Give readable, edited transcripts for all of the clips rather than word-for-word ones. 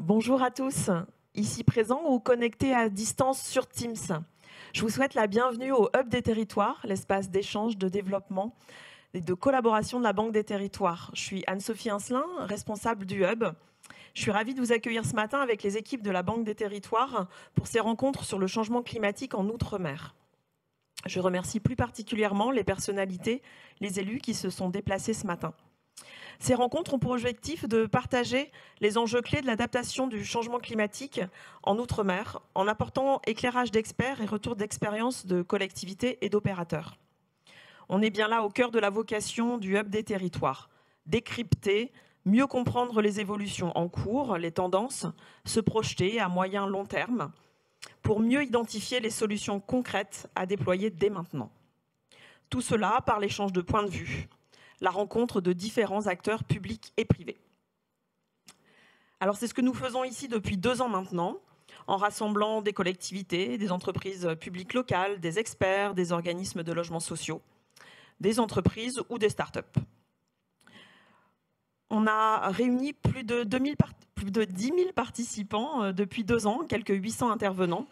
Bonjour à tous, ici présents ou connectés à distance sur Teams. Je vous souhaite la bienvenue au Hub des Territoires, l'espace d'échange, de développement et de collaboration de la Banque des Territoires. Je suis Anne-Sophie Incelin, responsable du Hub. Je suis ravie de vous accueillir ce matin avec les équipes de la Banque des Territoires pour ces rencontres sur le changement climatique en Outre-mer. Je remercie plus particulièrement les personnalités, les élus qui se sont déplacés ce matin. Ces rencontres ont pour objectif de partager les enjeux clés de l'adaptation du changement climatique en Outre-mer, en apportant éclairage d'experts et retour d'expérience de collectivités et d'opérateurs. On est bien là au cœur de la vocation du Hub des Territoires. Décrypter, mieux comprendre les évolutions en cours, les tendances, se projeter à moyen long terme, pour mieux identifier les solutions concrètes à déployer dès maintenant. Tout cela par l'échange de points de vue, la rencontre de différents acteurs publics et privés. Alors c'est ce que nous faisons ici depuis 2 ans maintenant, en rassemblant des collectivités, des entreprises publiques locales, des experts, des organismes de logements sociaux, des entreprises ou des start-up. On a réuni plus de 10 000 participants depuis 2 ans, quelques 800 intervenants.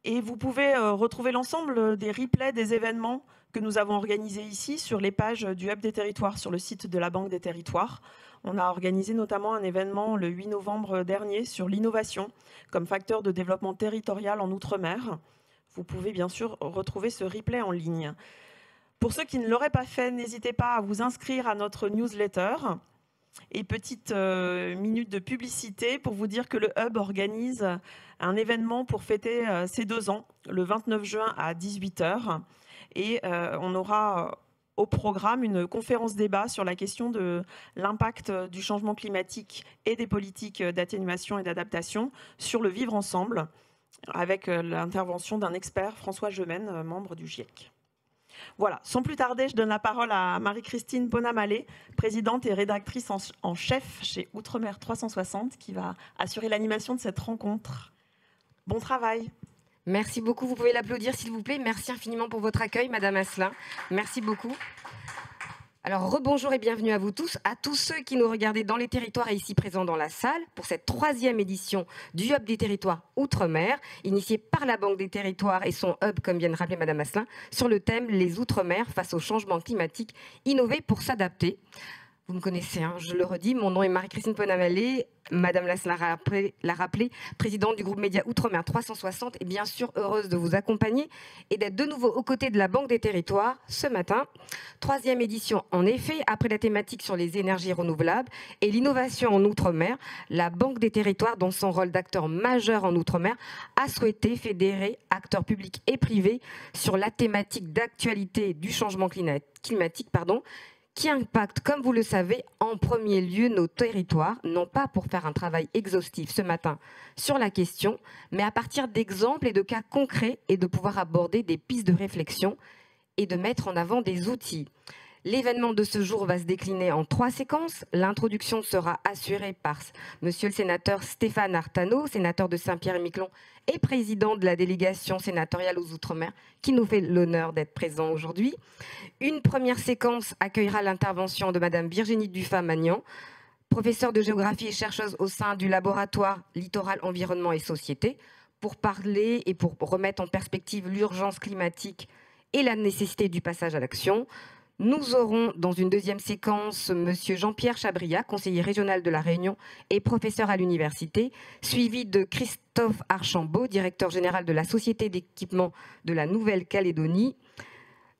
Et vous pouvez retrouver l'ensemble des replays des événements que nous avons organisés ici sur les pages du Hub des Territoires, sur le site de la Banque des Territoires. On a organisé notamment un événement le 8 novembre dernier sur l'innovation comme facteur de développement territorial en Outre-mer. Vous pouvez bien sûr retrouver ce replay en ligne. Pour ceux qui ne l'auraient pas fait, n'hésitez pas à vous inscrire à notre newsletter. Et petite minute de publicité pour vous dire que le Hub organise un événement pour fêter ses 2 ans, le 29 juin à 18 h. Et on aura au programme une conférence débat sur la question de l'impact du changement climatique et des politiques d'atténuation et d'adaptation sur le vivre ensemble, avec l'intervention d'un expert, François Gemène, membre du GIEC. Voilà, sans plus tarder, je donne la parole à Marie-Christine Bonamalé, présidente et rédactrice en chef chez Outre-mer 360, qui va assurer l'animation de cette rencontre. Bon travail. Merci beaucoup, vous pouvez l'applaudir s'il vous plaît. Merci infiniment pour votre accueil, Madame Asselin. Merci beaucoup. Alors, rebonjour et bienvenue à vous tous, à tous ceux qui nous regardent dans les territoires et ici présents dans la salle pour cette 3e édition du Hub des Territoires Outre-mer, initiée par la Banque des Territoires et son Hub, comme vient de rappeler Madame Asselin, sur le thème « Les Outre-mer face au changement climatique, innover pour s'adapter ». Vous me connaissez, hein, je le redis, mon nom est Marie-Christine Bonamalé, Madame Lasselin l'a rappelé, présidente du groupe Média Outre-mer 360 et bien sûr heureuse de vous accompagner et d'être de nouveau aux côtés de la Banque des Territoires ce matin. 3e édition en effet, après la thématique sur les énergies renouvelables et l'innovation en Outre-mer, la Banque des Territoires, dans son rôle d'acteur majeur en Outre-mer, a souhaité fédérer acteurs publics et privés sur la thématique d'actualité du changement climatique, qui impacte, comme vous le savez, en premier lieu nos territoires, non pas pour faire un travail exhaustif ce matin sur la question, mais à partir d'exemples et de cas concrets et de pouvoir aborder des pistes de réflexion et de mettre en avant des outils. L'événement de ce jour va se décliner en 3 séquences. L'introduction sera assurée par monsieur le sénateur Stéphane Artano, sénateur de Saint-Pierre-et-Miquelon et président de la délégation sénatoriale aux Outre-mer, qui nous fait l'honneur d'être présent aujourd'hui. Une première séquence accueillera l'intervention de madame Virginie Dufat-Magnan, professeure de géographie et chercheuse au sein du laboratoire Littoral, Environnement et Société, pour parler et pour remettre en perspective l'urgence climatique et la nécessité du passage à l'action. Nous aurons dans une 2e séquence monsieur Jean-Pierre Chabria, conseiller régional de la Réunion et professeur à l'université, suivi de Christophe Archambault, directeur général de la Société d'équipement de la Nouvelle-Calédonie.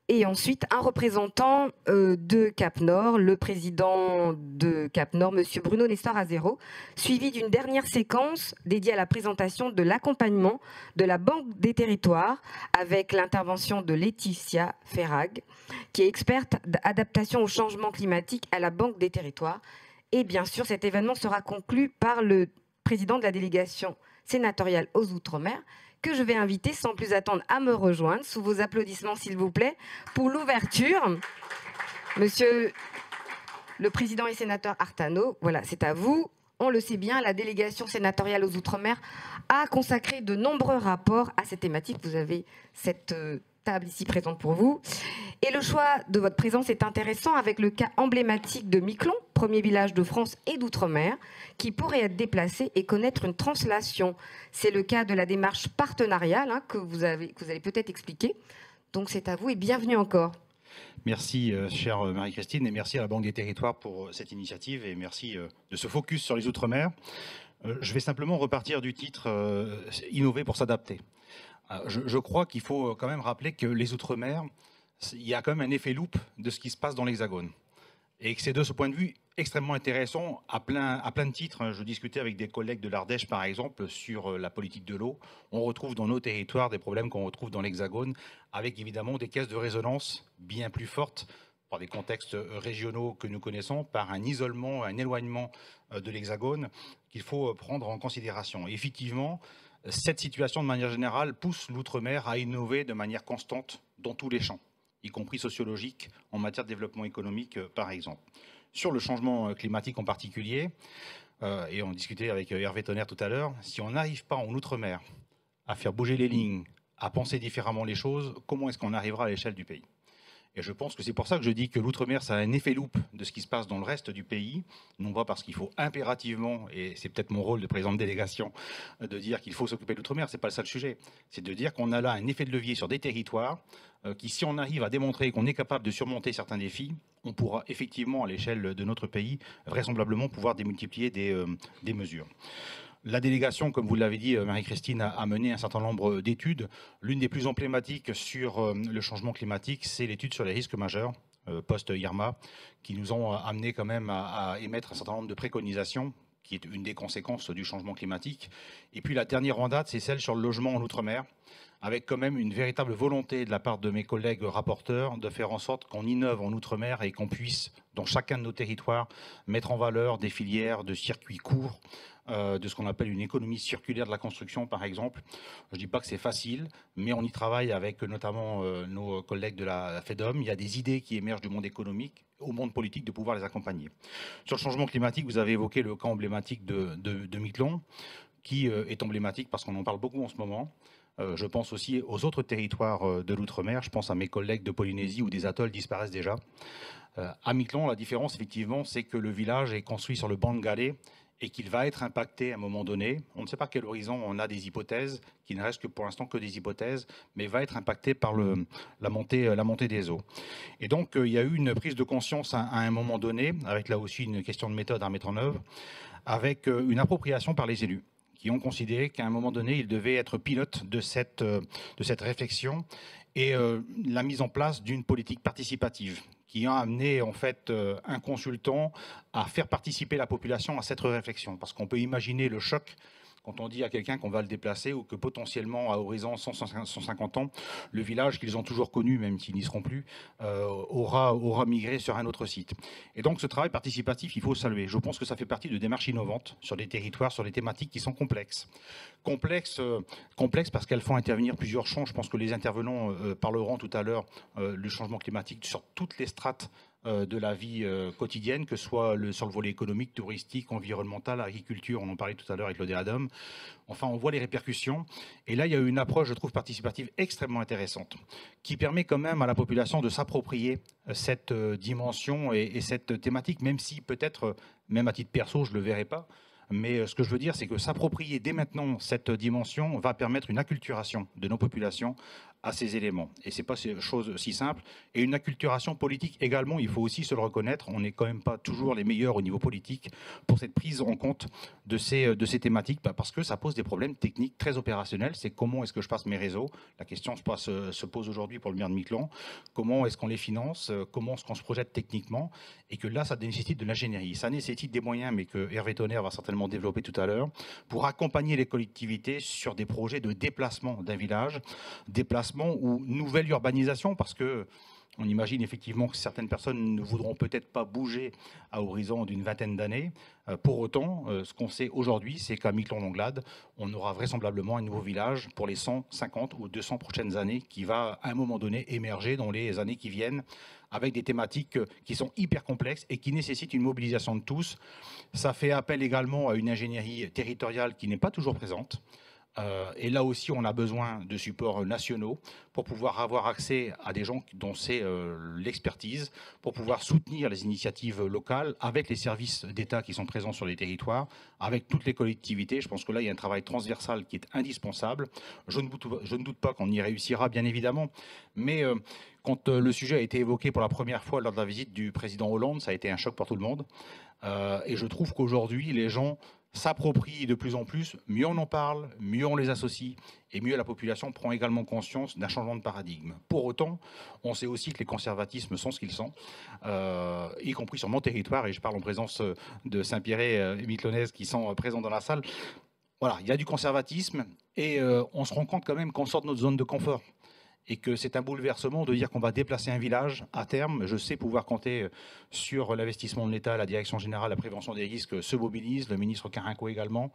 Et ensuite, un représentant de Cap Nord, le président de Cap Nord, monsieur Bruno Nestor Azero, suivi d'une dernière séquence dédiée à la présentation de l'accompagnement de la Banque des Territoires avec l'intervention de Laetitia Ferrag, qui est experte d'adaptation au changement climatique à la Banque des Territoires. Et bien sûr, cet événement sera conclu par le président de la délégation sénatoriale aux Outre-mer, que je vais inviter sans plus attendre à me rejoindre, sous vos applaudissements s'il vous plaît, pour l'ouverture. Monsieur le président et sénateur Artano, voilà, c'est à vous. On le sait bien, la délégation sénatoriale aux Outre-mer a consacré de nombreux rapports à cette thématique. Vous avez cette table ici présente pour vous. Et le choix de votre présence est intéressant avec le cas emblématique de Miquelon, premier village de France et d'outre-mer, qui pourrait être déplacé et connaître une translation. C'est le cas de la démarche partenariale que vous allez peut-être expliquer. Donc c'est à vous et bienvenue encore. Merci, chère Marie-Christine, et merci à la Banque des Territoires pour cette initiative et merci de ce focus sur les Outre-mer. Je vais simplement repartir du titre Innover pour s'adapter. Je crois qu'il faut quand même rappeler que les Outre-mer, il y a quand même un effet loupe de ce qui se passe dans l'Hexagone. Et que c'est de ce point de vue extrêmement intéressant à plein de titres. Je discutais avec des collègues de l'Ardèche, par exemple, sur la politique de l'eau. On retrouve dans nos territoires des problèmes qu'on retrouve dans l'Hexagone, avec évidemment des caisses de résonance bien plus fortes par des contextes régionaux que nous connaissons, par un isolement, un éloignement de l'Hexagone qu'il faut prendre en considération. Et effectivement, cette situation, de manière générale, pousse l'outre-mer à innover de manière constante dans tous les champs, y compris sociologiques, en matière de développement économique, par exemple. Sur le changement climatique en particulier, et on discutait avec Hervé Tonnerre tout à l'heure, si on n'arrive pas en outre-mer à faire bouger les lignes, à penser différemment les choses, comment est-ce qu'on arrivera à l'échelle du pays ? Et je pense que c'est pour ça que je dis que l'outre-mer, ça a un effet loupe de ce qui se passe dans le reste du pays, non pas parce qu'il faut impérativement, et c'est peut-être mon rôle de président de délégation, de dire qu'il faut s'occuper de l'outre-mer, c'est pas ça le sujet. C'est de dire qu'on a là un effet de levier sur des territoires qui, si on arrive à démontrer qu'on est capable de surmonter certains défis, on pourra effectivement, à l'échelle de notre pays, vraisemblablement pouvoir démultiplier des mesures. La délégation, comme vous l'avez dit, Marie-Christine, a mené un certain nombre d'études. L'une des plus emblématiques sur le changement climatique, c'est l'étude sur les risques majeurs, post-IRMA, qui nous ont amené quand même à émettre un certain nombre de préconisations, qui est une des conséquences du changement climatique. Et puis la dernière en date, c'est celle sur le logement en outre-mer, avec quand même une véritable volonté de la part de mes collègues rapporteurs de faire en sorte qu'on innove en outre-mer et qu'on puisse, dans chacun de nos territoires, mettre en valeur des filières de circuits courts, de ce qu'on appelle une économie circulaire de la construction, par exemple. Je ne dis pas que c'est facile, mais on y travaille avec notamment nos collègues de la FEDOM. Il y a des idées qui émergent du monde économique, au monde politique, de pouvoir les accompagner. Sur le changement climatique, vous avez évoqué le cas emblématique de Miquelon, qui est emblématique parce qu'on en parle beaucoup en ce moment. Je pense aussi aux autres territoires de l'outre-mer. Je pense à mes collègues de Polynésie où des atolls disparaissent déjà. À Miquelon, la différence, effectivement, c'est que le village est construit sur le banc de galets et qu'il va être impacté à un moment donné. On ne sait pas à quel horizon, on a des hypothèses, qui ne restent que pour l'instant que des hypothèses, mais va être impacté par la montée des eaux. Et donc, il y a eu une prise de conscience à un moment donné, avec là aussi une question de méthode à mettre en œuvre, avec une appropriation par les élus, qui ont considéré qu'à un moment donné, ils devaient être pilotes de cette réflexion et la mise en place d'une politique participative qui a amené en fait un consultant à faire participer la population à cette réflexion. Parce qu'on peut imaginer le choc quand on dit à quelqu'un qu'on va le déplacer ou que potentiellement à horizon 150 ans, le village qu'ils ont toujours connu, même s'ils n'y seront plus, aura migré sur un autre site. Et donc ce travail participatif, il faut saluer. Je pense que ça fait partie de démarches innovantes sur des territoires, sur des thématiques qui sont complexes. Complexes parce qu'elles font intervenir plusieurs champs. Je pense que les intervenants parleront tout à l'heure du changement climatique sur toutes les strates de la vie quotidienne, que ce soit sur le volet économique, touristique, environnemental, agriculture, on en parlait tout à l'heure avec le DEADOM. Enfin, on voit les répercussions. Et là, il y a une approche, je trouve, participative extrêmement intéressante, qui permet quand même à la population de s'approprier cette dimension et cette thématique, même si peut-être, même à titre perso, je ne le verrai pas. Mais ce que je veux dire, c'est que s'approprier dès maintenant cette dimension va permettre une acculturation de nos populations à ces éléments. Et ce n'est pas une chose si simple. Et une acculturation politique également, il faut aussi se le reconnaître. On n'est quand même pas toujours les meilleurs au niveau politique pour cette prise en compte de ces thématiques, parce que ça pose des problèmes techniques très opérationnels. C'est comment est-ce que je passe mes réseaux? La question se pose aujourd'hui pour le maire de Miquelon. Comment est-ce qu'on les finance? Comment est-ce qu'on se projette techniquement? Et que là, ça nécessite de l'ingénierie. Ça nécessite des moyens, mais que Hervé Tonnerre va certainement développer tout à l'heure, pour accompagner les collectivités sur des projets de déplacement d'un village, déplacement ou nouvelle urbanisation, parce que on imagine effectivement que certaines personnes ne voudront peut-être pas bouger à horizon d'une vingtaine d'années. Pour autant, ce qu'on sait aujourd'hui, c'est qu'à Miquelon-Langlade, on aura vraisemblablement un nouveau village pour les 150 ou 200 prochaines années qui va, à un moment donné, émerger dans les années qui viennent, avec des thématiques qui sont hyper complexes et qui nécessitent une mobilisation de tous. Ça fait appel également à une ingénierie territoriale qui n'est pas toujours présente. Et là aussi, on a besoin de supports nationaux pour pouvoir avoir accès à des gens dont c'est l'expertise, pour pouvoir soutenir les initiatives locales avec les services d'État qui sont présents sur les territoires, avec toutes les collectivités. Je pense que là, il y a un travail transversal qui est indispensable. Je ne doute pas qu'on y réussira, bien évidemment, mais quand le sujet a été évoqué pour la première fois lors de la visite du président Hollande, ça a été un choc pour tout le monde. Et je trouve qu'aujourd'hui, les gens s'approprient de plus en plus, mieux on en parle, mieux on les associe, et mieux la population prend également conscience d'un changement de paradigme. Pour autant, on sait aussi que les conservatismes sont ce qu'ils sont, y compris sur mon territoire, et je parle en présence de Saint-Pierre et Mitlonès qui sont présents dans la salle. Voilà, il y a du conservatisme, et on se rend compte quand même qu'on sort de notre zone de confort. Et que c'est un bouleversement de dire qu'on va déplacer un village à terme. Je sais pouvoir compter sur l'investissement de l'État, la Direction générale de la prévention des risques se mobilise, le ministre Carinco également,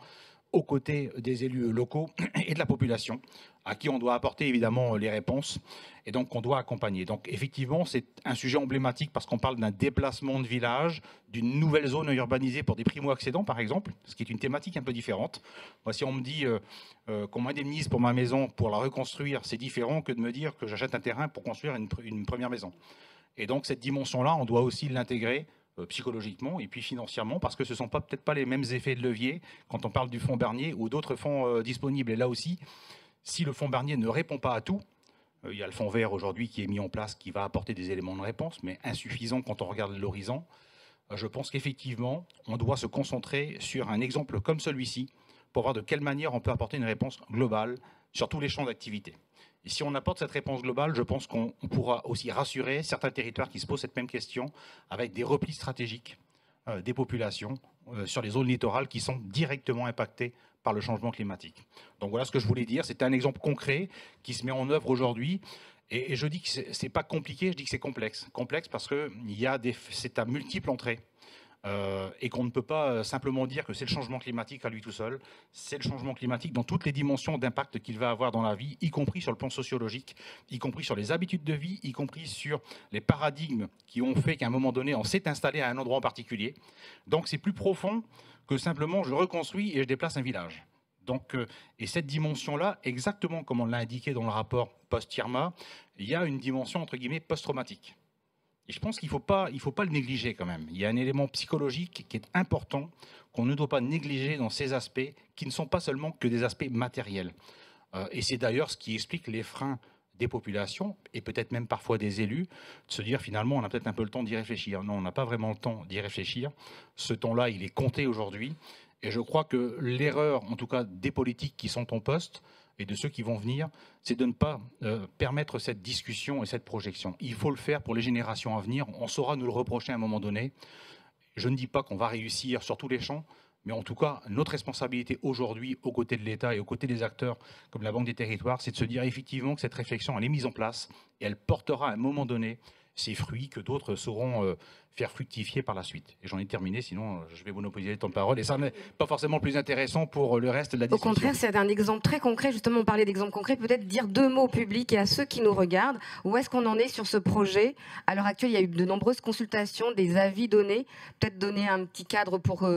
aux côtés des élus locaux et de la population, à qui on doit apporter évidemment les réponses et donc qu'on doit accompagner. Donc effectivement, c'est un sujet emblématique parce qu'on parle d'un déplacement de village, d'une nouvelle zone urbanisée pour des primo-accédants par exemple, ce qui est une thématique un peu différente. Moi, si on me dit qu'on m'indemnise pour ma maison pour la reconstruire, c'est différent que de me dire que j'achète un terrain pour construire une première maison. Et donc cette dimension-là, on doit aussi l'intégrer psychologiquement et puis financièrement, parce que ce ne sont peut-être pas les mêmes effets de levier quand on parle du fonds Barnier ou d'autres fonds disponibles. Et là aussi, si le fonds Barnier ne répond pas à tout, il y a le fonds vert aujourd'hui qui est mis en place, qui va apporter des éléments de réponse, mais insuffisant quand on regarde l'horizon. Je pense qu'effectivement, on doit se concentrer sur un exemple comme celui-ci pour voir de quelle manière on peut apporter une réponse globale sur tous les champs d'activité. Et si on apporte cette réponse globale, je pense qu'on pourra aussi rassurer certains territoires qui se posent cette même question avec des replis stratégiques des populations sur les zones littorales qui sont directement impactées par le changement climatique. Donc voilà ce que je voulais dire. C'est un exemple concret qui se met en œuvre aujourd'hui. Et je dis que ce n'est pas compliqué, je dis que c'est complexe. Complexe parce que c'est à multiples entrées. Et qu'on ne peut pas simplement dire que c'est le changement climatique à lui tout seul. C'est le changement climatique dans toutes les dimensions d'impact qu'il va avoir dans la vie, y compris sur le plan sociologique, y compris sur les habitudes de vie, y compris sur les paradigmes qui ont fait qu'à un moment donné, on s'est installé à un endroit en particulier. Donc c'est plus profond que simplement je reconstruis et je déplace un village. Donc, et cette dimension-là, exactement comme on l'a indiqué dans le rapport post-Irma, il y a une dimension entre guillemets post-traumatique. Et je pense qu'il ne faut pas le négliger quand même. Il y a un élément psychologique qui est important, qu'on ne doit pas négliger dans ces aspects, qui ne sont pas seulement que des aspects matériels. Et c'est d'ailleurs ce qui explique les freins des populations, et peut-être même parfois des élus, de se dire finalement on a peut-être un peu le temps d'y réfléchir. Non, on n'a pas vraiment le temps d'y réfléchir. Ce temps-là, il est compté aujourd'hui. Et je crois que l'erreur, en tout cas des politiques qui sont en poste, et de ceux qui vont venir, c'est de ne pas permettre cette discussion et cette projection. Il faut le faire pour les générations à venir. On saura nous le reprocher à un moment donné. Je ne dis pas qu'on va réussir sur tous les champs, mais en tout cas, notre responsabilité aujourd'hui, aux côtés de l'État et aux côtés des acteurs comme la Banque des Territoires, c'est de se dire effectivement que cette réflexion, elle est mise en place et elle portera à un moment donné ces fruits que d'autres sauront faire fructifier par la suite. Et j'en ai terminé, sinon je vais monopoliser le temps de parole. Et ça n'est pas forcément le plus intéressant pour le reste de la discussion. Au contraire, c'est un exemple très concret. Justement, on parlait d'exemples concrets. Peut-être dire deux mots au public et à ceux qui nous regardent. Où est-ce qu'on en est sur ce projet? À l'heure actuelle, il y a eu de nombreuses consultations, des avis donnés. Peut-être donner un petit cadre pour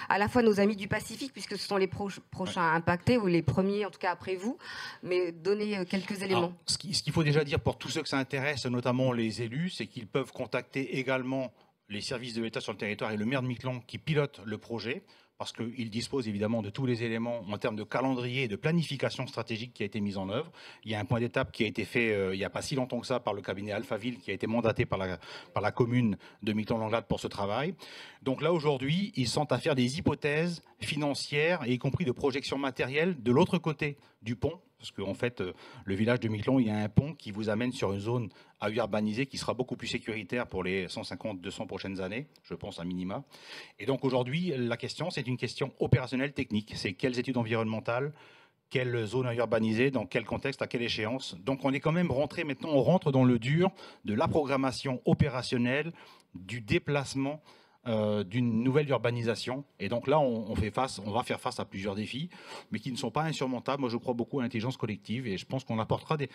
à la fois nos amis du Pacifique, puisque ce sont les prochains impactés, ou les premiers, en tout cas après vous. Mais donner quelques éléments. Alors, ce qu'il faut déjà dire pour tous ceux que ça intéresse, notamment les élus, c'est qu'ils peuvent contacter également les services de l'État sur le territoire et le maire de Miquelon qui pilote le projet, parce qu'il dispose évidemment de tous les éléments en termes de calendrier et de planification stratégique qui a été mise en œuvre. Il y a un point d'étape qui a été fait il n'y a pas si longtemps que ça par le cabinet Alphaville, qui a été mandaté par la commune de Miquelon-Langlade pour ce travail. Donc là, aujourd'hui, ils sont à faire des hypothèses financières, et y compris de projections matérielles, de l'autre côté du pont, parce qu'en fait, le village de Miquelon, il y a un pont qui vous amène sur une zone à urbaniser qui sera beaucoup plus sécuritaire pour les 150-200 prochaines années, je pense à minima. Et donc aujourd'hui, la question, c'est une question opérationnelle technique. C'est quelles études environnementales, quelle zone à urbaniser, dans quel contexte, à quelle échéance. Donc on est quand même rentré, maintenant on rentre dans le dur de la programmation opérationnelle, du déplacement d'une nouvelle urbanisation. Et donc là, on va faire face à plusieurs défis, mais qui ne sont pas insurmontables. Moi, je crois beaucoup à l'intelligence collective et je pense qu'on apportera des...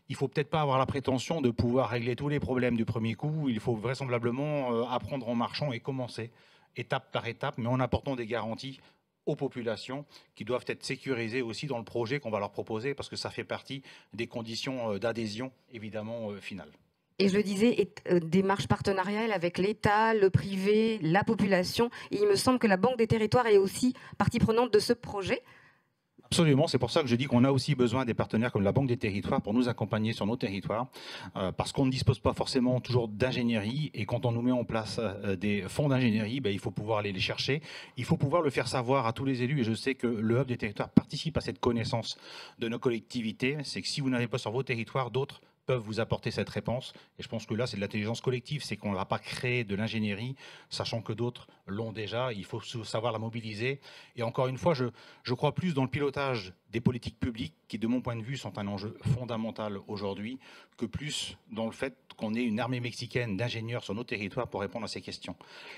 Il ne faut peut-être pas avoir la prétention de pouvoir régler tous les problèmes du premier coup. Il faut vraisemblablement apprendre en marchant et commencer étape par étape, mais en apportant des garanties aux populations qui doivent être sécurisées aussi dans le projet qu'on va leur proposer parce que ça fait partie des conditions d'adhésion évidemment finales. Et je le disais, démarche partenariale avec l'État, le privé, la population. Et il me semble que la Banque des Territoires est aussi partie prenante de ce projet. Absolument, c'est pour ça que je dis qu'on a aussi besoin des partenaires comme la Banque des Territoires pour nous accompagner sur nos territoires, parce qu'on ne dispose pas forcément toujours d'ingénierie, et quand on nous met en place des fonds d'ingénierie, il faut pouvoir aller les chercher, il faut pouvoir le faire savoir à tous les élus, et je sais que le Hub des Territoires participe à cette connaissance de nos collectivités, c'est que si vous n'avez pas sur vos territoires, d'autres peuvent vous apporter cette réponse. Et je pense que là, c'est de l'intelligence collective, c'est qu'on ne va pas créer de l'ingénierie, sachant que d'autres l'ont déjà. Il faut savoir la mobiliser. Et encore une fois, je crois plus dans le pilotage des politiques publiques, qui, de mon point de vue, sont un enjeu fondamental aujourd'hui, que plus dans le fait qu'on ait une armée mexicaine d'ingénieurs sur nos territoires pour répondre à ces questions.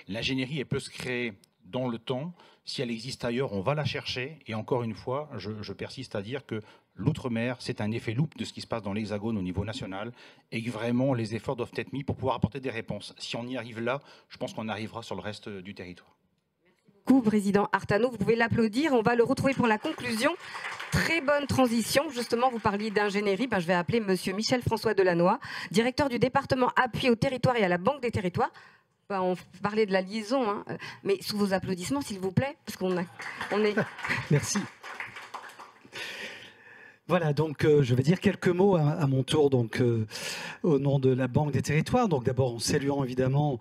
L'ingénierie, elle peut se créer dans le temps. Si elle existe ailleurs, on va la chercher. Et encore une fois, je persiste à dire que l'outre-mer, c'est un effet loupe de ce qui se passe dans l'Hexagone au niveau national et que vraiment les efforts doivent être mis pour pouvoir apporter des réponses. Si on y arrive là, je pense qu'on arrivera sur le reste du territoire. Merci beaucoup, Président Artano. Vous pouvez l'applaudir. On va le retrouver pour la conclusion. Très bonne transition. Justement, vous parliez d'ingénierie. Je vais appeler Monsieur Michel-François Delannoy, directeur du département appui au territoire et à la Banque des Territoires. On parlait de la liaison, hein, mais sous vos applaudissements, s'il vous plaît, parce qu'on est... Merci. Voilà, donc je vais dire quelques mots à mon tour donc, au nom de la Banque des Territoires. Donc d'abord en saluant évidemment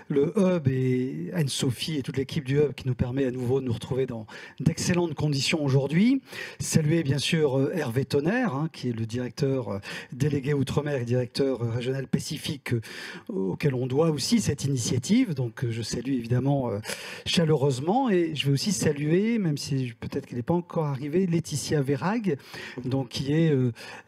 le Hub et Anne-Sophie et toute l'équipe du Hub qui nous permet à nouveau de nous retrouver dans d'excellentes conditions aujourd'hui. Saluer bien sûr Hervé Tonnerre, hein, qui est le directeur délégué Outre-mer et directeur régional Pacifique auquel on doit aussi cette initiative. Donc je salue évidemment chaleureusement et je vais aussi saluer, même si peut-être qu'elle n'est pas encore arrivée, Laetitia Verrag, donc, qui est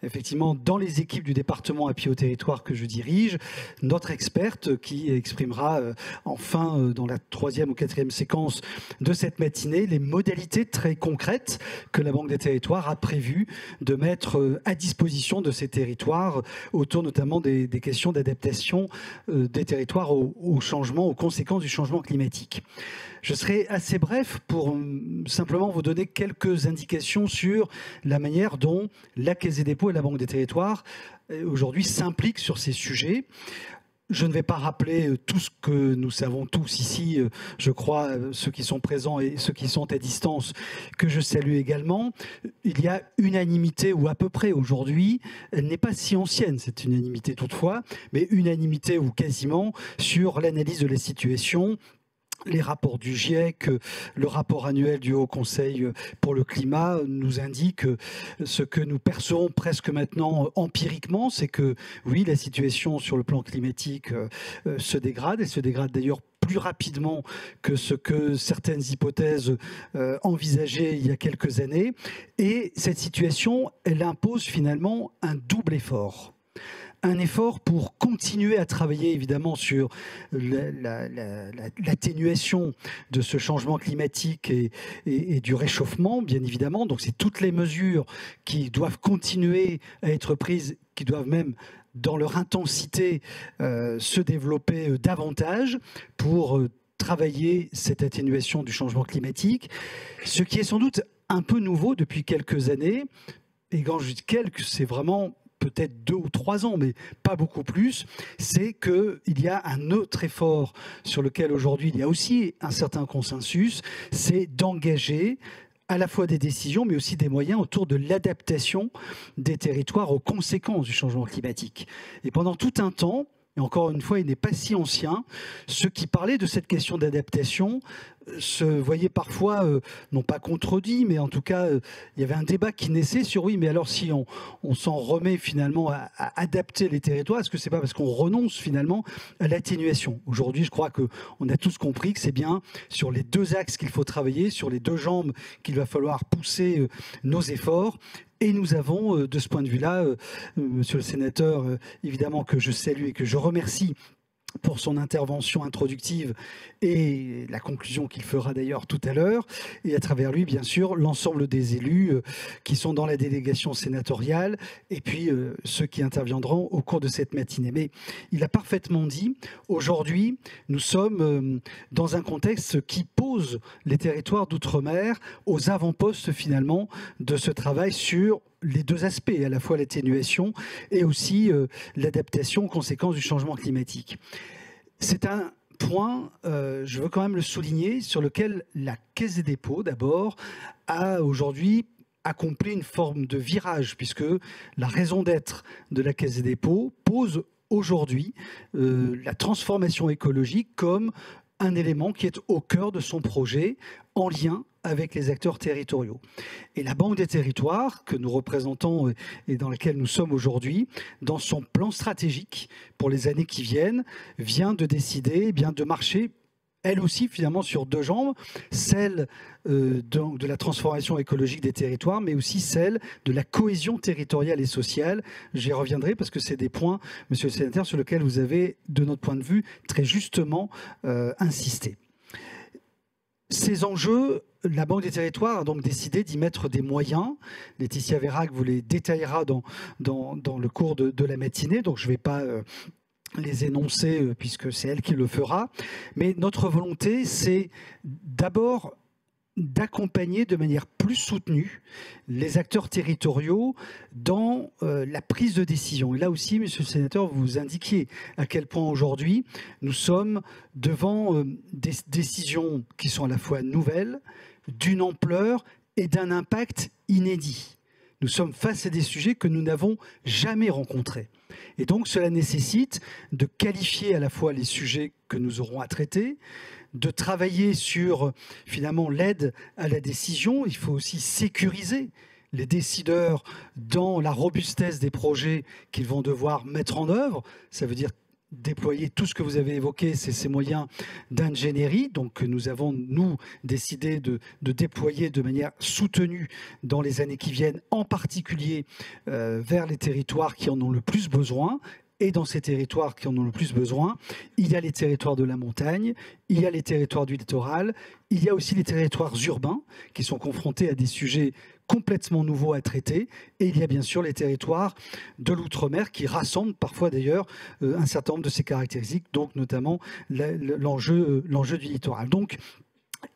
effectivement dans les équipes du département appui au territoire que je dirige, notre experte qui exprimera enfin dans la 3e ou 4e séquence de cette matinée les modalités très concrètes que la Banque des Territoires a prévu de mettre à disposition de ces territoires autour notamment des questions d'adaptation des territoires au changement, aux conséquences du changement climatique. Je serai assez bref pour simplement vous donner quelques indications sur la manière dont la Caisse des dépôts et la Banque des Territoires aujourd'hui s'impliquent sur ces sujets. Je ne vais pas rappeler tout ce que nous savons tous ici, je crois, ceux qui sont présents et ceux qui sont à distance, que je salue également. Il y a unanimité, ou à peu près aujourd'hui, elle n'est pas si ancienne, cette unanimité toutefois, mais unanimité ou quasiment sur l'analyse de la situation. Les rapports du GIEC, le rapport annuel du Haut Conseil pour le climat nous indiquent ce que nous percevons presque maintenant empiriquement, c'est que oui, la situation sur le plan climatique se dégrade, et se dégrade d'ailleurs plus rapidement que ce que certaines hypothèses envisageaient il y a quelques années. Et cette situation, elle impose finalement un double effort. Un effort pour continuer à travailler évidemment sur l'atténuation de ce changement climatique et du réchauffement, bien évidemment. Donc c'est toutes les mesures qui doivent continuer à être prises, qui doivent même dans leur intensité se développer davantage pour travailler cette atténuation du changement climatique. Ce qui est sans doute un peu nouveau depuis quelques années, et quand je dis quelques, c'est vraiment peut-être 2 ou 3 ans, mais pas beaucoup plus, c'est qu'il y a un autre effort sur lequel aujourd'hui il y a aussi un certain consensus, c'est d'engager à la fois des décisions, mais aussi des moyens autour de l'adaptation des territoires aux conséquences du changement climatique. Et pendant tout un temps, et encore une fois, il n'est pas si ancien, ceux qui parlaient de cette question d'adaptation se voyaient parfois, non pas contredits, mais en tout cas, il y avait un débat qui naissait sur oui, mais alors si on s'en remet finalement à adapter les territoires, est-ce que c'est pas parce qu'on renonce finalement à l'atténuation? Aujourd'hui, je crois qu'on a tous compris que c'est bien sur les 2 axes qu'il faut travailler, sur les 2 jambes qu'il va falloir pousser nos efforts. Et nous avons, de ce point de vue-là, monsieur le sénateur, évidemment que je salue et que je remercie pour son intervention introductive et la conclusion qu'il fera d'ailleurs tout à l'heure, et à travers lui, bien sûr, l'ensemble des élus qui sont dans la délégation sénatoriale, et puis ceux qui interviendront au cours de cette matinée. Mais il a parfaitement dit, aujourd'hui, nous sommes dans un contexte qui pose les territoires d'outre-mer aux avant-postes, finalement, de ce travail sur les deux aspects, à la fois l'atténuation et aussi l'adaptation aux conséquences du changement climatique. C'est un point, je veux quand même le souligner, sur lequel la Caisse des dépôts, d'abord, a aujourd'hui accompli une forme de virage, puisque la raison d'être de la Caisse des dépôts pose aujourd'hui la transformation écologique comme un élément qui est au cœur de son projet, en lien avec les acteurs territoriaux. Et la Banque des territoires, que nous représentons et dans laquelle nous sommes aujourd'hui, dans son plan stratégique pour les années qui viennent, vient de décider de marcher, elle aussi, finalement, sur deux jambes, celle de la transformation écologique des territoires, mais aussi celle de la cohésion territoriale et sociale. J'y reviendrai parce que c'est des points, monsieur le sénateur, sur lesquels vous avez, de notre point de vue, très justement insisté. Ces enjeux, la Banque des territoires a donc décidé d'y mettre des moyens. Laetitia Vérac vous les détaillera dans le cours de la matinée, donc je ne vais pas les énoncer puisque c'est elle qui le fera. Mais notre volonté, c'est d'abord d'accompagner de manière plus soutenue les acteurs territoriaux dans la prise de décision. Et là aussi, monsieur le sénateur, vous indiquiez à quel point aujourd'hui nous sommes devant des décisions qui sont à la fois nouvelles, d'une ampleur et d'un impact inédit. Nous sommes face à des sujets que nous n'avons jamais rencontrés. Et donc cela nécessite de qualifier à la fois les sujets que nous aurons à traiter, de travailler sur finalement l'aide à la décision. Il faut aussi sécuriser les décideurs dans la robustesse des projets qu'ils vont devoir mettre en œuvre. Ça veut dire déployer tout ce que vous avez évoqué, c'est ces moyens d'ingénierie. Donc nous avons, nous, décidé de déployer de manière soutenue dans les années qui viennent, en particulier vers les territoires qui en ont le plus besoin. Et dans ces territoires qui en ont le plus besoin, il y a les territoires de la montagne, il y a les territoires du littoral, il y a aussi les territoires urbains qui sont confrontés à des sujets complètement nouveaux à traiter, et il y a bien sûr les territoires de l'outre-mer qui rassemblent parfois d'ailleurs un certain nombre de ces caractéristiques, donc notamment l'enjeu du littoral. Donc,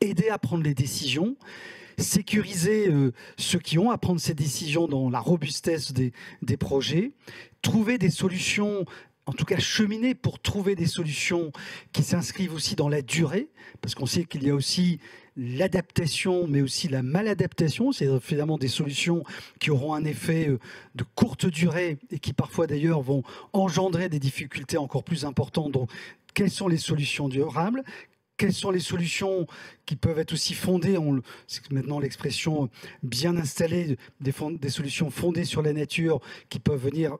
aider à prendre les décisions, sécuriser ceux qui ont à prendre ces décisions dans la robustesse des projets, trouver des solutions, en tout cas cheminer pour trouver des solutions qui s'inscrivent aussi dans la durée, parce qu'on sait qu'il y a aussi l'adaptation, mais aussi la maladaptation, c'est finalement des solutions qui auront un effet de courte durée et qui parfois d'ailleurs vont engendrer des difficultés encore plus importantes. Donc, quelles sont les solutions durables ? Quelles sont les solutions qui peuvent être aussi fondées, c'est maintenant l'expression bien installée, des solutions fondées sur la nature qui peuvent venir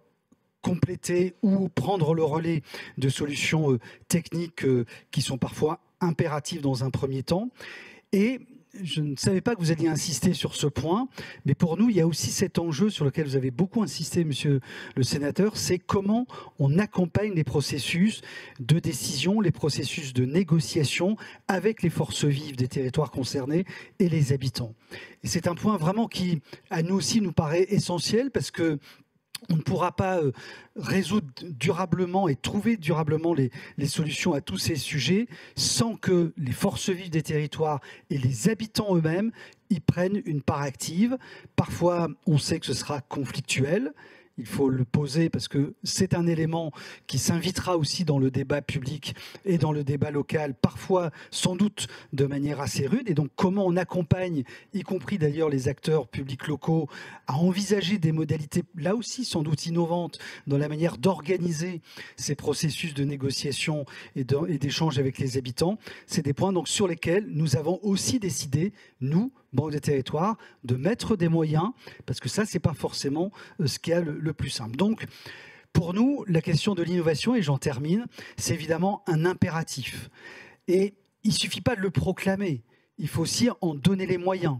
compléter ou prendre le relais de solutions techniques qui sont parfois impératives dans un premier temps. Et je ne savais pas que vous alliez insister sur ce point, mais pour nous, il y a aussi cet enjeu sur lequel vous avez beaucoup insisté, monsieur le sénateur, c'est comment on accompagne les processus de décision, les processus de négociation avec les forces vives des territoires concernés et les habitants. Et c'est un point vraiment qui, à nous aussi, nous paraît essentiel parce que on ne pourra pas résoudre durablement et trouver durablement les solutions à tous ces sujets sans que les forces vives des territoires et les habitants eux-mêmes y prennent une part active. Parfois, on sait que ce sera conflictuel. Il faut le poser parce que c'est un élément qui s'invitera aussi dans le débat public et dans le débat local, parfois sans doute de manière assez rude. Et donc comment on accompagne, y compris d'ailleurs les acteurs publics locaux, à envisager des modalités là aussi sans doute innovantes dans la manière d'organiser ces processus de négociation et d'échange avec les habitants. C'est des points donc sur lesquels nous avons aussi décidé, nous, Banque des territoires, de mettre des moyens, parce que ça, c'est pas forcément ce qui est le plus simple. Donc, pour nous, la question de l'innovation, et j'en termine, c'est évidemment un impératif. Et il suffit pas de le proclamer, il faut aussi en donner les moyens.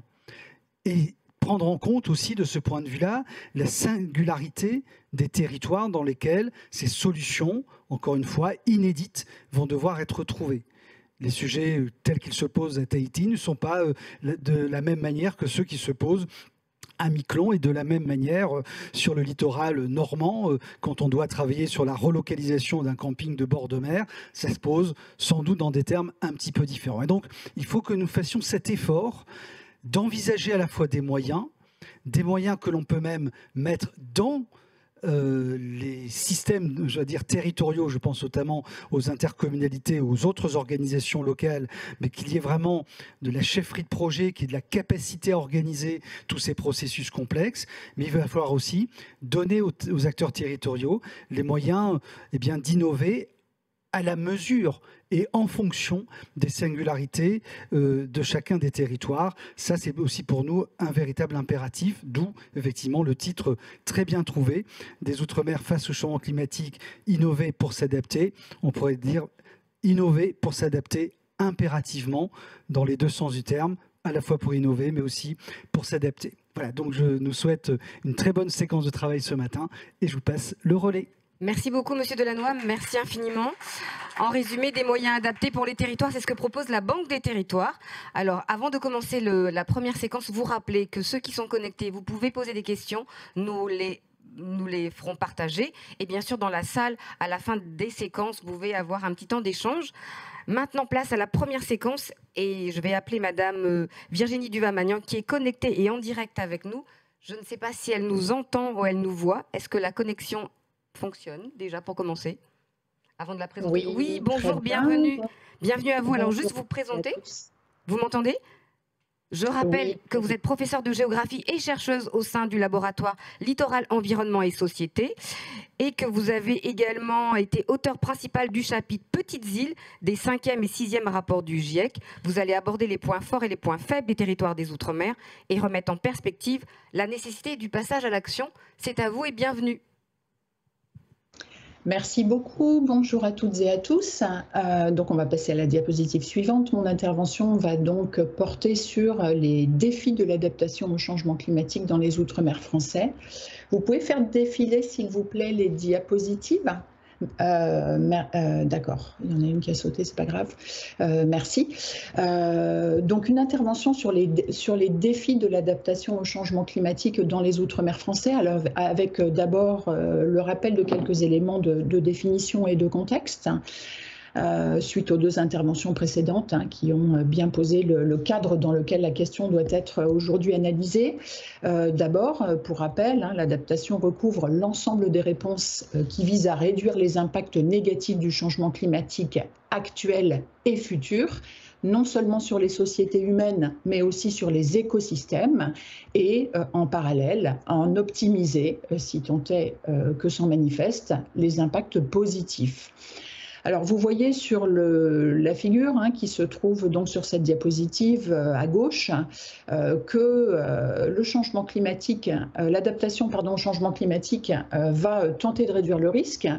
Et prendre en compte aussi de ce point de vue-là la singularité des territoires dans lesquels ces solutions, encore une fois, inédites, vont devoir être trouvées. Les sujets tels qu'ils se posent à Tahiti ne sont pas de la même manière que ceux qui se posent à Miquelon, et de la même manière sur le littoral normand, quand on doit travailler sur la relocalisation d'un camping de bord de mer, ça se pose sans doute dans des termes un petit peu différents. Et donc, il faut que nous fassions cet effort d'envisager à la fois des moyens que l'on peut même mettre dans les systèmes, je veux dire, territoriaux, je pense notamment aux intercommunalités, aux autres organisations locales, mais qu'il y ait vraiment de la chefferie de projet, qu'il y ait de la capacité à organiser tous ces processus complexes. Mais il va falloir aussi donner aux acteurs territoriaux les moyens d'innover à la mesure et en fonction des singularités de chacun des territoires. Ça, c'est aussi pour nous un véritable impératif, d'où effectivement le titre très bien trouvé, des Outre-mer face au changement climatique, innover pour s'adapter. On pourrait dire innover pour s'adapter impérativement dans les deux sens du terme, à la fois pour innover, mais aussi pour s'adapter. Voilà, donc je nous souhaite une très bonne séquence de travail ce matin et je vous passe le relais. Merci beaucoup, Monsieur Delannoy. Merci infiniment. En résumé, des moyens adaptés pour les territoires, c'est ce que propose la Banque des territoires. Alors, avant de commencer la première séquence, vous rappelez que ceux qui sont connectés, vous pouvez poser des questions. Nous les ferons partager. Et bien sûr, dans la salle, à la fin des séquences, vous pouvez avoir un petit temps d'échange. Maintenant, place à la première séquence. Et je vais appeler Madame Virginie Duva-Magnan, qui est connectée et en direct avec nous. Je ne sais pas si elle nous entend ou elle nous voit. Est-ce que la connexion fonctionne déjà pour commencer, avant de la présenter? Oui, bonjour, bienvenue. Bienvenue à vous. Bonjour. Alors juste vous présenter. Vous m'entendez? Je rappelle que vous êtes professeure de géographie et chercheuse au sein du laboratoire Littoral, Environnement et Société, et que vous avez également été auteur principal du chapitre Petites îles des 5e et 6e rapports du GIEC. Vous allez aborder les points forts et les points faibles des territoires des Outre-mer et remettre en perspective la nécessité du passage à l'action. C'est à vous et bienvenue. Merci beaucoup. Bonjour à toutes et à tous. Donc on va passer à la diapositive suivante. Mon intervention va donc porter sur les défis de l'adaptation au changement climatique dans les Outre-mer français. Vous pouvez faire défiler, s'il vous plaît, les diapositives. D'accord, il y en a une qui a sauté, c'est pas grave. Merci. Donc une intervention sur les défis de l'adaptation au changement climatique dans les Outre-mer français, alors avec d'abord le rappel de quelques éléments de définition et de contexte. Suite aux deux interventions précédentes qui ont bien posé le cadre dans lequel la question doit être aujourd'hui analysée. D'abord, pour rappel, l'adaptation recouvre l'ensemble des réponses qui visent à réduire les impacts négatifs du changement climatique actuel et futur, non seulement sur les sociétés humaines, mais aussi sur les écosystèmes, et en parallèle, en optimiser, si tant est que s'en manifeste, les impacts positifs. Alors vous voyez sur la figure qui se trouve donc sur cette diapositive à gauche que le changement climatique, l'adaptation au changement climatique va tenter de réduire le risque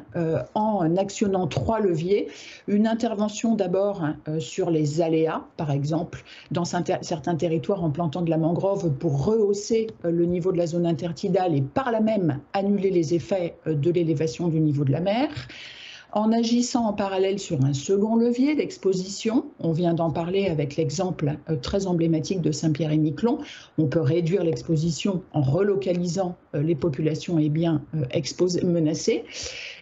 en actionnant 3 leviers. Une intervention d'abord sur les aléas, par exemple dans certains territoires en plantant de la mangrove pour rehausser le niveau de la zone intertidale et par là même annuler les effets de l'élévation du niveau de la mer. En agissant en parallèle sur un second levier, l'exposition, on vient d'en parler avec l'exemple très emblématique de Saint-Pierre-et-Miquelon, on peut réduire l'exposition en relocalisant les populations et biens menacés.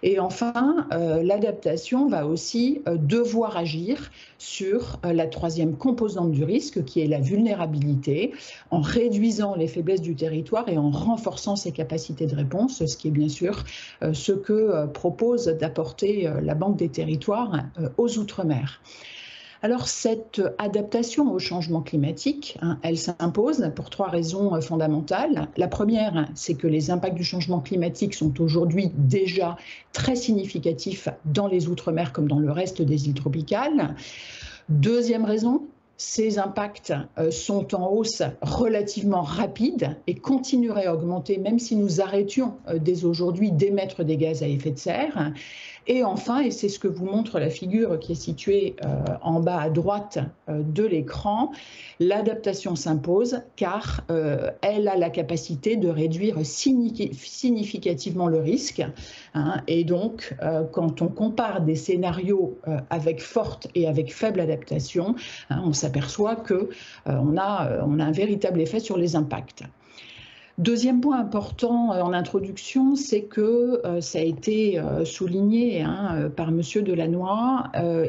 Et enfin, l'adaptation va aussi devoir agir sur la troisième composante du risque, qui est la vulnérabilité, en réduisant les faiblesses du territoire et en renforçant ses capacités de réponse, ce qui est bien sûr ce que propose d'apporter la Banque des territoires aux Outre-mer. Alors cette adaptation au changement climatique, elle s'impose pour 3 raisons fondamentales. La première, c'est que les impacts du changement climatique sont aujourd'hui déjà très significatifs dans les Outre-mer comme dans le reste des îles tropicales. Deuxième raison, ces impacts sont en hausse relativement rapide et continueraient à augmenter même si nous arrêtions dès aujourd'hui d'émettre des gaz à effet de serre. Et enfin, et c'est ce que vous montre la figure qui est située en bas à droite de l'écran, l'adaptation s'impose car elle a la capacité de réduire significativement le risque. Et donc, quand on compare des scénarios avec forte et avec faible adaptation, on s'aperçoit qu'on a un véritable effet sur les impacts. Deuxième point important en introduction, c'est que ça a été souligné par Monsieur Delannoy,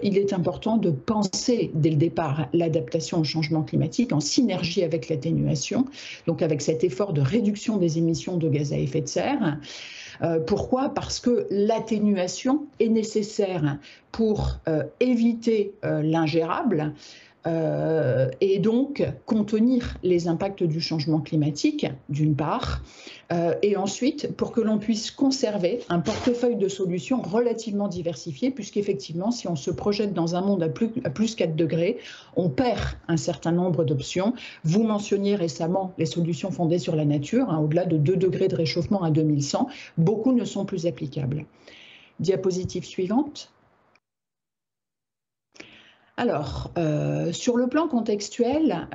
il est important de penser dès le départ l'adaptation au changement climatique en synergie avec l'atténuation, donc avec cet effort de réduction des émissions de gaz à effet de serre. Pourquoi? Parce que l'atténuation est nécessaire pour éviter l'ingérable, et donc contenir les impacts du changement climatique, d'une part, et ensuite pour que l'on puisse conserver un portefeuille de solutions relativement diversifié, puisqu'effectivement, si on se projette dans un monde à plus 4 degrés, on perd un certain nombre d'options. Vous mentionniez récemment les solutions fondées sur la nature, au-delà de 2 degrés de réchauffement à 2100, beaucoup ne sont plus applicables. Diapositive suivante. Alors, sur le plan contextuel,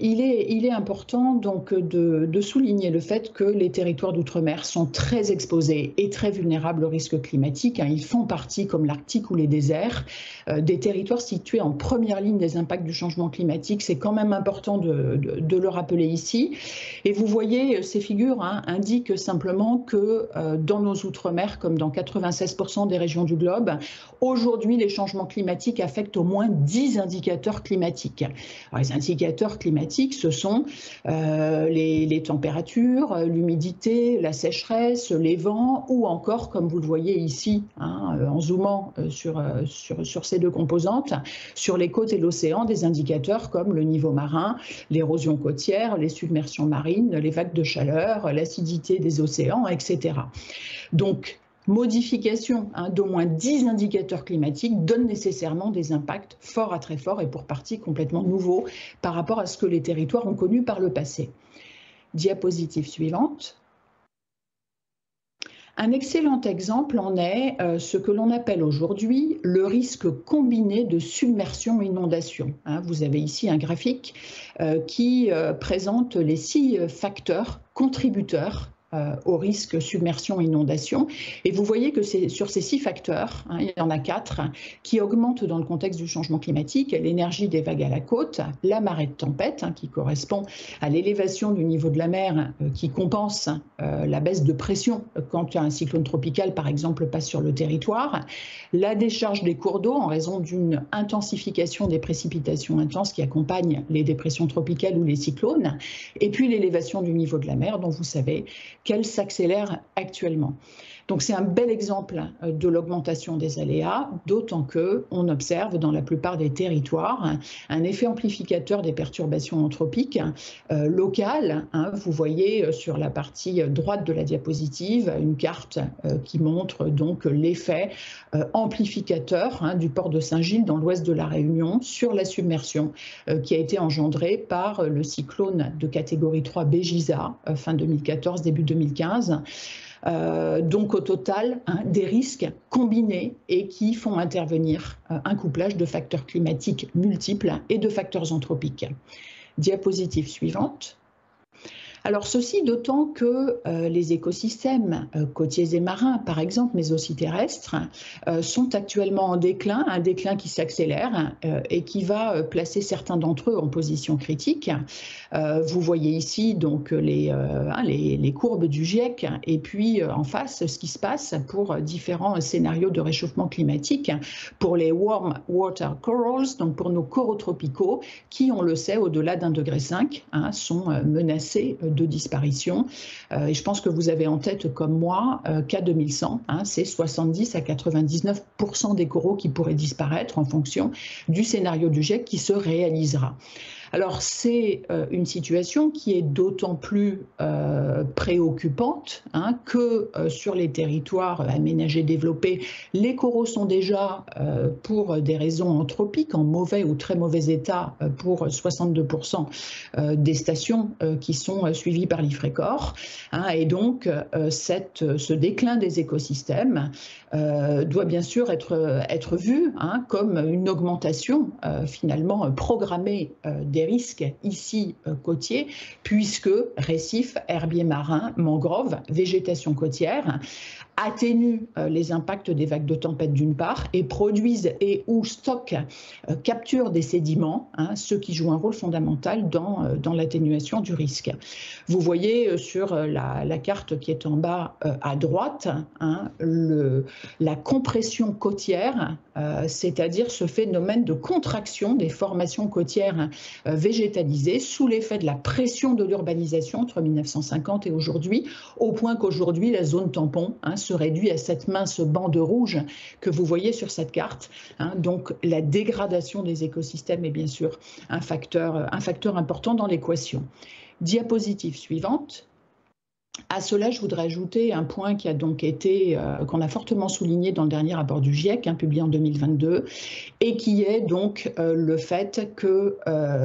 il est important donc de souligner le fait que les territoires d'outre-mer sont très exposés et très vulnérables au risque climatique. Ils font partie, comme l'Arctique ou les déserts, des territoires situés en première ligne des impacts du changement climatique. C'est quand même important de le rappeler ici. Et vous voyez, ces figures indiquent simplement que dans nos outre-mer, comme dans 96% des régions du globe, aujourd'hui, les changements climatiques affectent au moins 10 indicateurs climatiques. Alors, les indicateurs climatiques, ce sont les températures, l'humidité, la sécheresse, les vents, ou encore, comme vous le voyez ici, en zoomant sur ces deux composantes, sur les côtes et l'océan, des indicateurs comme le niveau marin, l'érosion côtière, les submersions marines, les vagues de chaleur, l'acidité des océans, etc. Donc, modification d'au moins 10 indicateurs climatiques donne nécessairement des impacts forts à très forts et pour partie complètement nouveaux par rapport à ce que les territoires ont connu par le passé. Diapositive suivante. Un excellent exemple en est ce que l'on appelle aujourd'hui le risque combiné de submersion-inondation. Vous avez ici un graphique qui présente les 6 facteurs contributeurs au risque submersion-inondation. Et vous voyez que sur ces 6 facteurs, il y en a 4 qui augmentent dans le contexte du changement climatique: l'énergie des vagues à la côte, la marée de tempête, qui correspond à l'élévation du niveau de la mer qui compense la baisse de pression quand un cyclone tropical, par exemple, passe sur le territoire, la décharge des cours d'eau en raison d'une intensification des précipitations intenses qui accompagnent les dépressions tropicales ou les cyclones, et puis l'élévation du niveau de la mer dont vous savez qu'elle s'accélère actuellement. Donc c'est un bel exemple de l'augmentation des aléas, d'autant qu'on observe dans la plupart des territoires un effet amplificateur des perturbations anthropiques locales. Vous voyez sur la partie droite de la diapositive une carte qui montre donc l'effet amplificateur du port de Saint-Gilles dans l'ouest de la Réunion sur la submersion qui a été engendrée par le cyclone de catégorie 3 Béjiza fin 2014, début 2015. Donc au total, des risques combinés et qui font intervenir un couplage de facteurs climatiques multiples et de facteurs anthropiques. Diapositive suivante. Alors ceci d'autant que les écosystèmes côtiers et marins, par exemple, mais aussi terrestres, sont actuellement en déclin, un déclin qui s'accélère et qui va placer certains d'entre eux en position critique. Vous voyez ici donc les courbes du GIEC et puis en face ce qui se passe pour différents scénarios de réchauffement climatique pour les warm water corals, donc pour nos coraux tropicaux qui, on le sait, au-delà d'1,5 degré, sont menacés de disparition. Et je pense que vous avez en tête, comme moi, qu'à 2100, c'est 70 à 99% des coraux qui pourraient disparaître en fonction du scénario du GIEC qui se réalisera. Alors c'est une situation qui est d'autant plus préoccupante que sur les territoires aménagés développés, les coraux sont déjà, pour des raisons anthropiques, en mauvais ou très mauvais état pour 62% des stations qui sont suivies par l'IFRECOR. Et donc ce déclin des écosystèmes doit bien sûr être vu comme une augmentation finalement programmée des risques ici côtiers, puisque récifs, herbiers marins, mangroves, végétation côtière atténuent les impacts des vagues de tempête d'une part et produisent et ou stockent, capturent des sédiments, ce qui joue un rôle fondamental dans l'atténuation du risque. Vous voyez sur la carte qui est en bas à droite la compression côtière, c'est-à-dire ce phénomène de contraction des formations côtières végétalisées sous l'effet de la pression de l'urbanisation entre 1950 et aujourd'hui, au point qu'aujourd'hui la zone tampon se réduit à cette mince bande rouge que vous voyez sur cette carte. Donc la dégradation des écosystèmes est bien sûr un facteur important dans l'équation. Diapositive suivante. À cela, je voudrais ajouter un point qui a donc été, qu'on a fortement souligné dans le dernier rapport du GIEC, publié en 2022, et qui est donc le fait que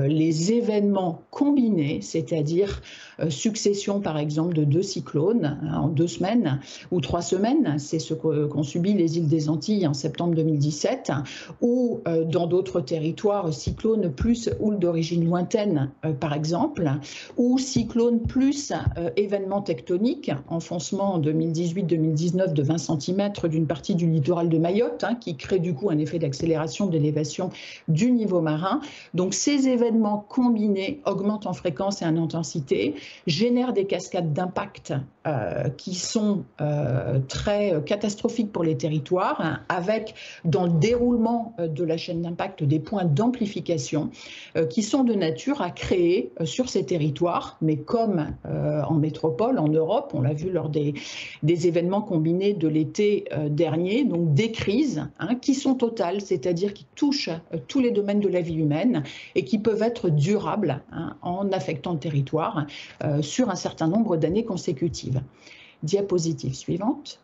les événements combinés, c'est-à-dire succession par exemple de 2 cyclones en 2 semaines ou 3 semaines, c'est ce qu'ont subi les îles des Antilles en septembre 2017, ou dans d'autres territoires, cyclone plus houle d'origine lointaine par exemple, ou cyclone plus événements tectoniques, enfoncement en 2018-2019 de 20 cm d'une partie du littoral de Mayotte, qui crée du coup un effet d'accélération de l'élévation du niveau marin. Donc ces événements combinés augmentent en fréquence et en intensité, génèrent des cascades d'impact qui sont très catastrophiques pour les territoires, avec dans le déroulement de la chaîne d'impact des points d'amplification qui sont de nature à créer sur ces territoires, mais comme en métropole, en Europe, on l'a vu lors des événements combinés de l'été dernier, donc des crises qui sont totales, c'est-à-dire qui touchent tous les domaines de la vie humaine et qui peuvent être durables en affectant le territoire sur un certain nombre d'années consécutives. Diapositive suivante.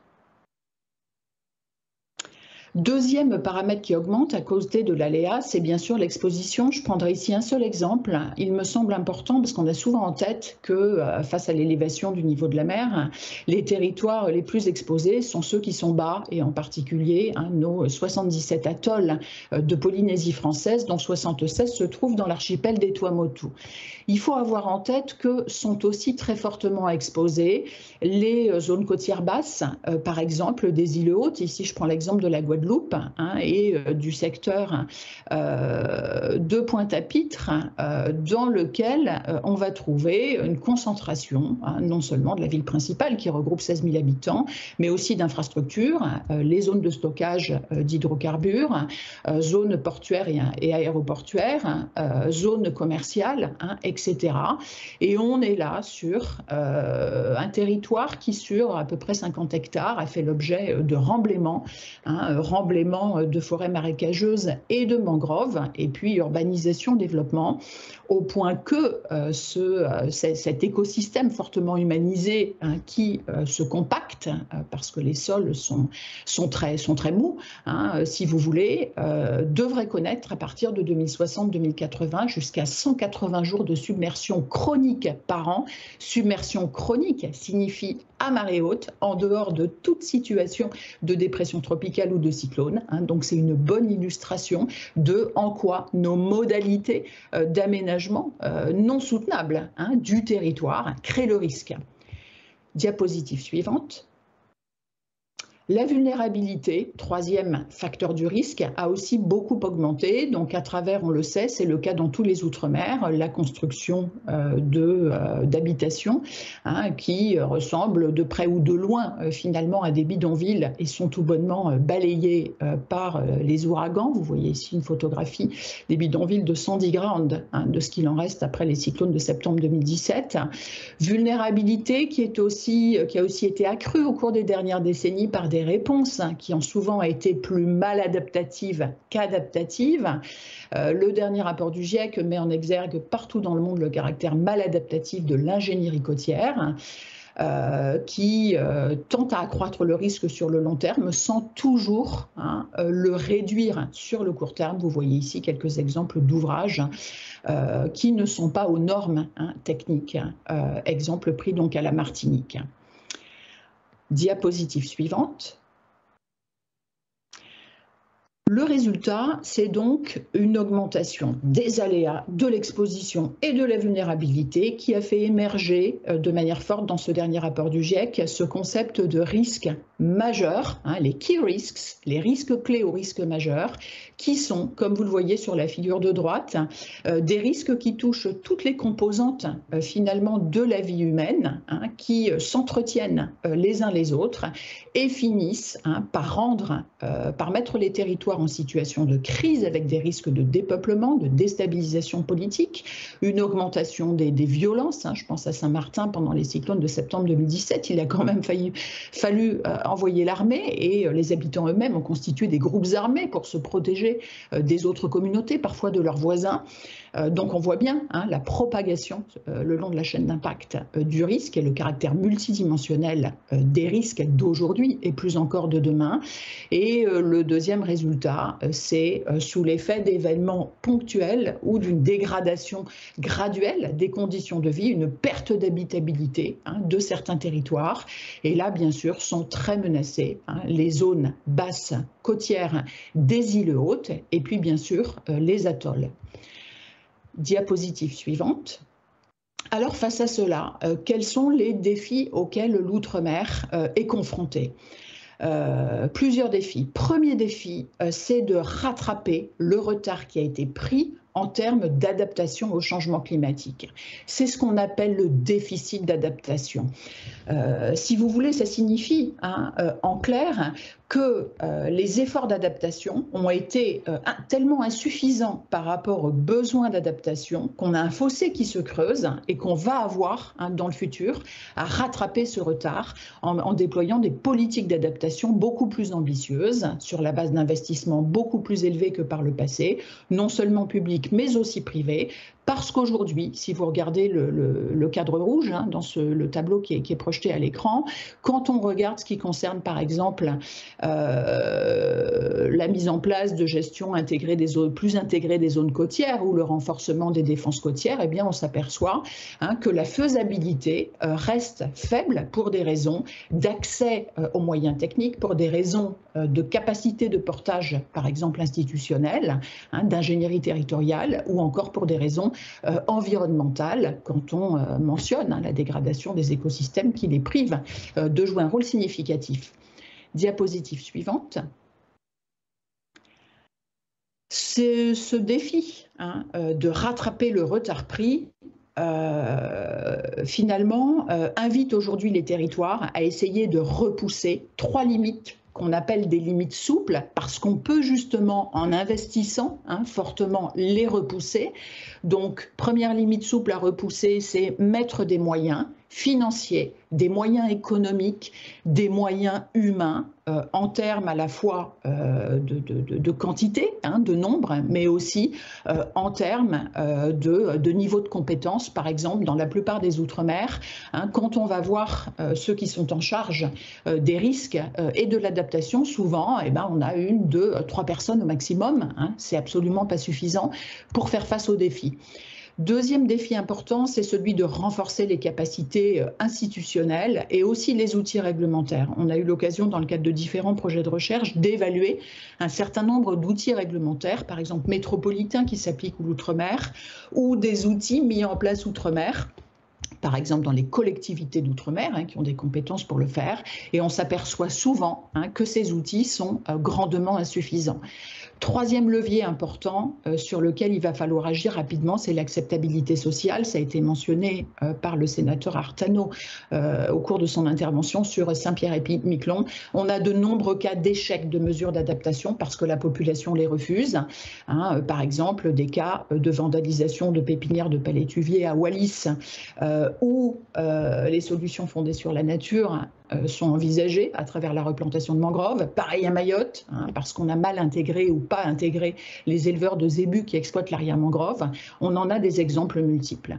Deuxième paramètre qui augmente à cause de l'aléa, c'est bien sûr l'exposition. Je prendrai ici un seul exemple. Il me semble important parce qu'on a souvent en tête que face à l'élévation du niveau de la mer, les territoires les plus exposés sont ceux qui sont bas et en particulier nos 77 atolls de Polynésie française, dont 76 se trouvent dans l'archipel des Tuamotu. Il faut avoir en tête que sont aussi très fortement exposées les zones côtières basses, par exemple des îles hautes. Ici, je prends l'exemple de la Guadeloupe et du secteur de Pointe-à-Pitre, dans lequel on va trouver une concentration, non seulement de la ville principale qui regroupe 16 000 habitants, mais aussi d'infrastructures, les zones de stockage d'hydrocarbures, zones portuaires et aéroportuaires, zones commerciales, etc. Et on est là sur un territoire qui, sur à peu près 50 hectares, a fait l'objet de remblaiements, remblaiement de forêts marécageuses et de mangroves, et puis urbanisation, développement, au point que cet écosystème fortement humanisé qui se compacte, parce que les sols sont très mous, si vous voulez, devrait connaître à partir de 2060-2080 jusqu'à 180 jours de submersion chronique par an. Submersion chronique signifie à marée haute, en dehors de toute situation de dépression tropicale ou de cyclone. Donc c'est une bonne illustration de en quoi nos modalités d'aménagement non soutenables du territoire créent le risque. Diapositive suivante. La vulnérabilité, troisième facteur du risque, a aussi beaucoup augmenté. Donc à travers, on le sait, c'est le cas dans tous les outre-mer, la construction d'habitations qui ressemblent de près ou de loin finalement à des bidonvilles et sont tout bonnement balayées par les ouragans. Vous voyez ici une photographie des bidonvilles de Sandy Ground, de ce qu'il en reste après les cyclones de septembre 2017. Vulnérabilité qui a aussi été accrue au cours des dernières décennies par des des réponses qui ont souvent été plus maladaptatives qu'adaptatives. Le dernier rapport du GIEC met en exergue partout dans le monde le caractère maladaptatif de l'ingénierie côtière. Qui tente à accroître le risque sur le long terme sans toujours le réduire sur le court terme. Vous voyez ici quelques exemples d'ouvrages qui ne sont pas aux normes techniques. Exemple pris donc à la Martinique. Diapositive suivante. Le résultat, c'est donc une augmentation des aléas, de l'exposition et de la vulnérabilité qui a fait émerger de manière forte dans ce dernier rapport du GIEC ce concept de risque majeur, les key risks, les risques clés aux risques majeurs, qui sont, comme vous le voyez sur la figure de droite, des risques qui touchent toutes les composantes finalement de la vie humaine, qui s'entretiennent les uns les autres et finissent par mettre les territoires en situation de crise avec des risques de dépeuplement, de déstabilisation politique, une augmentation des violences. Je pense à Saint-Martin pendant les cyclones de septembre 2017. Il a quand même fallu envoyer l'armée et les habitants eux-mêmes ont constitué des groupes armés pour se protéger des autres communautés, parfois de leurs voisins. Donc on voit bien la propagation le long de la chaîne d'impact du risque et le caractère multidimensionnel des risques d'aujourd'hui et plus encore de demain. Et le deuxième résultat, c'est sous l'effet d'événements ponctuels ou d'une dégradation graduelle des conditions de vie, une perte d'habitabilité de certains territoires. Et là, bien sûr, sont très menacées les zones basses côtières des îles hautes et puis bien sûr les atolls. Diapositive suivante. Alors face à cela, quels sont les défis auxquels l'outre-mer est confronté ? Plusieurs défis. Premier défi, c'est de rattraper le retard qui a été pris en termes d'adaptation au changement climatique. C'est ce qu'on appelle le déficit d'adaptation. Si vous voulez, ça signifie en clair que les efforts d'adaptation ont été tellement insuffisants par rapport aux besoins d'adaptation qu'on a un fossé qui se creuse et qu'on va avoir dans le futur à rattraper ce retard en déployant des politiques d'adaptation beaucoup plus ambitieuses sur la base d'investissements beaucoup plus élevés que par le passé, non seulement publics mais aussi privés. Parce qu'aujourd'hui, si vous regardez le cadre rouge dans le tableau qui est projeté à l'écran, quand on regarde ce qui concerne par exemple la mise en place de gestion intégrée plus intégrée des zones côtières ou le renforcement des défenses côtières, eh bien on s'aperçoit que la faisabilité reste faible pour des raisons d'accès aux moyens techniques, pour des raisons de capacité de portage, par exemple institutionnelle, d'ingénierie territoriale, ou encore pour des raisons environnementales, quand on mentionne la dégradation des écosystèmes qui les privent de jouer un rôle significatif. Diapositive suivante. Ce défi de rattraper le retard pris finalement invite aujourd'hui les territoires à essayer de repousser 3 limites qu'on appelle des limites souples, parce qu'on peut justement, en investissant fortement, les repousser. Donc, première limite souple à repousser, c'est mettre des moyens financiers, des moyens économiques, des moyens humains, en termes à la fois de quantité, de nombre, mais aussi en termes de niveau de compétences. Par exemple, dans la plupart des Outre-mer, quand on va voir ceux qui sont en charge des risques et de l'adaptation, souvent, on a 1, 2, 3 personnes au maximum. C'est absolument pas suffisant pour faire face aux défis. Deuxième défi important, c'est celui de renforcer les capacités institutionnelles et aussi les outils réglementaires. On a eu l'occasion, dans le cadre de différents projets de recherche, d'évaluer un certain nombre d'outils réglementaires, par exemple métropolitains qui s'appliquent l'outre-mer, ou des outils mis en place outre-mer, par exemple dans les collectivités d'outre-mer qui ont des compétences pour le faire, et on s'aperçoit souvent que ces outils sont grandement insuffisants. Troisième levier important sur lequel il va falloir agir rapidement, c'est l'acceptabilité sociale. Ça a été mentionné par le sénateur Artano au cours de son intervention sur Saint-Pierre-et-Miquelon. On a de nombreux cas d'échecs de mesures d'adaptation parce que la population les refuse. Par exemple, des cas de vandalisation de pépinières de palétuviers à Wallis où les solutions fondées sur la nature sont envisagées à travers la replantation de mangroves. Pareil à Mayotte, parce qu'on a mal intégré ou pas intégré les éleveurs de zébus qui exploitent l'arrière-mangrove. On en a des exemples multiples.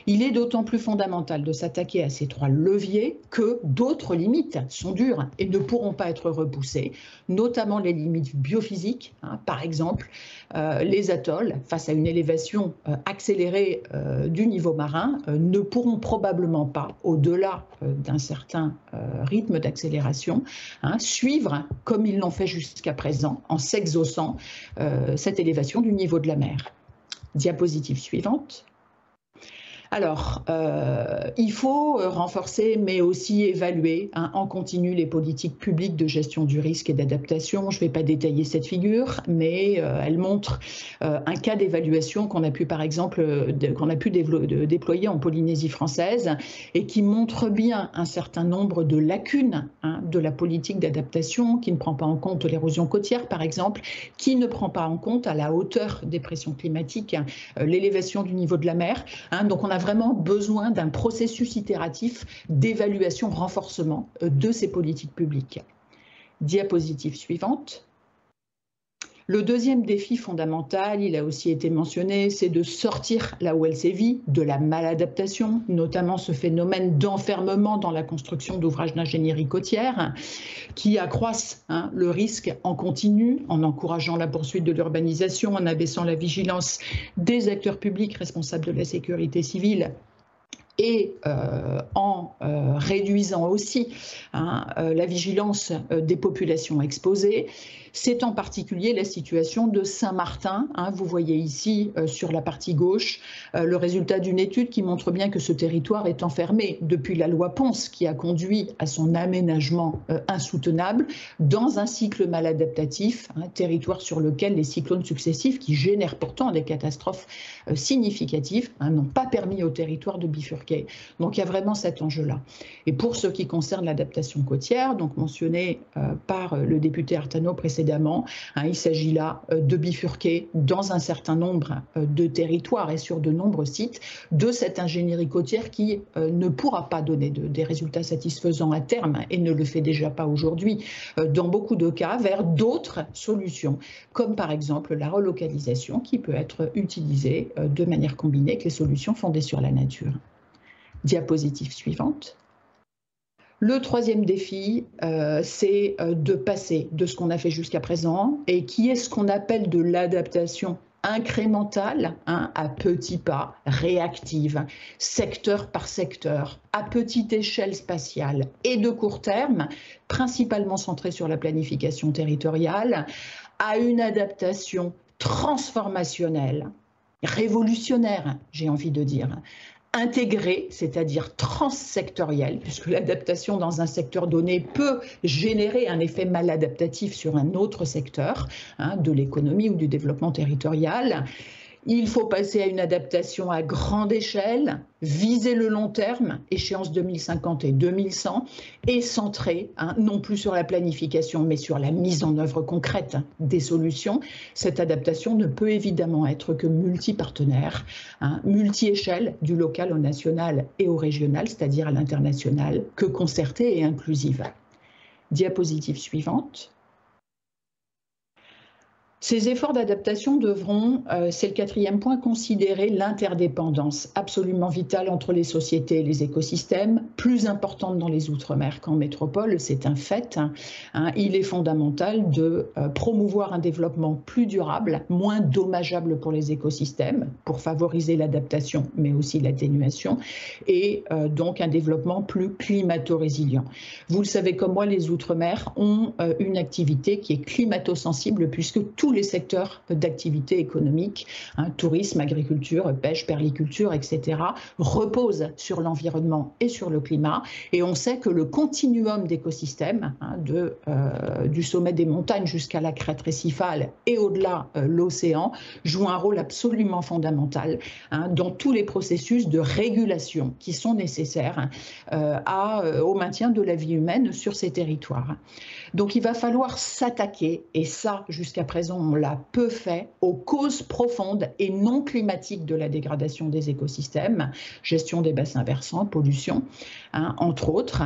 Il est d'autant plus fondamental de s'attaquer à ces 3 leviers que d'autres limites sont dures et ne pourront pas être repoussées, notamment les limites biophysiques, par exemple les atolls, face à une élévation accélérée du niveau marin, ne pourront probablement pas, au-delà d'un certain rythme d'accélération, suivre, comme ils l'ont fait jusqu'à présent, en s'exaucant cette élévation du niveau de la mer. Diapositive suivante. Alors, il faut renforcer, mais aussi évaluer en continu les politiques publiques de gestion du risque et d'adaptation. Je ne vais pas détailler cette figure, mais elle montre un cas d'évaluation qu'on a pu, par exemple, déployer en Polynésie française et qui montre bien un certain nombre de lacunes de la politique d'adaptation, qui ne prend pas en compte l'érosion côtière, par exemple, qui ne prend pas en compte à la hauteur des pressions climatiques l'élévation du niveau de la mer. Donc, on a vraiment besoin d'un processus itératif d'évaluation, renforcement de ces politiques publiques. Diapositive suivante. Le deuxième défi fondamental, il a aussi été mentionné, c'est de sortir là où elle sévit, de la maladaptation, notamment ce phénomène d'enfermement dans la construction d'ouvrages d'ingénierie côtière qui accroissent le risque en continu, en encourageant la poursuite de l'urbanisation, en abaissant la vigilance des acteurs publics responsables de la sécurité civile et en réduisant aussi la vigilance des populations exposées. C'est en particulier la situation de Saint-Martin. Vous voyez ici sur la partie gauche le résultat d'une étude qui montre bien que ce territoire est enfermé depuis la loi Ponce qui a conduit à son aménagement insoutenable dans un cycle maladaptatif, territoire sur lequel les cyclones successifs qui génèrent pourtant des catastrophes significatives n'ont pas permis au territoire de bifurquer. Donc il y a vraiment cet enjeu-là. Et pour ce qui concerne l'adaptation côtière, donc mentionné par le député Artano précédemment, il s'agit là de bifurquer dans un certain nombre de territoires et sur de nombreux sites de cette ingénierie côtière qui ne pourra pas donner des résultats satisfaisants à terme et ne le fait déjà pas aujourd'hui dans beaucoup de cas, vers d'autres solutions, comme par exemple la relocalisation qui peut être utilisée de manière combinée avec les solutions fondées sur la nature. Diapositive suivante. Le troisième défi, c'est de passer de ce qu'on a fait jusqu'à présent et qui est ce qu'on appelle de l'adaptation incrémentale, à petits pas, réactive, secteur par secteur, à petite échelle spatiale et de court terme, principalement centrée sur la planification territoriale, à une adaptation transformationnelle, révolutionnaire, j'ai envie de dire, intégrée, c'est-à-dire transsectorielle, puisque l'adaptation dans un secteur donné peut générer un effet maladaptatif sur un autre secteur, de l'économie ou du développement territorial. Il faut passer à une adaptation à grande échelle, viser le long terme, échéance 2050 et 2100, et centrée non plus sur la planification, mais sur la mise en œuvre concrète des solutions. Cette adaptation ne peut évidemment être que multi-partenaire, multi-échelle, du local au national et au régional, c'est-à-dire à l'international, que concertée et inclusive. Diapositive suivante. Ces efforts d'adaptation devront, c'est le quatrième point, considérer l'interdépendance absolument vitale entre les sociétés et les écosystèmes, plus importante dans les Outre-mer qu'en métropole, c'est un fait. Il est fondamental de promouvoir un développement plus durable, moins dommageable pour les écosystèmes, pour favoriser l'adaptation, mais aussi l'atténuation, et donc un développement plus climato-résilient. Vous le savez comme moi, les Outre-mer ont une activité qui est climato-sensible, puisque tous les secteurs d'activité économique, tourisme, agriculture, pêche, perliculture, etc., reposent sur l'environnement et sur le climat. Et on sait que le continuum d'écosystèmes, du sommet des montagnes jusqu'à la crête récifale et au-delà l'océan, joue un rôle absolument fondamental dans tous les processus de régulation qui sont nécessaires au maintien de la vie humaine sur ces territoires. Donc il va falloir s'attaquer, et ça jusqu'à présent on l'a peu fait aux causes profondes et non climatiques de la dégradation des écosystèmes, gestion des bassins versants, pollution, entre autres,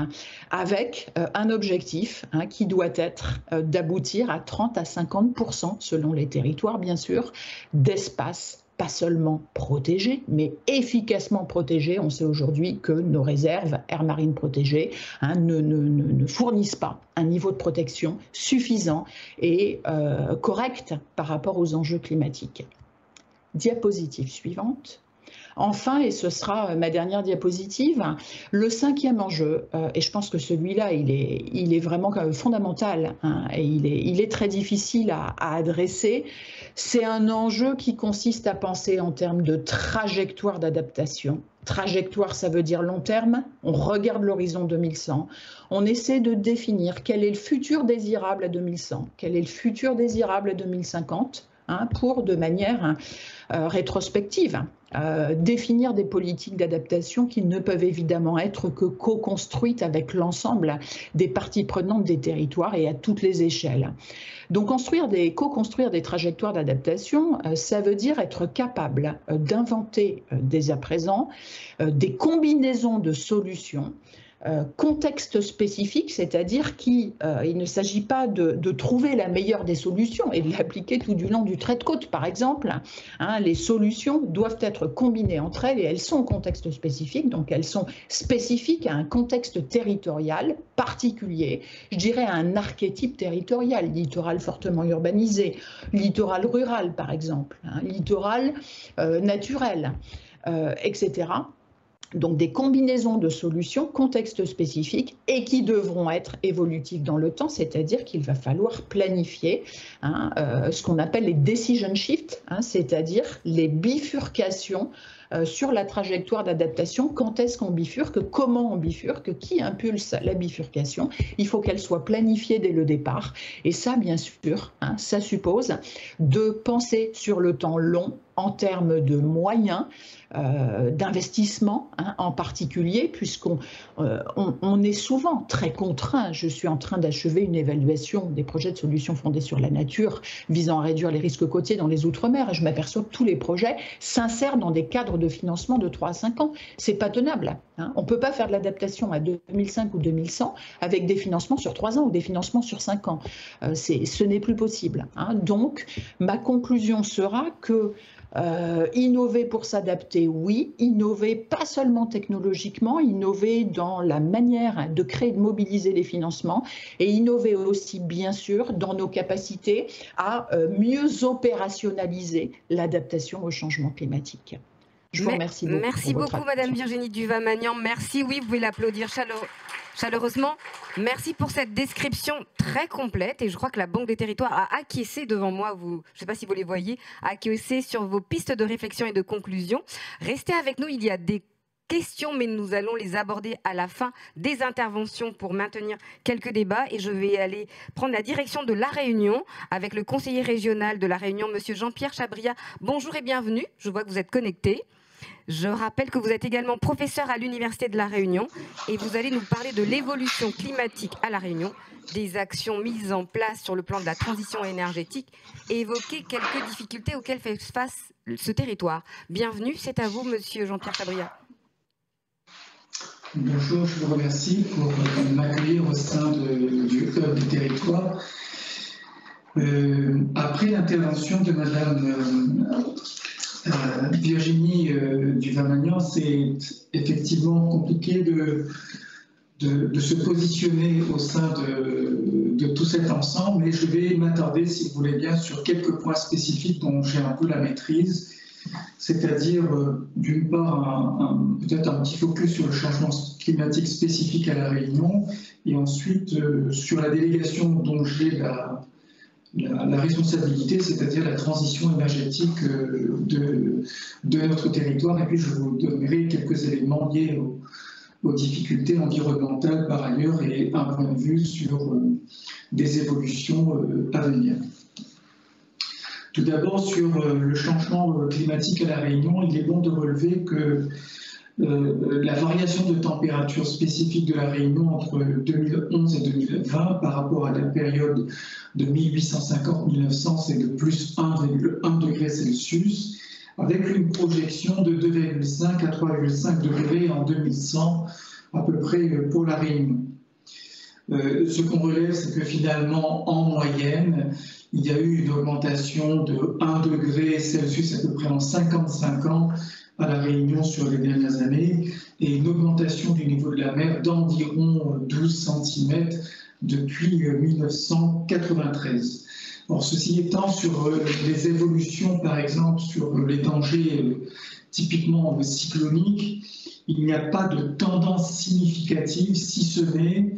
avec un objectif qui doit être d'aboutir à 30 à 50%, selon les territoires bien sûr, d'espace pas seulement protégés, mais efficacement protégés. On sait aujourd'hui que nos réserves aires marines protégées ne fournissent pas un niveau de protection suffisant et correct par rapport aux enjeux climatiques. Diapositive suivante. Enfin, et ce sera ma dernière diapositive, le cinquième enjeu, et je pense que celui-là, il est vraiment fondamental, et il est très difficile à adresser, c'est un enjeu qui consiste à penser en termes de trajectoire d'adaptation. Trajectoire, ça veut dire long terme, on regarde l'horizon 2100, on essaie de définir quel est le futur désirable à 2100, quel est le futur désirable à 2050, pour, de manière rétrospective, définir des politiques d'adaptation qui ne peuvent évidemment être que co-construites avec l'ensemble des parties prenantes des territoires et à toutes les échelles. Donc co-construire des trajectoires d'adaptation, ça veut dire être capable d'inventer dès à présent des combinaisons de solutions, contexte spécifique, c'est-à-dire qu'il ne s'agit pas de trouver la meilleure des solutions et de l'appliquer tout du long du trait de côte, par exemple. Les solutions doivent être combinées entre elles et elles sont au contexte spécifique, donc elles sont spécifiques à un contexte territorial particulier, je dirais à un archétype territorial, littoral fortement urbanisé, littoral rural par exemple, littoral naturel, etc. Donc des combinaisons de solutions, contexte spécifique, et qui devront être évolutives dans le temps, c'est-à-dire qu'il va falloir planifier ce qu'on appelle les decision shifts, c'est-à-dire les bifurcations sur la trajectoire d'adaptation. Quand est-ce qu'on bifurque, comment on bifurque, qui impulse la bifurcation. Il faut qu'elle soit planifiée dès le départ. Et ça, bien sûr, ça suppose de penser sur le temps long en termes de moyens, d'investissement en particulier, puisqu'on est souvent très contraint. Je suis en train d'achever une évaluation des projets de solutions fondées sur la nature visant à réduire les risques côtiers dans les Outre-mer et je m'aperçois que tous les projets s'insèrent dans des cadres de financement de 3 à 5 ans. C'est pas tenable. On ne peut pas faire de l'adaptation à 2005 ou 2100 avec des financements sur 3 ans ou des financements sur 5 ans. Ce n'est plus possible. Donc, ma conclusion sera que innover pour s'adapter, oui. Innover pas seulement technologiquement, innover dans la manière de créer et de mobiliser les financements et innover aussi, bien sûr, dans nos capacités à mieux opérationnaliser l'adaptation au changement climatique. Je vous remercie beaucoup. Merci beaucoup, Madame Virginie Duva-Magnan. Merci, oui, vous pouvez l'applaudir chaleureusement. Merci pour cette description très complète et je crois que la Banque des Territoires a acquiescé devant moi, je ne sais pas si vous les voyez, a acquiescé sur vos pistes de réflexion et de conclusion. Restez avec nous, il y a des questions, mais nous allons les aborder à la fin des interventions pour maintenir quelques débats et je vais aller prendre la direction de La Réunion avec le conseiller régional de La Réunion, Monsieur Jean-Pierre Chabria. Bonjour et bienvenue, je vois que vous êtes connecté. Je rappelle que vous êtes également professeur à l'Université de La Réunion et vous allez nous parler de l'évolution climatique à La Réunion, des actions mises en place sur le plan de la transition énergétique et évoquer quelques difficultés auxquelles fait face ce territoire. Bienvenue, c'est à vous, Monsieur Jean-Pierre Chabria. Bonjour, je vous remercie pour m'accueillir au sein du Hub des territoires. Après l'intervention de Madame Virginie Duva-Magnan, c'est effectivement compliqué de se positionner au sein de tout cet ensemble, mais je vais m'attarder, si vous voulez bien, sur quelques points spécifiques dont j'ai un peu la maîtrise, c'est-à-dire d'une part peut-être un petit focus sur le changement climatique spécifique à La Réunion, et ensuite sur la délégation dont j'ai la responsabilité, c'est-à-dire la transition énergétique de notre territoire. Et puis je vous donnerai quelques éléments liés aux difficultés environnementales par ailleurs et un point de vue sur des évolutions à venir. Tout d'abord, sur le changement climatique à La Réunion, il est bon de relever que la variation de température spécifique de la Réunion entre 2011 et 2020 par rapport à la période de 1850-1900, c'est de plus 1,1 degré Celsius, avec une projection de 2,5 à 3,5 degrés en 2100 à peu près pour la Réunion. Ce qu'on relève, c'est que finalement, en moyenne, il y a eu une augmentation de 1 degré Celsius à peu près en 55 ans à la Réunion sur les dernières années, et une augmentation du niveau de la mer d'environ 12 cm depuis 1993. Or, ceci étant, sur les évolutions, par exemple, sur les dangers typiquement cycloniques, il n'y a pas de tendance significative, si ce n'est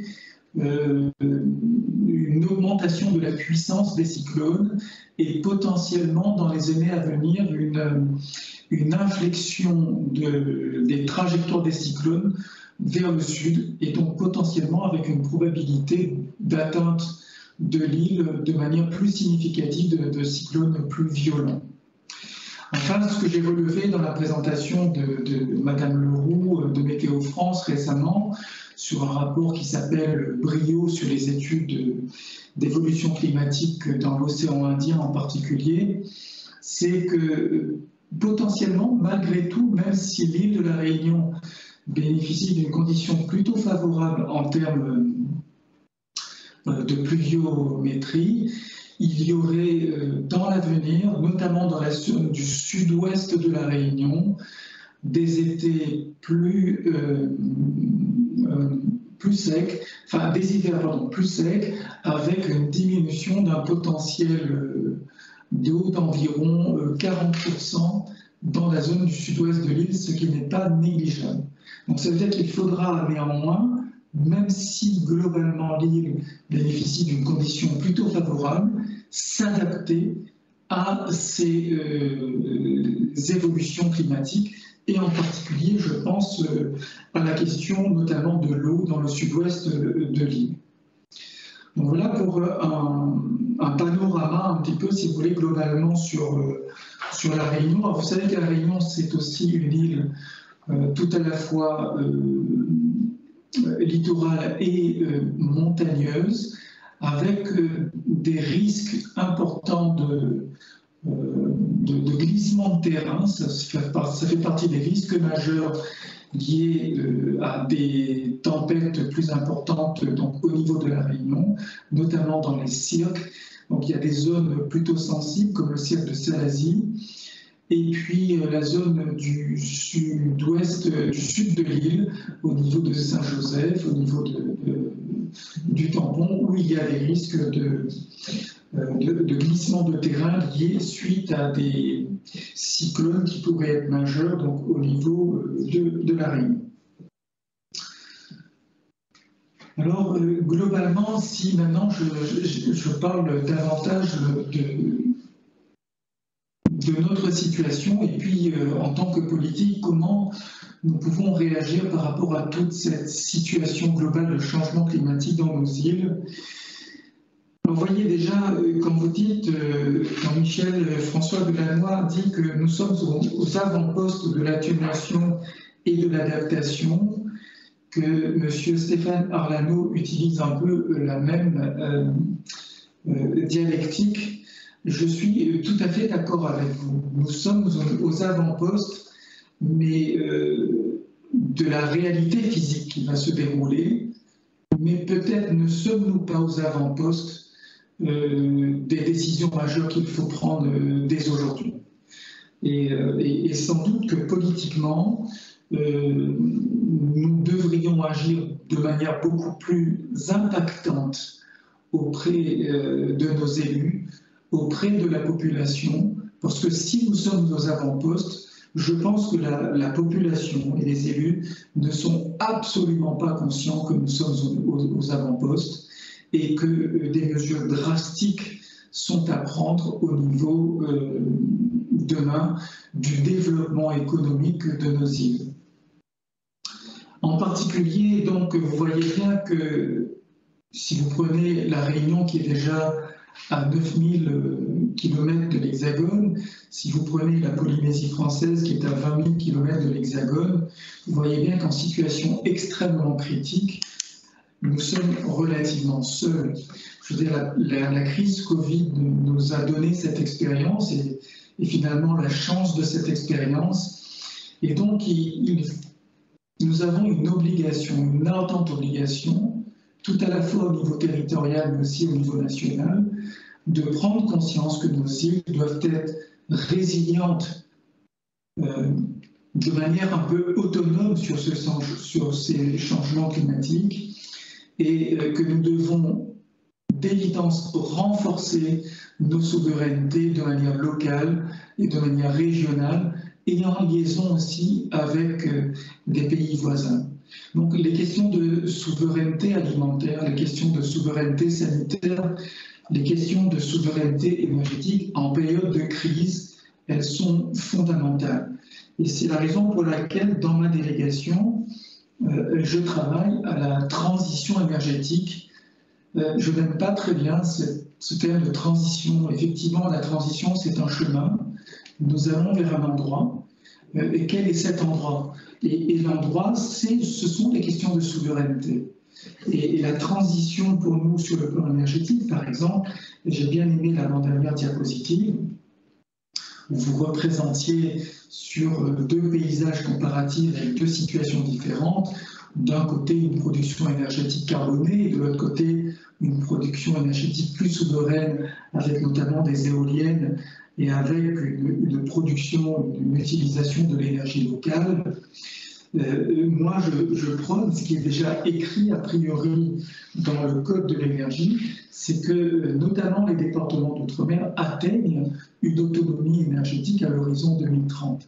une augmentation de la puissance des cyclones et potentiellement dans les années à venir une inflexion des trajectoires des cyclones vers le sud et donc potentiellement avec une probabilité d'atteinte de l'île de manière plus significative de cyclones plus violents. Enfin, ce que j'ai relevé dans la présentation de Madame Leroux de Météo France récemment, sur un rapport qui s'appelle Brio sur les études d'évolution climatique dans l'océan Indien en particulier, c'est que potentiellement, malgré tout, même si l'île de la Réunion bénéficie d'une condition plutôt favorable en termes de pluviométrie, il y aurait dans l'avenir, notamment dans la zone du sud-ouest de la Réunion, des étés plus secs, enfin des hivers plus secs, avec une diminution d'un potentiel d'eau d'environ 40% dans la zone du sud-ouest de l'île, ce qui n'est pas négligeable. Donc ça veut dire qu'il faudra néanmoins, même si globalement l'île bénéficie d'une condition plutôt favorable, s'adapter à ces évolutions climatiques et en particulier, je pense, à la question notamment de l'eau dans le sud-ouest de l'île. Donc voilà pour un panorama un petit peu, si vous voulez, globalement sur la Réunion. Alors, vous savez que la Réunion, c'est aussi une île tout à la fois littorale et montagneuse, avec des risques importants de glissement de terrain. Ça fait partie des risques majeurs liés à des tempêtes plus importantes donc, au niveau de la Réunion, notamment dans les cirques. Donc il y a des zones plutôt sensibles comme le cirque de Salazie, et puis la zone du sud-ouest, du sud de l'île, au niveau de Saint-Joseph, au niveau du tampon, où il y a des risques de glissement de terrain liés suite à des cyclones qui pourraient être majeurs donc, au niveau de la Réunion. Alors, globalement, si maintenant je parle davantage de notre situation et puis en tant que politique, comment nous pouvons réagir par rapport à toute cette situation globale de changement climatique dans nos îles. Vous voyez déjà, quand vous dites, quand Michel François Delannoy dit que nous sommes aux avant-postes de l'atténuation et de l'adaptation, que M. Stéphane Arlano utilise un peu la même dialectique, je suis tout à fait d'accord avec vous. Nous sommes aux avant-postes, mais de la réalité physique qui va se dérouler, mais peut-être ne sommes-nous pas aux avant-postes des décisions majeures qu'il faut prendre dès aujourd'hui. Et sans doute que politiquement, nous devrions agir de manière beaucoup plus impactante auprès de nos élus, auprès de la population, parce que si nous sommes aux avant-postes, je pense que la population et les élus ne sont absolument pas conscients que nous sommes aux avant-postes et que des mesures drastiques sont à prendre au niveau demain du développement économique de nos îles. En particulier, donc, vous voyez bien que si vous prenez la Réunion qui est déjà à 9000 km de l'Hexagone. Si vous prenez la Polynésie française qui est à 20 000 km de l'Hexagone, vous voyez bien qu'en situation extrêmement critique, nous sommes relativement seuls. Je veux dire, la crise Covid nous a donné cette expérience et finalement la chance de cette expérience. Et donc, nous avons une obligation, une ardente obligation, tout à la fois au niveau territorial mais aussi au niveau national, de prendre conscience que nos îles doivent être résilientes de manière un peu autonome sur ces changements climatiques et que nous devons d'évidence renforcer nos souverainetés de manière locale et de manière régionale et en liaison aussi avec des pays voisins. Donc les questions de souveraineté alimentaire, les questions de souveraineté sanitaire, les questions de souveraineté énergétique en période de crise, elles sont fondamentales. Et c'est la raison pour laquelle dans ma délégation, je travaille à la transition énergétique. Je n'aime pas très bien ce terme de transition. Effectivement, la transition, c'est un chemin. Nous allons vers un endroit. Et quel est cet endroit? Et l'endroit, ce sont des questions de souveraineté. Et la transition pour nous sur le plan énergétique, par exemple, et j'ai bien aimé l'avant-dernière diapositive, où vous représentiez sur deux paysages comparatifs avec deux situations différentes. D'un côté, une production énergétique carbonée, et de l'autre côté, une production énergétique plus souveraine, avec notamment des éoliennes et avec une production, une utilisation de l'énergie locale. Moi, je prône ce qui est déjà écrit a priori dans le Code de l'énergie, c'est que notamment les départements d'outre-mer atteignent une autonomie énergétique à l'horizon 2030.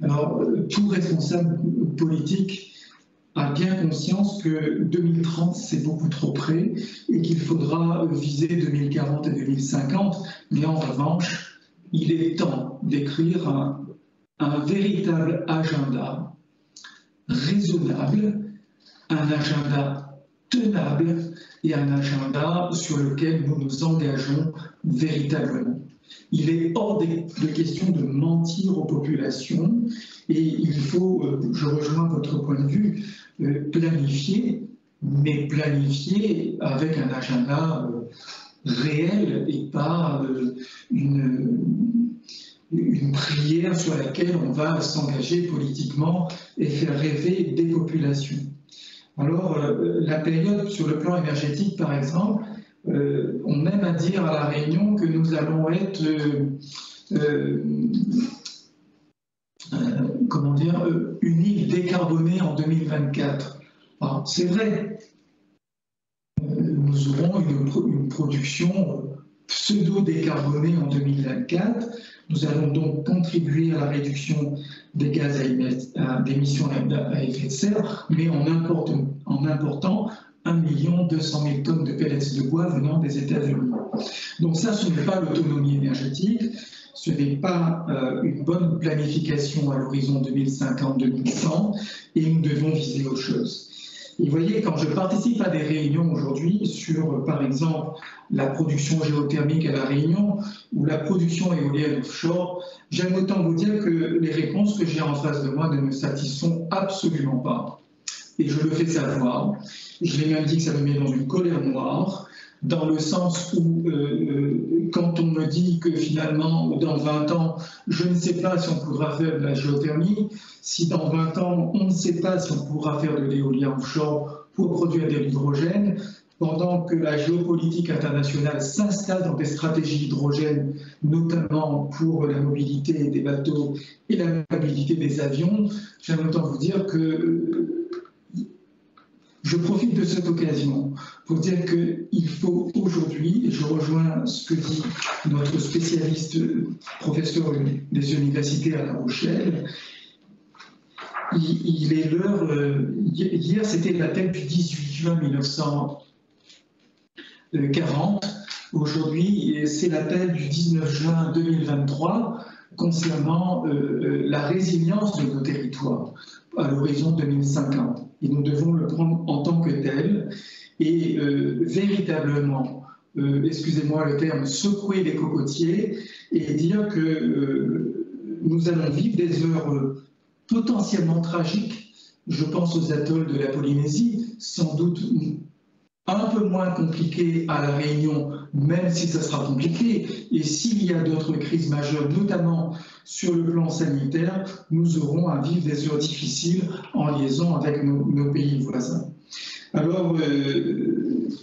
Alors, tout responsable politique a bien conscience que 2030, c'est beaucoup trop près et qu'il faudra viser 2040 et 2050, mais en revanche, il est temps d'écrire un véritable agenda raisonnable, un agenda tenable et un agenda sur lequel nous nous engageons véritablement. Il est hors de question de mentir aux populations et il faut, je rejoins votre point de vue, planifier, mais planifier avec un agenda réel et pas une prière sur laquelle on va s'engager politiquement et faire rêver des populations. Alors, la période sur le plan énergétique, par exemple, on aime à dire à La Réunion que nous allons être, comment dire, une île décarbonée en 2024. C'est vrai, nous aurons une production pseudo-décarbonée en 2024. Nous allons donc contribuer à la réduction des gaz d'émissions à effet de serre, mais en important 1 200 000 tonnes de pellets de bois venant des États-Unis. Donc ça, ce n'est pas l'autonomie énergétique, ce n'est pas une bonne planification à l'horizon 2050-2100, et nous devons viser autre chose. Et vous voyez, quand je participe à des réunions aujourd'hui sur, par exemple, la production géothermique à La Réunion ou la production éolienne offshore, j'aime autant vous dire que les réponses que j'ai en face de moi ne me satisfont absolument pas. Et je le fais savoir. Je l'ai même dit que ça me met dans une colère noire, dans le sens où, quand on me dit que finalement, dans 20 ans, je ne sais pas si on pourra faire de la géothermie, si dans 20 ans, on ne sait pas si on pourra faire de l'éolien offshore pour produire de l'hydrogène, pendant que la géopolitique internationale s'installe dans des stratégies hydrogènes, notamment pour la mobilité des bateaux et la mobilité des avions, j'aime autant vous dire que je profite de cette occasion pour dire qu'il faut aujourd'hui, et je rejoins ce que dit notre spécialiste, professeur des universités à La Rochelle, il est l'heure, hier c'était la date du 18 juin 1940, aujourd'hui c'est l'appel du 19 juin 2023 concernant la résilience de nos territoires à l'horizon 2050. Et nous devons le prendre en tant que tel et véritablement excusez-moi le terme, secouer les cocotiers et dire que nous allons vivre des heures potentiellement tragiques. Je pense aux atolls de la Polynésie, sans doute un peu moins compliqué à La Réunion, même si ça sera compliqué. Et s'il y a d'autres crises majeures, notamment sur le plan sanitaire, nous aurons à vivre des heures difficiles en liaison avec nos pays voisins. Alors,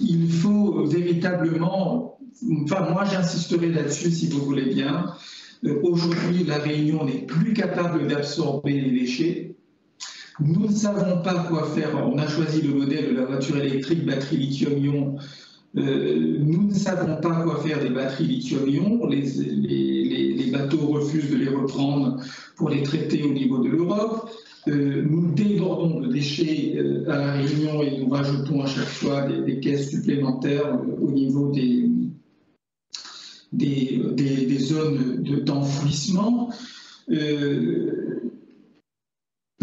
il faut véritablement, enfin moi j'insisterai là-dessus si vous voulez bien, aujourd'hui la Réunion n'est plus capable d'absorber les déchets. Nous ne savons pas quoi faire. On a choisi le modèle de la voiture électrique batterie lithium-ion. Nous ne savons pas quoi faire des batteries lithium-ion. Les bateaux refusent de les reprendre pour les traiter au niveau de l'Europe. Nous débordons de déchets à La Réunion et nous rajoutons à chaque fois des caisses supplémentaires au niveau des zones d'enfouissement.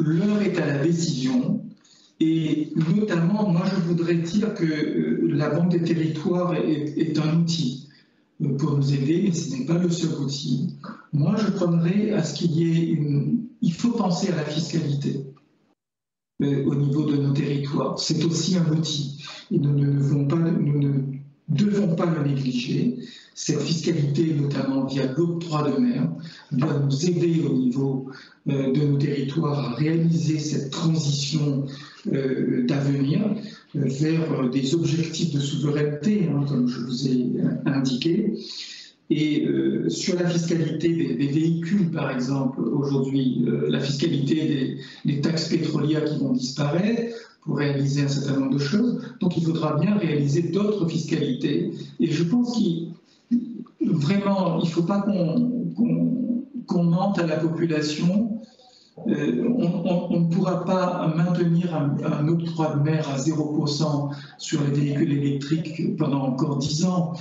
L'heure est à la décision et notamment, moi je voudrais dire que la Banque des territoires est un outil pour nous aider, mais ce n'est pas le seul outil. Moi je prendrais à ce qu'il y ait il faut penser à la fiscalité au niveau de nos territoires. C'est aussi un outil et nous ne devons pas le négliger. Cette fiscalité, notamment via l'octroi de mer, doit nous aider au niveau de nos territoires à réaliser cette transition d'avenir vers des objectifs de souveraineté, comme je vous ai indiqué. Et sur la fiscalité des véhicules, par exemple, aujourd'hui, la fiscalité des taxes pétrolières qui vont disparaître, pour réaliser un certain nombre de choses. Donc il faudra bien réaliser d'autres fiscalités. Et je pense vraiment, il ne faut pas qu'on mente à la population. On ne pourra pas maintenir un octroi de mer à 0% sur les véhicules électriques pendant encore 10 ans.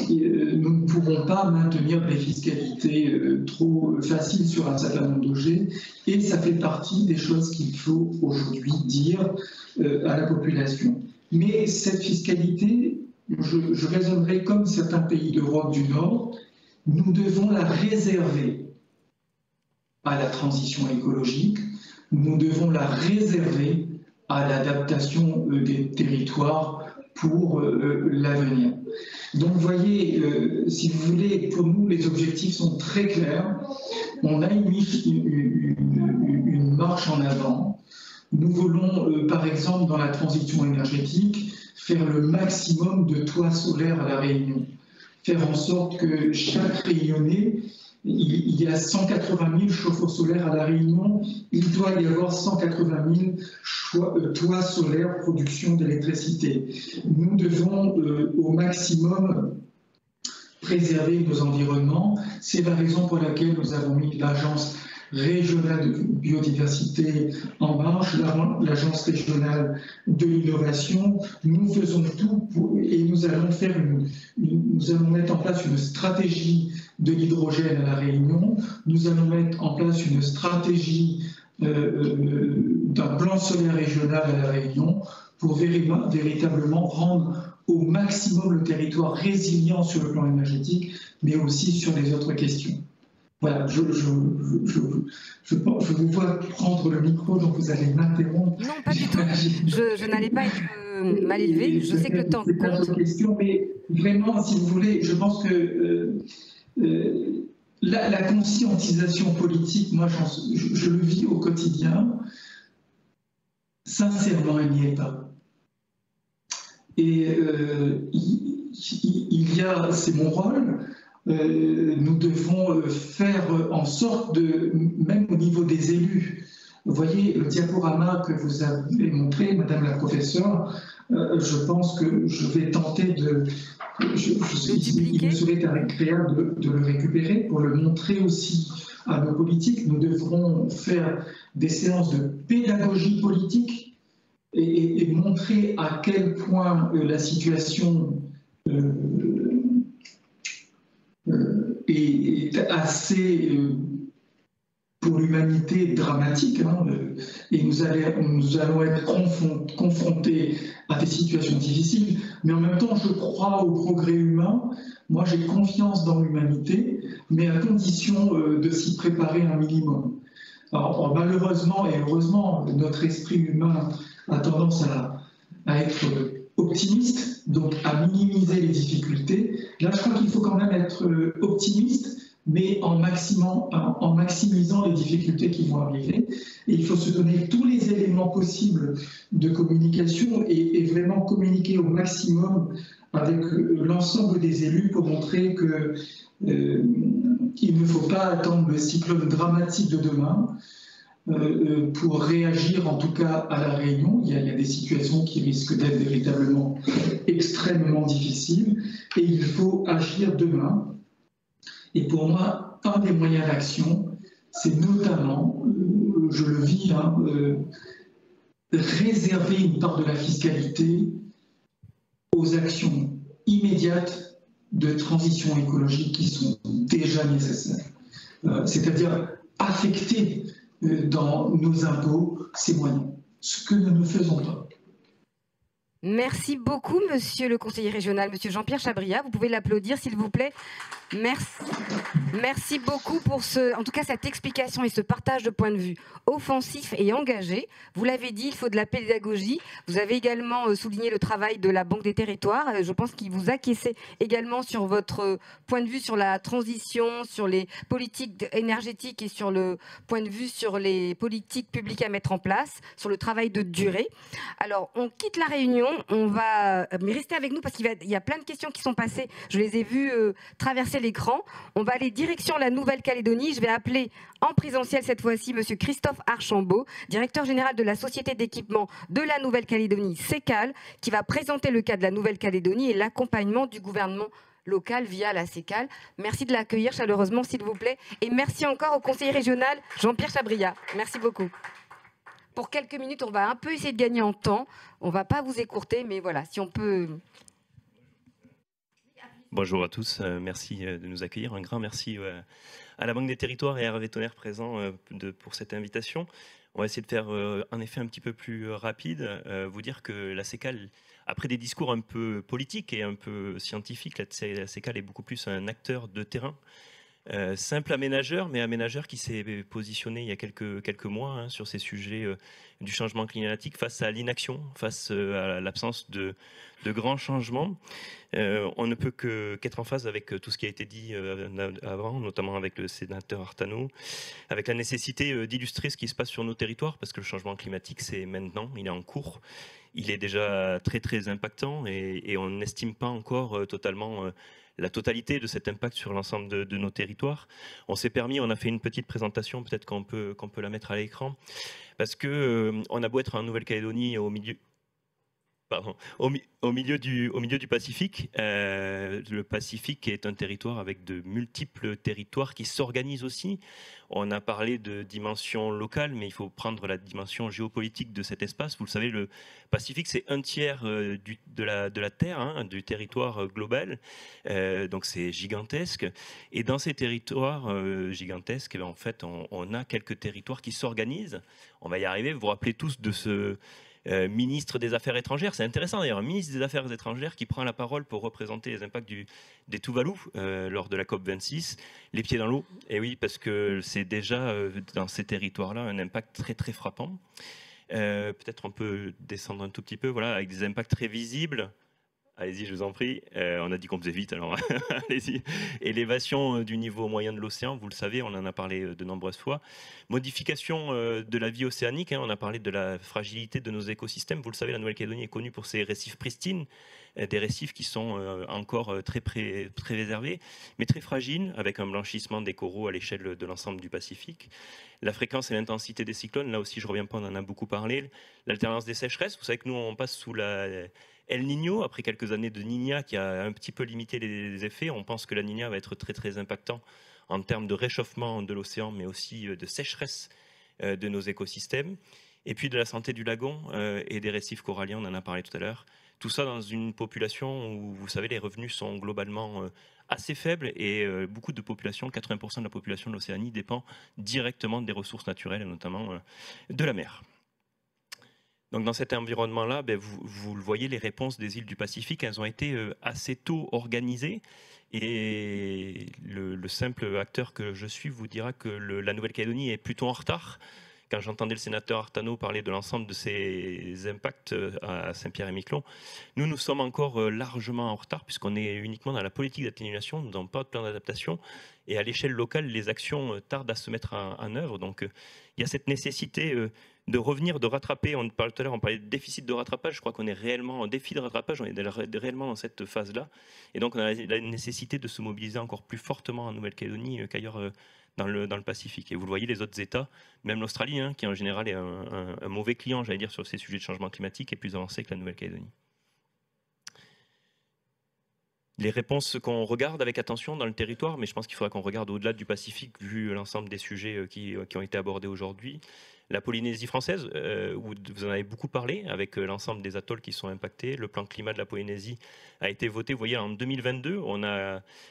Nous ne pourrons pas maintenir des fiscalités trop faciles sur un certain nombre d'objets. Et ça fait partie des choses qu'il faut aujourd'hui dire à la population. Mais cette fiscalité, je raisonnerai comme certains pays d'Europe du Nord, nous devons la réserver à la transition écologique, nous devons la réserver à l'adaptation des territoires pour l'avenir. Donc vous voyez, si vous voulez, pour nous les objectifs sont très clairs. On a une marche en avant. Nous voulons, par exemple, dans la transition énergétique, faire le maximum de toits solaires à La Réunion. Faire en sorte que chaque Réunionnais, il y a 180 000 chauffe-eau solaires à La Réunion, il doit y avoir 180 000 toits solaires production d'électricité. Nous devons au maximum préserver nos environnements. C'est la raison pour laquelle nous avons mis l'Agence régionale de biodiversité en marche, l'Agence régionale de l'innovation. Nous faisons tout et nous allons mettre en place une stratégie de l'hydrogène à La Réunion. Nous allons mettre en place une stratégie d'un plan solaire régional à La Réunion pour véritablement rendre au maximum le territoire résilient sur le plan énergétique, mais aussi sur les autres questions. Voilà, je vous vois prendre le micro, donc vous allez m'interrompre. Non, pas du tout. Je n'allais pas être mal élevée. Je sais que le temps compte. Question, mais vraiment, si vous voulez, je pense que la conscientisation politique, moi, je le vis au quotidien. Sincèrement, elle n'y est pas. Et il y a, c'est mon rôle. Nous devons faire en sorte même au niveau des élus, vous voyez le diaporama que vous avez montré, Madame la professeure, je pense que je vais tenter il me serait agréable de le récupérer pour le montrer aussi à nos politiques. Nous devrons faire des séances de pédagogie politique et montrer à quel point la situation est assez pour l'humanité dramatique, hein, et nous allons être confrontés à des situations difficiles, mais en même temps, je crois au progrès humain. Moi, j'ai confiance dans l'humanité, mais à condition de s'y préparer un minimum. Alors, malheureusement et heureusement, notre esprit humain a tendance à être optimiste, donc à minimiser les difficultés. Là, je crois qu'il faut quand même être optimiste, mais en maximisant les difficultés qui vont arriver. Et il faut se donner tous les éléments possibles de communication et vraiment communiquer au maximum avec l'ensemble des élus pour montrer que il ne faut pas attendre le cyclone dramatique de demain pour réagir, en tout cas à La Réunion. Il y a des situations qui risquent d'être véritablement extrêmement difficiles et il faut agir demain. Et pour moi, un des moyens d'action, c'est notamment, je le vis, hein, réserver une part de la fiscalité aux actions immédiates de transition écologique qui sont déjà nécessaires. C'est-à-dire affecter dans nos impôts ces moyens, ce que nous ne faisons pas. Merci beaucoup, monsieur le conseiller régional, monsieur Jean-Pierre Chabria. Vous pouvez l'applaudir, s'il vous plaît. Merci. Merci beaucoup pour en tout cas, cette explication et ce partage de points de vue offensif et engagé. Vous l'avez dit, il faut de la pédagogie. Vous avez également souligné le travail de la Banque des Territoires. Je pense qu'il vous acquiesçait également sur votre point de vue sur la transition, sur les politiques énergétiques et sur le point de vue sur les politiques publiques à mettre en place, sur le travail de durée. Alors, on quitte la Réunion. On va... Mais restez avec nous parce qu'il y a plein de questions qui sont passées. Je les ai vues traverser l'écran. On va aller direction la Nouvelle-Calédonie. Je vais appeler en présentiel cette fois-ci monsieur Christophe Archambault, directeur général de la société d'équipement de la Nouvelle-Calédonie, CECAL, qui va présenter le cas de la Nouvelle-Calédonie et l'accompagnement du gouvernement local via la CECAL. Merci de l'accueillir chaleureusement, s'il vous plaît. Et merci encore au conseiller régional Jean-Pierre Chabria. Merci beaucoup. Pour quelques minutes, on va un peu essayer de gagner en temps. On ne va pas vous écourter, mais voilà, si on peut... Bonjour à tous, merci de nous accueillir. Un grand merci à la Banque des Territoires et à Hervé Tonnerre présent pour cette invitation. On va essayer de faire en effet un petit peu plus rapide, vous dire que la CECAL, après des discours un peu politiques et un peu scientifiques, la CECAL est beaucoup plus un acteur de terrain. Simple aménageur, mais aménageur qui s'est positionné il y a quelques mois sur ces sujets du changement climatique face à l'inaction, face à l'absence de grands changements. On ne peut qu'être en phase avec tout ce qui a été dit avant, notamment avec le sénateur Artano, avec la nécessité d'illustrer ce qui se passe sur nos territoires, parce que le changement climatique, c'est maintenant, il est en cours. Il est déjà très très impactant et on n'estime pas encore totalement la totalité de cet impact sur l'ensemble de nos territoires. On s'est permis, on a fait une petite présentation, peut-être qu'on peut la mettre à l'écran, parce que on a beau être en Nouvelle-Calédonie au milieu du Pacifique. Le Pacifique est un territoire avec de multiples territoires qui s'organisent aussi. On a parlé de dimension locale, mais il faut prendre la dimension géopolitique de cet espace. Vous le savez, le Pacifique, c'est un tiers de la Terre, du territoire global. Donc c'est gigantesque. Et dans ces territoires gigantesques, en fait, on a quelques territoires qui s'organisent. On va y arriver. Vous vous rappelez tous de ce... ministre des Affaires étrangères. C'est intéressant d'ailleurs, un ministre des Affaires étrangères qui prend la parole pour représenter les impacts des Tuvalu lors de la COP26, les pieds dans l'eau. Et oui, parce que c'est déjà dans ces territoires-là un impact très très frappant. Peut-être on peut descendre un tout petit peu, voilà, avec des impacts très visibles. Allez-y, je vous en prie. On a dit qu'on faisait vite, alors allez-y. Élévation du niveau moyen de l'océan, vous le savez, on en a parlé de nombreuses fois. Modification de la vie océanique, on a parlé de la fragilité de nos écosystèmes. Vous le savez, la Nouvelle-Calédonie est connue pour ses récifs pristines, des récifs qui sont encore très préservés, mais très fragiles, avec un blanchissement des coraux à l'échelle de l'ensemble du Pacifique. La fréquence et l'intensité des cyclones, là aussi je ne reviens pas, on en a beaucoup parlé. L'alternance des sécheresses, vous savez que nous on passe sous la El Niño, après quelques années de Niña qui a un petit peu limité les effets. On pense que la Niña va être très très impactant en termes de réchauffement de l'océan, mais aussi de sécheresse de nos écosystèmes. et puis de la santé du lagon et des récifs coralliens, on en a parlé tout à l'heure. Tout ça dans une population où, vous savez, les revenus sont globalement assez faibles et beaucoup de populations, 80% de la population de l'Océanie dépend directement des ressources naturelles, et notamment de la mer. Donc dans cet environnement-là, vous le voyez, les réponses des îles du Pacifique, elles ont été assez tôt organisées. Et le simple acteur que je suis vous dira que la Nouvelle-Calédonie est plutôt en retard. Quand j'entendais le sénateur Artano parler de l'ensemble de ses impacts à Saint-Pierre-et-Miquelon, nous sommes encore largement en retard puisqu'on est uniquement dans la politique d'atténuation, nous n'avons pas de plan d'adaptation. Et à l'échelle locale, les actions tardent à se mettre en œuvre. Donc il y a cette nécessité de revenir, de rattraper. On parlait tout à l'heure, on parlait de déficit de rattrapage. Je crois qu'on est réellement en défi de rattrapage, on est réellement dans cette phase-là. Et donc on a la nécessité de se mobiliser encore plus fortement en Nouvelle-Calédonie qu'ailleurs dans le Pacifique. Et vous le voyez, les autres États, même l'Australie, qui en général est un mauvais client, j'allais dire, sur ces sujets de changement climatique, est plus avancé que la Nouvelle-Calédonie. Les réponses qu'on regarde avec attention dans le territoire, mais je pense qu'il faudra qu'on regarde au-delà du Pacifique, vu l'ensemble des sujets qui ont été abordés aujourd'hui. La Polynésie française, où vous en avez beaucoup parlé, avec l'ensemble des atolls qui sont impactés. Le plan climat de la Polynésie a été voté, vous voyez, en 2022.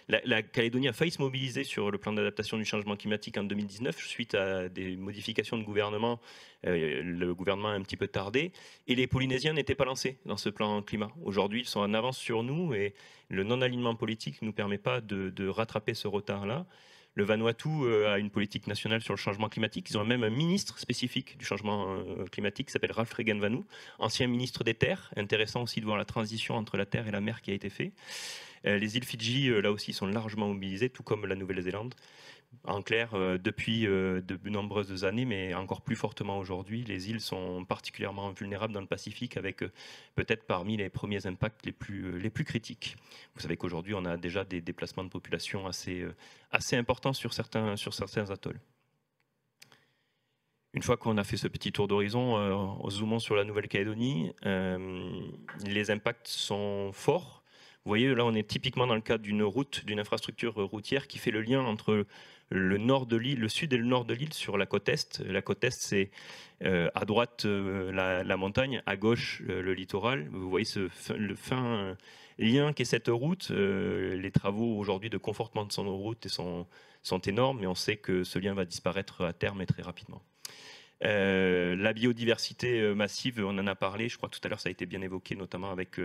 La Calédonie a failli se mobiliser sur le plan d'adaptation du changement climatique en 2019, suite à des modifications de gouvernement. Le gouvernement a un petit peu tardé. Et les Polynésiens n'étaient pas lancés dans ce plan climat. Aujourd'hui, ils sont en avance sur nous et le non-alignement politique ne nous permet pas de rattraper ce retard-là. Le Vanuatu a une politique nationale sur le changement climatique. Ils ont même un ministre spécifique du changement climatique qui s'appelle Ralph Regenvanu, ancien ministre des Terres. Intéressant aussi de voir la transition entre la terre et la mer qui a été faite. Les îles Fidji, là aussi, sont largement mobilisées, tout comme la Nouvelle-Zélande. En clair, depuis de nombreuses années, mais encore plus fortement aujourd'hui, les îles sont particulièrement vulnérables dans le Pacifique, avec peut-être parmi les premiers impacts les plus critiques. Vous savez qu'aujourd'hui, on a déjà des déplacements de population assez importants sur certains atolls. Une fois qu'on a fait ce petit tour d'horizon, zoomons sur la Nouvelle-Calédonie. Les impacts sont forts. Vous voyez, là, on est typiquement dans le cadre d'une route, d'une infrastructure routière qui fait le lien entre le nord de l'île, le sud et le nord de l'île sur la côte est. La côte est, c'est à droite la montagne, à gauche le littoral. Vous voyez le fin lien qu'est cette route. Les travaux aujourd'hui de confortement de son route sont énormes, mais on sait que ce lien va disparaître à terme et très rapidement. La biodiversité massive, on en a parlé, je crois que tout à l'heure ça a été bien évoqué, notamment avec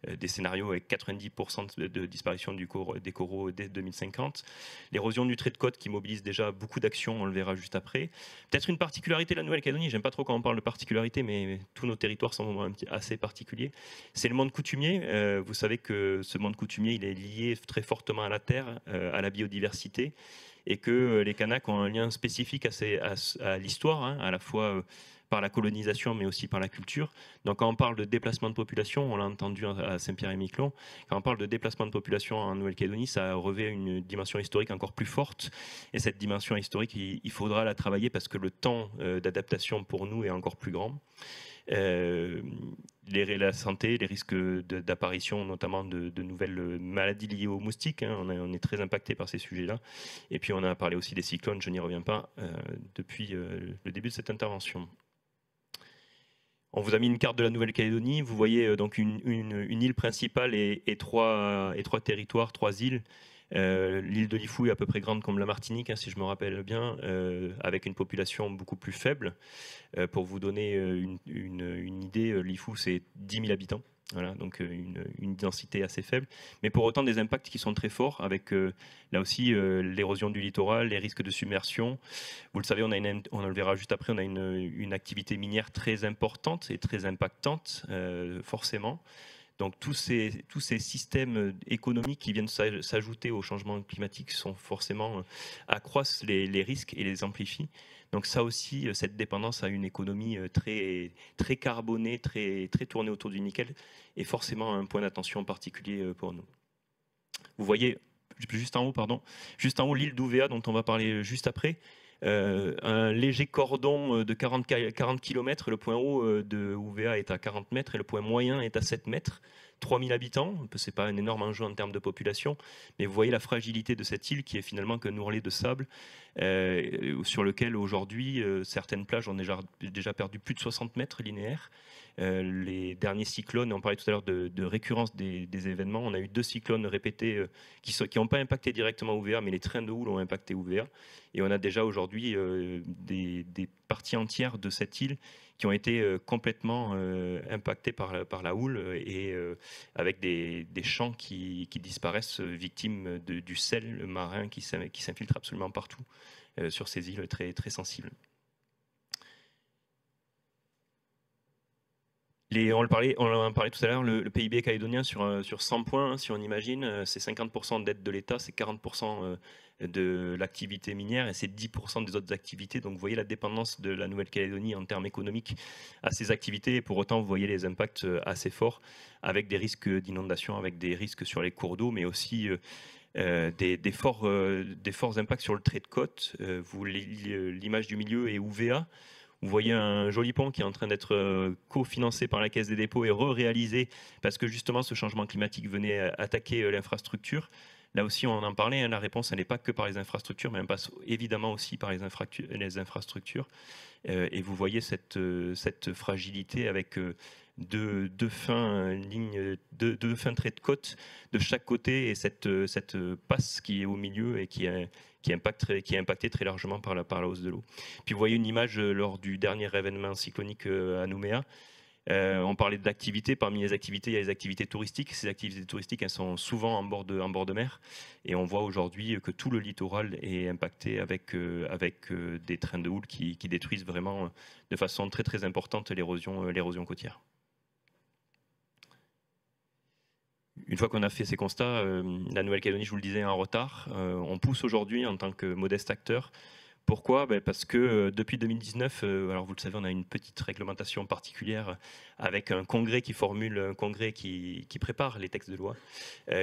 des scénarios avec 90% de disparition des coraux dès 2050. L'érosion du trait de côte qui mobilise déjà beaucoup d'actions, on le verra juste après. Peut-être une particularité de la Nouvelle-Calédonie, j'aime pas trop quand on parle de particularité, mais tous nos territoires sont assez particuliers. C'est le monde coutumier. Vous savez que ce monde coutumier, il est lié très fortement à la terre, à la biodiversité, et que les Kanaks ont un lien spécifique à l'histoire, à la fois par la colonisation, mais aussi par la culture. Donc quand on parle de déplacement de population, on l'a entendu à Saint-Pierre-et-Miquelon, quand on parle de déplacement de population en Nouvelle-Calédonie, ça revêt une dimension historique encore plus forte. Et cette dimension historique, il faudra la travailler parce que le temps d'adaptation pour nous est encore plus grand. La santé, les risques d'apparition notamment de nouvelles maladies liées aux moustiques, on est très impacté par ces sujets-là. Et puis on a parlé aussi des cyclones, je n'y reviens pas, depuis le début de cette intervention. On vous a mis une carte de la Nouvelle-Calédonie, vous voyez donc une île principale et trois territoires, 3 îles. L'île de Lifou est à peu près grande comme la Martinique, si je me rappelle bien, avec une population beaucoup plus faible. Pour vous donner une idée, Lifou, c'est 10 000 habitants. Voilà, donc une densité assez faible, mais pour autant des impacts qui sont très forts, avec là aussi l'érosion du littoral, les risques de submersion. Vous le savez, on le verra juste après, on a une activité minière très importante et très impactante, forcément. Donc tous ces systèmes économiques qui viennent s'ajouter au changement climatique sont forcément accroissent les risques et les amplifient. Donc ça aussi, cette dépendance à une économie très, très carbonée, très, très tournée autour du nickel, est forcément un point d'attention particulier pour nous. Vous voyez, juste en haut, l'île d'Ouvéa, dont on va parler juste après. un léger cordon de 40 km. Le point haut de Ouvéa est à 40 mètres et le point moyen est à 7 mètres. 3000 habitants, ce n'est pas un énorme enjeu en termes de population, mais vous voyez la fragilité de cette île qui est finalement qu'un ourlet de sable sur lequel aujourd'hui certaines plages ont déjà perdu plus de 60 mètres linéaires. Les derniers cyclones, on parlait tout à l'heure de récurrence des événements, on a eu 2 cyclones répétés qui n'ont pas impacté directement Ouvéa, mais les trains de houle ont impacté Ouvéa. Et on a déjà aujourd'hui des parties entières de cette île qui ont été complètement impactés par la houle et avec des champs qui disparaissent victimes du sel marin qui s'infiltre absolument partout sur ces îles très, très sensibles. On en parlait tout à l'heure, le PIB calédonien sur 100 points, si on imagine, c'est 50% d'aide de l'État, c'est 40% de l'activité minière et c'est 10% des autres activités. Donc vous voyez la dépendance de la Nouvelle-Calédonie en termes économiques à ces activités et pour autant vous voyez les impacts assez forts avec des risques d'inondation, avec des risques sur les cours d'eau, mais aussi des forts impacts sur le trait de côte. L'image du milieu est Ouvéa. Vous voyez un joli pont qui est en train d'être cofinancé par la Caisse des dépôts et réalisé parce que justement ce changement climatique venait attaquer l'infrastructure. Là aussi, on en parlait, hein, la réponse, elle n'est pas que par les infrastructures, mais elle passe évidemment aussi par les infrastructures. Et vous voyez cette fragilité avec deux fins traits de côte de chaque côté et cette passe qui est au milieu et qui est impactée très largement par la hausse de l'eau. Puis vous voyez une image lors du dernier événement cyclonique à Nouméa. On parlait d'activités. Parmi les activités, il y a les activités touristiques. Ces activités touristiques, elles sont souvent en bord de mer. Et on voit aujourd'hui que tout le littoral est impacté avec des trains de houle qui détruisent vraiment de façon très très importante l'érosion côtière. Une fois qu'on a fait ces constats, la Nouvelle-Calédonie, je vous le disais, est en retard. On pousse aujourd'hui en tant que modeste acteur. Pourquoi ? Parce que depuis 2019, alors vous le savez, on a une petite réglementation particulière avec un congrès qui prépare les textes de loi,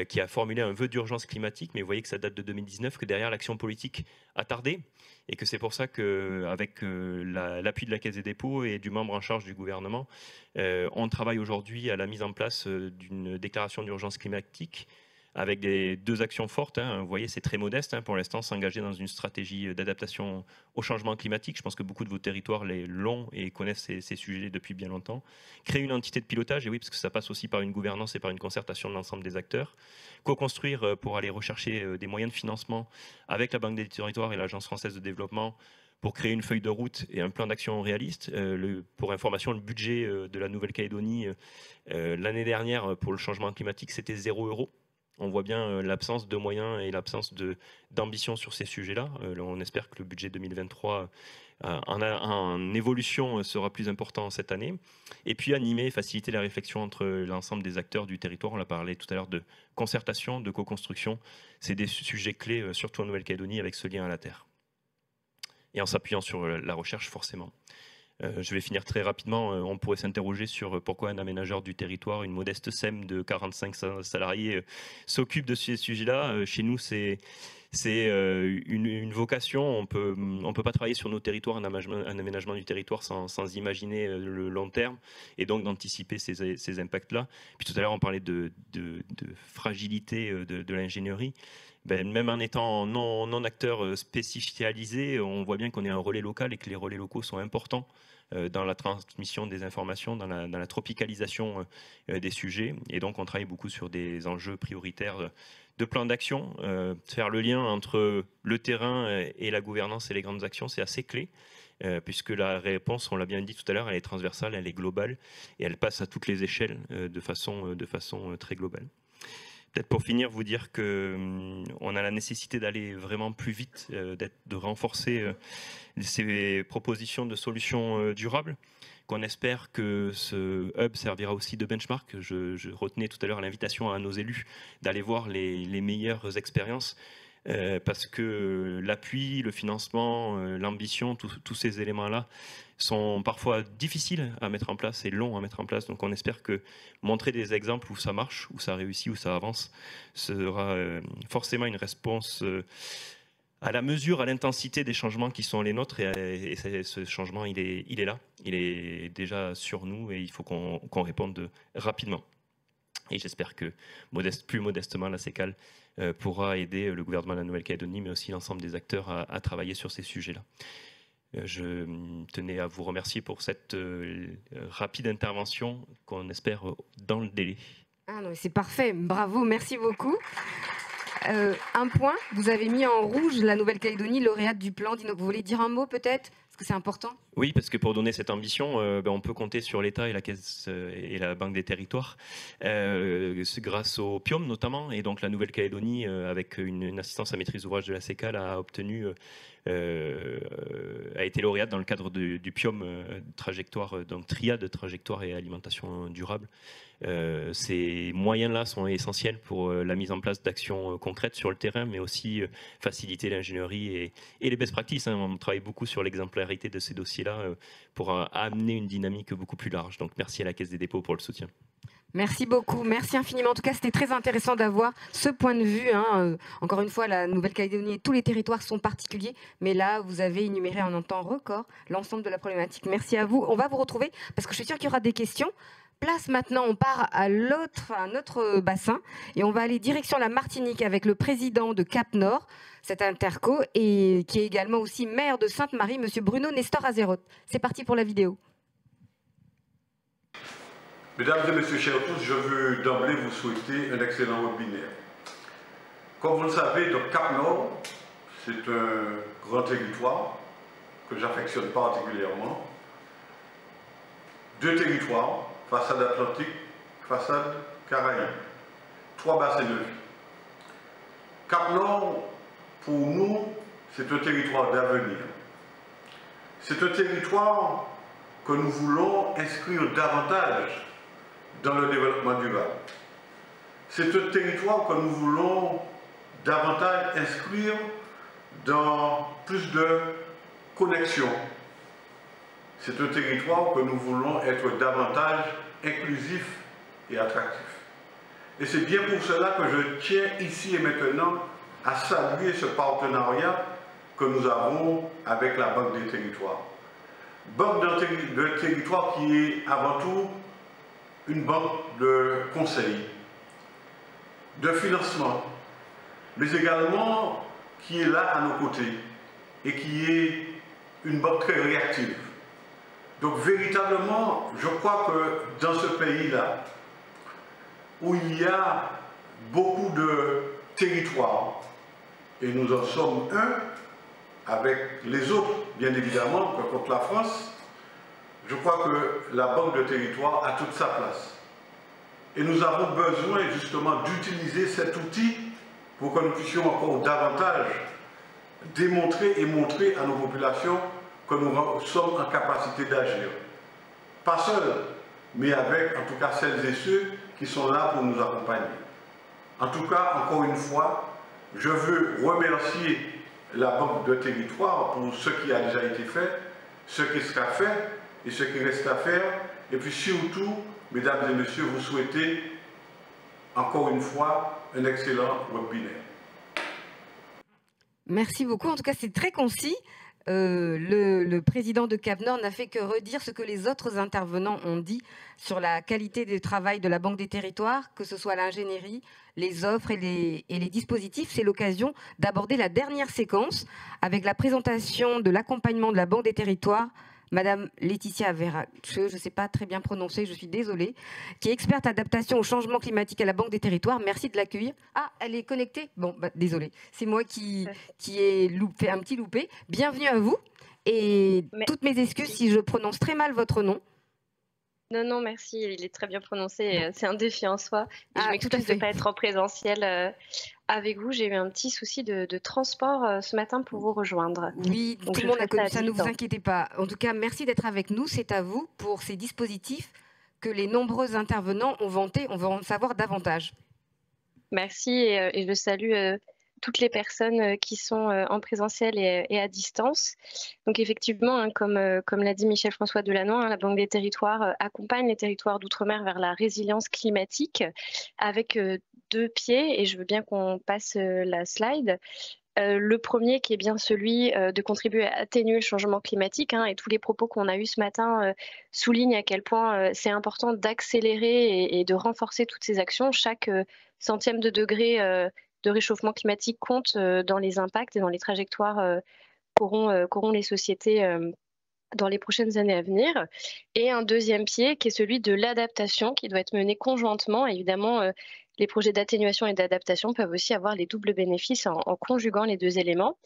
qui a formulé un vœu d'urgence climatique, mais vous voyez que ça date de 2019, que derrière l'action politique a tardé, et que c'est pour ça qu'avec l'appui de la Caisse des dépôts et du membre en charge du gouvernement, on travaille aujourd'hui à la mise en place d'une déclaration d'urgence climatique, avec des 2 actions fortes. Hein. Vous voyez, c'est très modeste pour l'instant, s'engager dans une stratégie d'adaptation au changement climatique. Je pense que beaucoup de vos territoires l'ont et connaissent ces sujets depuis bien longtemps. Créer une entité de pilotage, et oui, parce que ça passe aussi par une gouvernance et par une concertation de l'ensemble des acteurs. Co-construire pour aller rechercher des moyens de financement avec la Banque des territoires et l'Agence française de développement pour créer une feuille de route et un plan d'action réaliste. Pour information, le budget de la Nouvelle-Calédonie l'année dernière pour le changement climatique, c'était 0 €. On voit bien l'absence de moyens et l'absence d'ambition sur ces sujets-là. On espère que le budget 2023 en évolution sera plus important cette année. Et puis animer et faciliter la réflexion entre l'ensemble des acteurs du territoire. On a parlé tout à l'heure de concertation, de co-construction. C'est des sujets clés, surtout en Nouvelle-Calédonie, avec ce lien à la terre. Et en s'appuyant sur la recherche, forcément. Je vais finir très rapidement. On pourrait s'interroger sur pourquoi un aménageur du territoire, une modeste SEM de 45 salariés, s'occupe de ces sujets-là. Chez nous, c'est une vocation. On peut pas travailler sur nos territoires, un aménagement du territoire sans imaginer le long terme et donc d'anticiper ces impacts-là. Puis tout à l'heure, on parlait de fragilité de l'ingénierie. Même en étant non acteur spécialisé, on voit bien qu'on est un relais local et que les relais locaux sont importants dans la transmission des informations, dans la tropicalisation des sujets. Et donc, on travaille beaucoup sur des enjeux prioritaires de plan d'action. Faire le lien entre le terrain et la gouvernance et les grandes actions, c'est assez clé, puisque la réponse, on l'a bien dit tout à l'heure, elle est transversale, elle est globale, et elle passe à toutes les échelles de façon très globale. Peut-être pour finir, vous dire qu'on a la nécessité d'aller vraiment plus vite, de renforcer ces propositions de solutions durables, qu'on espère que ce hub servira aussi de benchmark. Je retenais tout à l'heure l'invitation à nos élus d'aller voir les meilleures expériences, parce que l'appui, le financement, l'ambition, tous ces éléments-là sont parfois difficiles à mettre en place et longs à mettre en place. Donc on espère que montrer des exemples où ça marche, où ça réussit, où ça avance, sera forcément une réponse à la mesure, à l'intensité des changements qui sont les nôtres. Et ce changement, il est là. Il est déjà sur nous et il faut qu'on réponde rapidement. Et j'espère que, plus modestement, la CECAL pourra aider le gouvernement de la Nouvelle-Calédonie, mais aussi l'ensemble des acteurs à travailler sur ces sujets-là. Je tenais à vous remercier pour cette rapide intervention qu'on espère dans le délai. Ah non, c'est parfait, bravo, merci beaucoup. Un point, vous avez mis en rouge la Nouvelle-Calédonie, lauréate du plan d'Innovation. Vous voulez dire un mot peut-être? Parce que c'est important. Oui, parce que pour donner cette ambition, on peut compter sur l'État et la Caisse et la Banque des Territoires, grâce au PIOM notamment. Et donc la Nouvelle-Calédonie, avec une assistance à maîtrise d'ouvrage de la CECAL, a été lauréate dans le cadre du PIOM trajectoire, donc triade trajectoire et alimentation durable. Ces moyens-là sont essentiels pour la mise en place d'actions concrètes sur le terrain, mais aussi faciliter l'ingénierie et les best practices. On travaille beaucoup sur l'exemplarité de ces dossiers-là pour amener une dynamique beaucoup plus large. Donc merci à la Caisse des dépôts pour le soutien. Merci beaucoup, merci infiniment. En tout cas, c'était très intéressant d'avoir ce point de vue. Encore une fois, la Nouvelle-Calédonie et tous les territoires sont particuliers, mais là, vous avez énuméré en un temps record l'ensemble de la problématique. Merci à vous. On va vous retrouver parce que je suis sûre qu'il y aura des questions. Place maintenant, on part à un autre bassin et on va aller direction la Martinique avec le président de Cap-Nord, cet interco, et qui est également aussi maire de Sainte-Marie, monsieur Bruno Nestor Azeroth. C'est parti pour la vidéo. Mesdames et messieurs, chers tous, je veux d'emblée vous souhaiter un excellent webinaire. Comme vous le savez, donc Cap-Nord, c'est un grand territoire que j'affectionne particulièrement. 2 territoires, façade atlantique, façade caraïbe. 3 bassins de vie. Cap-Nord, pour nous, c'est un territoire d'avenir. C'est un territoire que nous voulons inscrire davantage dans le développement durable. C'est un territoire que nous voulons davantage inscrire dans plus de connexion. C'est un territoire que nous voulons être davantage inclusif et attractif. Et c'est bien pour cela que je tiens ici et maintenant à saluer ce partenariat que nous avons avec la Banque des Territoires. Banque de Territoires qui est avant tout une banque de conseil, de financement, mais également qui est là à nos côtés et qui est une banque très réactive. Donc véritablement, je crois que dans ce pays-là, où il y a beaucoup de territoires, et nous en sommes un, avec les autres, bien évidemment, contre la France, je crois que la Banque de Territoire a toute sa place. Et nous avons besoin justement d'utiliser cet outil pour que nous puissions encore davantage démontrer et montrer à nos populations que nous sommes en capacité d'agir. Pas seuls, mais avec en tout cas celles et ceux qui sont là pour nous accompagner. En tout cas, encore une fois, je veux remercier la Banque de Territoire pour ce qui a déjà été fait, ce qui sera fait et ce qui reste à faire. Et puis surtout, mesdames et messieurs, vous souhaitez encore une fois un excellent webinaire. Merci beaucoup. En tout cas, c'est très concis. Le président de Cap-Nord n'a fait que redire ce que les autres intervenants ont dit sur la qualité du travail de la Banque des Territoires, que ce soit l'ingénierie, les offres et les dispositifs. C'est l'occasion d'aborder la dernière séquence avec la présentation de l'accompagnement de la Banque des Territoires. Madame Laetitia Vera, je ne sais pas très bien prononcer, je suis désolée, qui est experte adaptation au changement climatique à la Banque des Territoires. Merci de l'accueillir. Ah, elle est connectée? Bon, désolée, c'est moi qui ai fait un petit loupé. Bienvenue à vous et toutes mes excuses si je prononce très mal votre nom. Non, non, merci, il est très bien prononcé, c'est un défi en soi. Et je m'excuse de ne pas être en présentiel avec vous, j'ai eu un petit souci de transport ce matin pour vous rejoindre. Oui, donc tout le monde a connu ça, ne vous inquiétez pas. En tout cas, merci d'être avec nous, c'est à vous pour ces dispositifs que les nombreux intervenants ont vantés, on va en savoir davantage. Merci et je salue toutes les personnes qui sont en présentiel et à distance. Donc effectivement, hein, comme l'a dit Michel-François Delannoy, hein, la Banque des Territoires accompagne les territoires d'outre-mer vers la résilience climatique avec 2 pieds, et je veux bien qu'on passe la slide. Le premier qui est bien celui de contribuer à atténuer le changement climatique, hein, et tous les propos qu'on a eus ce matin soulignent à quel point c'est important d'accélérer et de renforcer toutes ces actions. Chaque centième de degré de réchauffement climatique compte dans les impacts et dans les trajectoires qu'auront les sociétés dans les prochaines années à venir. Et un deuxième pied qui est celui de l'adaptation qui doit être mené conjointement. Évidemment, les projets d'atténuation et d'adaptation peuvent aussi avoir les doubles bénéfices en conjuguant les deux éléments,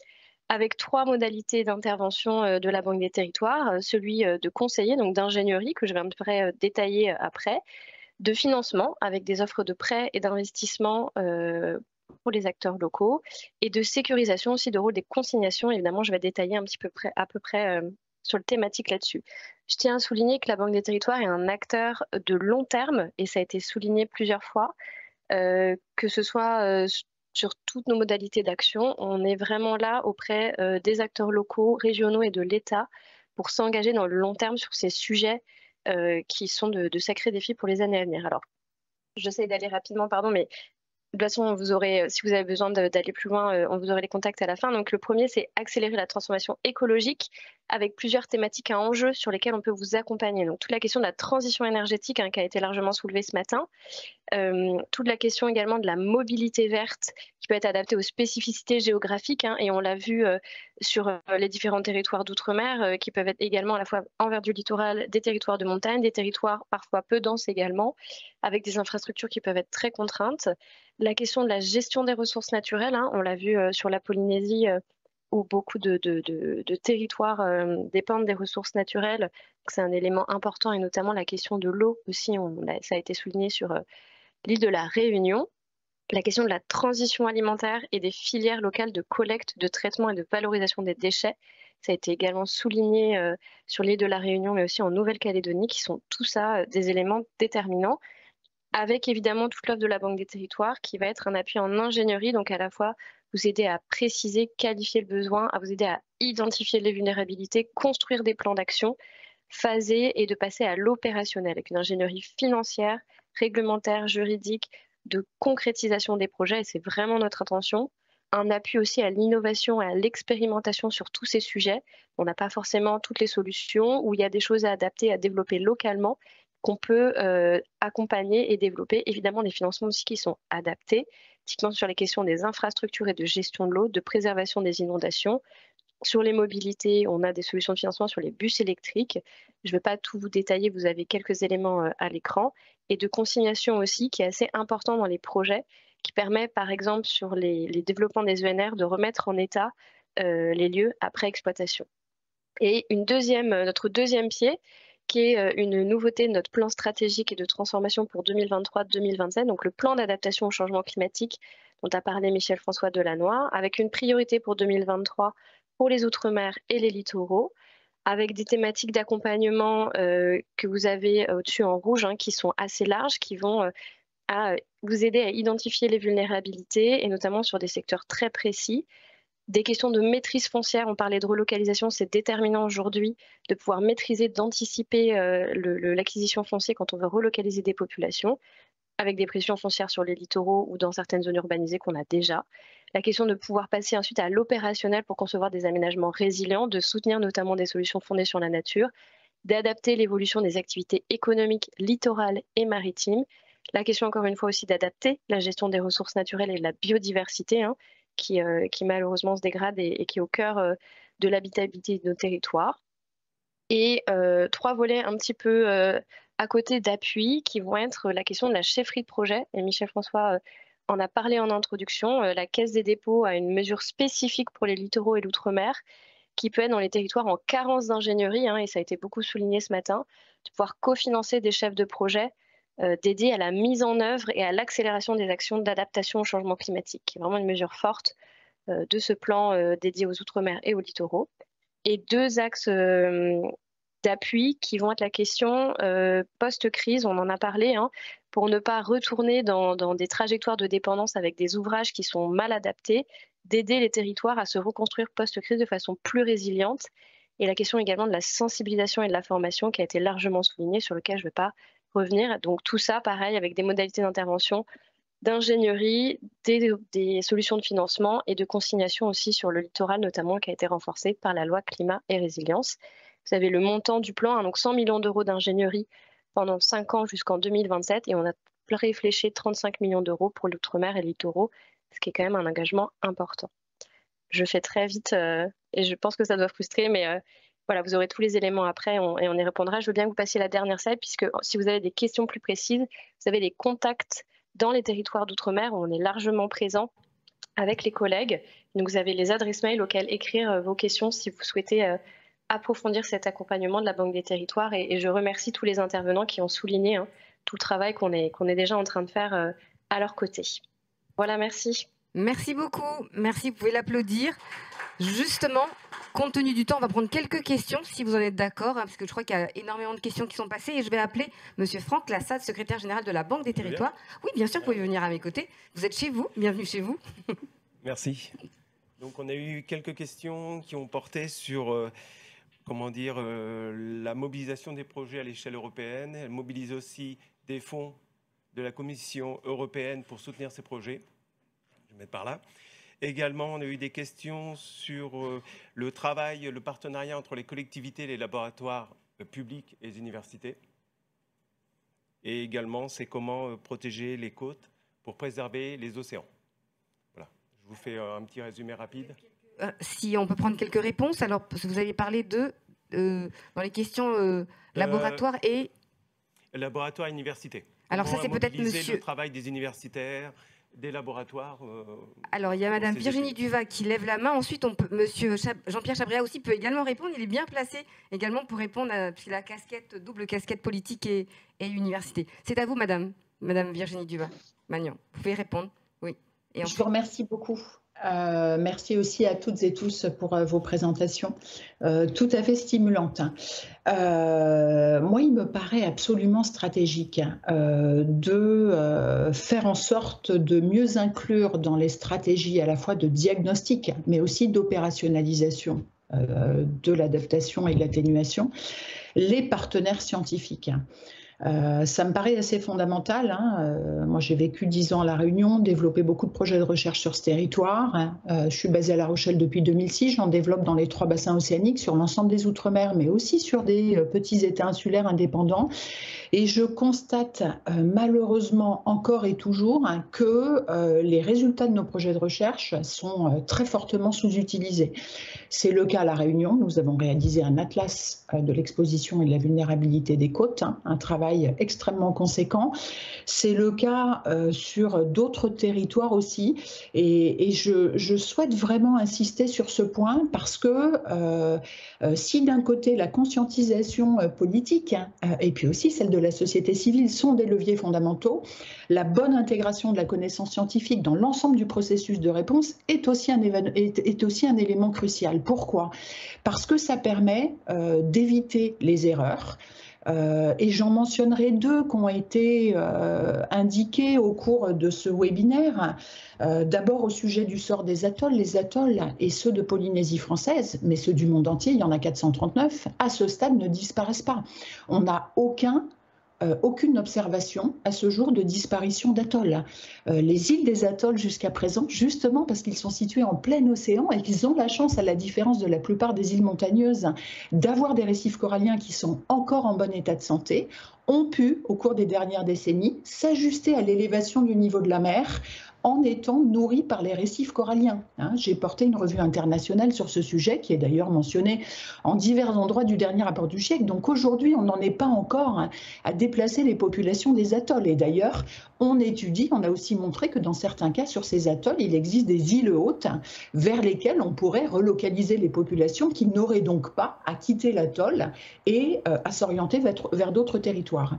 avec 3 modalités d'intervention de la Banque des Territoires, celui de conseiller, donc d'ingénierie, que je vais un peu détailler après, de financement, avec des offres de prêts et d'investissement pour les acteurs locaux, et de sécurisation aussi de rôle des consignations. Évidemment, je vais détailler un petit peu à peu près sur le thématique là-dessus. Je tiens à souligner que la Banque des Territoires est un acteur de long terme, et ça a été souligné plusieurs fois, que ce soit sur toutes nos modalités d'action. On est vraiment là auprès des acteurs locaux, régionaux et de l'État pour s'engager dans le long terme sur ces sujets qui sont de sacrés défis pour les années à venir. Alors, j'essaie d'aller rapidement, pardon, mais de toute façon, vous aurez, si vous avez besoin d'aller plus loin, on vous aurez les contacts à la fin. Donc, le premier, c'est accélérer la transformation écologique avec plusieurs thématiques à enjeu sur lesquelles on peut vous accompagner. Donc, toute la question de la transition énergétique qui a été largement soulevée ce matin. Toute la question également de la mobilité verte qui peut être adaptée aux spécificités géographiques, et on l'a vu sur les différents territoires d'outre-mer qui peuvent être également à la fois envers du littoral, des territoires de montagne, des territoires parfois peu denses également, avec des infrastructures qui peuvent être très contraintes. La question de la gestion des ressources naturelles, on l'a vu sur la Polynésie où beaucoup de territoires dépendent des ressources naturelles. C'est un élément important, et notamment la question de l'eau aussi, ça a été souligné sur l'île de la Réunion. La question de la transition alimentaire et des filières locales de collecte, de traitement et de valorisation des déchets, ça a été également souligné sur l'île de la Réunion, mais aussi en Nouvelle-Calédonie, qui sont tout ça des éléments déterminants, avec évidemment toute l'offre de la Banque des Territoires qui va être un appui en ingénierie, donc à la fois vous aider à préciser, qualifier le besoin, à vous aider à identifier les vulnérabilités, construire des plans d'action, phaser et de passer à l'opérationnel avec une ingénierie financière, réglementaire, juridique, de concrétisation des projets, et c'est vraiment notre intention. Un appui aussi à l'innovation et à l'expérimentation sur tous ces sujets. On n'a pas forcément toutes les solutions, où il y a des choses à adapter, à développer localement, qu'on peut accompagner et développer. Évidemment, des financements aussi qui sont adaptés, typiquement sur les questions des infrastructures et de gestion de l'eau, de préservation des inondations. Sur les mobilités, on a des solutions de financement sur les bus électriques. Je ne vais pas tout vous détailler, vous avez quelques éléments à l'écran. Et de consignation aussi, qui est assez important dans les projets, qui permet par exemple sur les développements des ENR de remettre en état les lieux après exploitation. Et notre deuxième pied, qui est une nouveauté de notre plan stratégique et de transformation pour 2023-2027, donc le plan d'adaptation au changement climatique dont a parlé Michel-François Delannoy, avec une priorité pour 2023 pour les Outre-mer et les littoraux, avec des thématiques d'accompagnement que vous avez au-dessus en rouge, qui sont assez larges, qui vont vous aider à identifier les vulnérabilités, et notamment sur des secteurs très précis. Des questions de maîtrise foncière, on parlait de relocalisation, c'est déterminant aujourd'hui de pouvoir maîtriser, d'anticiper l'acquisition foncière quand on veut relocaliser des populations, avec des pressions foncières sur les littoraux ou dans certaines zones urbanisées qu'on a déjà. La question de pouvoir passer ensuite à l'opérationnel pour concevoir des aménagements résilients, de soutenir notamment des solutions fondées sur la nature, d'adapter l'évolution des activités économiques littorales et maritimes. La question encore une fois aussi d'adapter la gestion des ressources naturelles et de la biodiversité, qui malheureusement se dégrade et qui est au cœur de l'habitabilité de nos territoires. Et 3 volets un petit peu à côté d'appui qui vont être la question de la chefferie de projet. Et Michel-François en a parlé en introduction. La Caisse des dépôts a une mesure spécifique pour les littoraux et l'outre-mer qui peut être dans les territoires en carence d'ingénierie, et ça a été beaucoup souligné ce matin, de pouvoir cofinancer des chefs de projet dédiés à la mise en œuvre et à l'accélération des actions d'adaptation au changement climatique, qui est vraiment une mesure forte de ce plan dédié aux outre-mer et aux littoraux. Et 2 axes d'appui qui vont être la question post-crise, on en a parlé, pour ne pas retourner dans des trajectoires de dépendance avec des ouvrages qui sont mal adaptés, d'aider les territoires à se reconstruire post-crise de façon plus résiliente. Et la question également de la sensibilisation et de la formation qui a été largement soulignée, sur lequel je ne vais pas revenir. Donc tout ça, pareil, avec des modalités d'intervention d'ingénierie, des solutions de financement et de consignation aussi sur le littoral notamment, qui a été renforcée par la loi climat et résilience. Vous avez le montant du plan, hein, donc 100 millions d'euros d'ingénierie pendant 5 ans jusqu'en 2027, et on a réfléchi 35 millions d'euros pour l'outre-mer et le littoraux, ce qui est quand même un engagement important. Je fais très vite et je pense que ça doit frustrer, mais voilà, vous aurez tous les éléments après et on y répondra. Je veux bien que vous passiez la dernière slide, puisque si vous avez des questions plus précises, vous avez des contacts dans les territoires d'outre-mer où on est largement présent avec les collègues. Donc vous avez les adresses mail auxquelles écrire vos questions si vous souhaitez approfondir cet accompagnement de la Banque des territoires. Et je remercie tous les intervenants qui ont souligné tout le travail qu'on est déjà en train de faire à leur côté. Voilà, merci. Merci beaucoup. Merci, vous pouvez l'applaudir. Justement, compte tenu du temps, on va prendre quelques questions, si vous en êtes d'accord, parce que je crois qu'il y a énormément de questions qui sont passées. Et je vais appeler Monsieur Franck Lassade, secrétaire général de la Banque des territoires. Oui, bien sûr, vous pouvez venir à mes côtés. Vous êtes chez vous, bienvenue chez vous. Merci. Donc, on a eu quelques questions qui ont porté sur... comment dire, la mobilisation des projets à l'échelle européenne. Elle mobilise aussi des fonds de la Commission européenne pour soutenir ces projets. Je vais mettre par là. Également, on a eu des questions sur le travail, le partenariat entre les collectivités et les laboratoires publics et les universités. Et également, c'est comment protéger les côtes pour préserver les océans. Voilà. Je vous fais un petit résumé rapide. Si on peut prendre quelques réponses, alors vous avez parlé de, dans les questions laboratoire et... Laboratoire et université. Alors ça c'est peut-être monsieur... le travail des universitaires, des laboratoires. Alors il y a madame Virginie Duva qui lève la main, ensuite on peut, monsieur Jean-Pierre Chabria aussi peut également répondre, il est bien placé également pour répondre à la casquette, double casquette politique et université. C'est à vous madame Virginie Duva. Magnan, vous pouvez répondre. Oui. Et ensuite... Je vous remercie beaucoup. Merci aussi à toutes et tous pour vos présentations tout à fait stimulantes. Moi, il me paraît absolument stratégique de faire en sorte de mieux inclure dans les stratégies à la fois de diagnostic, mais aussi d'opérationnalisation de l'adaptation et de l'atténuation, les partenaires scientifiques. Ça me paraît assez fondamental. Moi, j'ai vécu 10 ans à La Réunion, développé beaucoup de projets de recherche sur ce territoire. Je suis basée à La Rochelle depuis 2006. J'en développe dans les 3 bassins océaniques, sur l'ensemble des Outre-mer, mais aussi sur des petits États insulaires indépendants. Et je constate malheureusement encore et toujours que les résultats de nos projets de recherche sont très fortement sous-utilisés. C'est le cas à La Réunion. Nous avons réalisé un atlas de l'exposition et de la vulnérabilité des côtes, un travail extrêmement conséquent. C'est le cas sur d'autres territoires aussi. Et je souhaite vraiment insister sur ce point parce que si d'un côté la conscientisation politique et puis aussi celle de la société civile sont des leviers fondamentaux, la bonne intégration de la connaissance scientifique dans l'ensemble du processus de réponse est aussi un élément crucial. Pourquoi ? Parce que ça permet d'éviter les erreurs. Et j'en mentionnerai 2 qui ont été indiqués au cours de ce webinaire. D'abord au sujet du sort des atolls. Les atolls et ceux de Polynésie française, mais ceux du monde entier, il y en a 439, à ce stade ne disparaissent pas. On n'a aucune observation à ce jour de disparition d'atolls. Les îles des atolls jusqu'à présent, justement parce qu'ils sont situés en plein océan et qu'ils ont la chance, à la différence de la plupart des îles montagneuses, d'avoir des récifs coralliens qui sont encore en bon état de santé, ont pu, au cours des dernières décennies, s'ajuster à l'élévation du niveau de la mer en étant nourris par les récifs coralliens. J'ai porté une revue internationale sur ce sujet, qui est d'ailleurs mentionnée en divers endroits du dernier rapport du GIEC. Donc aujourd'hui, on n'en est pas encore à déplacer les populations des atolls. Et d'ailleurs, on étudie, on a aussi montré que dans certains cas, sur ces atolls, il existe des îles hautes vers lesquelles on pourrait relocaliser les populations qui n'auraient donc pas à quitter l'atoll et à s'orienter vers d'autres territoires.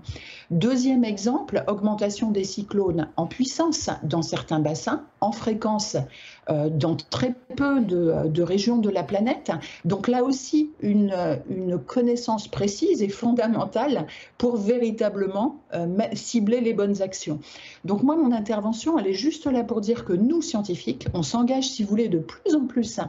Deuxième exemple, augmentation des cyclones en puissance dans certains bassins, en fréquence dans très peu de régions de la planète. Donc là aussi, une connaissance précise et fondamentale pour véritablement cibler les bonnes actions. Donc moi, mon intervention, elle est juste là pour dire que nous, scientifiques, on s'engage, si vous voulez, de plus en plus,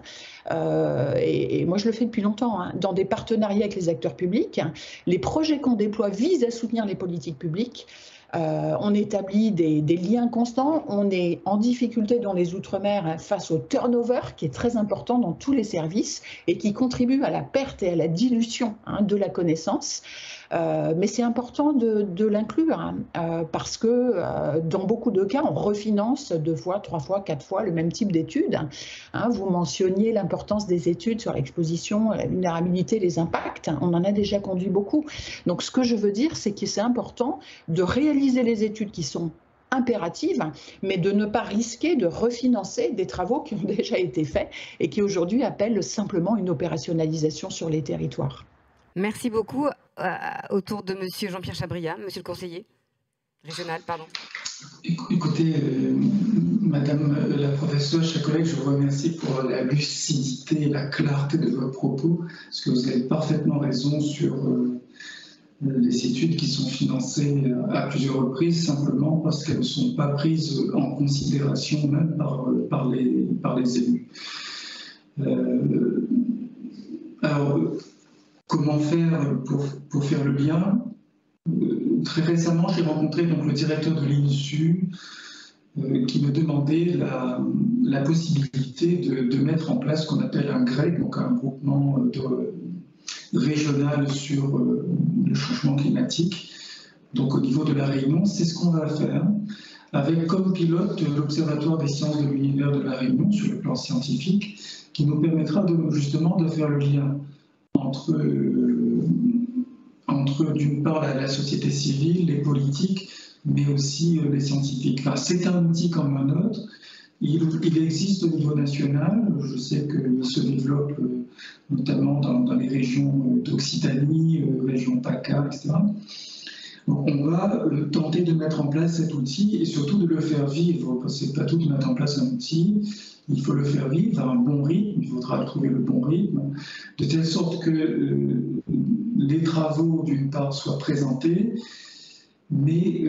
et moi je le fais depuis longtemps, dans des partenariats avec les acteurs publics. Les projets qu'on déploie visent à soutenir les politiques publiques. On établit des liens constants. On est en difficulté dans les Outre-mer face au turnover qui est très important dans tous les services et qui contribue à la perte et à la dilution de la connaissance. Mais c'est important de l'inclure parce que dans beaucoup de cas, on refinance 2 fois, 3 fois, 4 fois le même type d'études. Vous mentionniez l'importance des études sur l'exposition, la vulnérabilité, les impacts. On en a déjà conduit beaucoup. Donc ce que je veux dire, c'est que c'est important de réaliser les études qui sont impératives, mais de ne pas risquer de refinancer des travaux qui ont déjà été faits et qui aujourd'hui appellent simplement une opérationnalisation sur les territoires. Merci beaucoup. Autour de Monsieur Jean-Pierre Chabriat, Monsieur le conseiller régional, pardon. Écoutez, Madame la professeure, chers collègues, je vous remercie pour la lucidité et la clarté de vos propos, parce que vous avez parfaitement raison sur les études qui sont financées à plusieurs reprises, simplement parce qu'elles ne sont pas prises en considération même par les élus. Alors, comment faire pour faire le bien? Très récemment, j'ai rencontré donc le directeur de l'INSU qui me demandait la possibilité de mettre en place ce qu'on appelle un GREC, donc un groupement régional sur le changement climatique. Donc au niveau de la Réunion, c'est ce qu'on va faire, avec comme pilote l'Observatoire des sciences de l'univers de la Réunion sur le plan scientifique, qui nous permettra justement de faire le lien entre d'une part la société civile, les politiques, mais aussi les scientifiques. Enfin, c'est un outil comme un autre. Il existe au niveau national. Je sais qu'il se développe notamment dans les régions d'Occitanie, région PACA, etc. Donc on va tenter de mettre en place cet outil et surtout de le faire vivre. Parce que c'est pas tout de mettre en place un outil. Il faut le faire vivre à un bon rythme, il faudra trouver le bon rythme, de telle sorte que les travaux, d'une part, soient présentés, mais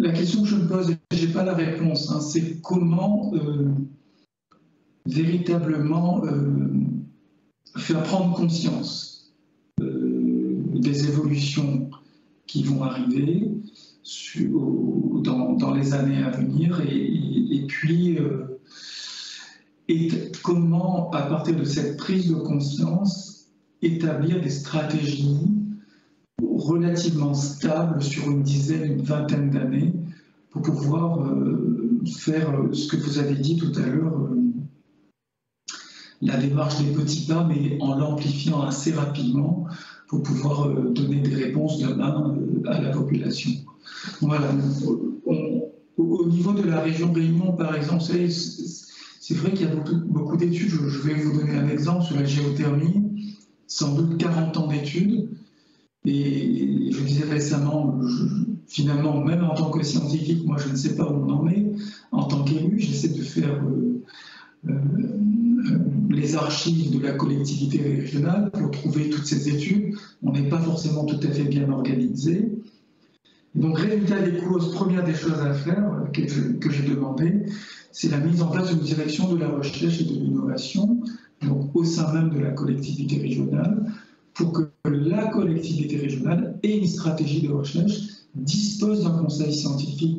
la question que je me pose, je n'ai pas la réponse, c'est comment véritablement faire prendre conscience des évolutions qui vont arriver dans les années à venir et puis comment, à partir de cette prise de conscience, établir des stratégies relativement stables sur une dizaine, une vingtaine d'années pour pouvoir faire ce que vous avez dit tout à l'heure, la démarche des petits pas, mais en l'amplifiant assez rapidement pour pouvoir donner des réponses demain à la population. Voilà. Au niveau de la région Réunion, par exemple, c'est vrai qu'il y a beaucoup d'études. Je vais vous donner un exemple sur la géothermie, sans doute 40 ans d'études. Et je disais récemment, finalement, même en tant que scientifique, moi je ne sais pas où on en est. En tant qu'élu, j'essaie de faire les archives de la collectivité régionale pour trouver toutes ces études. On n'est pas forcément tout à fait bien organisé. Donc, résultat des courses, première des choses à faire que j'ai demandé, c'est la mise en place d'une direction de la recherche et de l'innovation, donc au sein même de la collectivité régionale, pour que la collectivité régionale ait une stratégie de recherche, dispose d'un conseil scientifique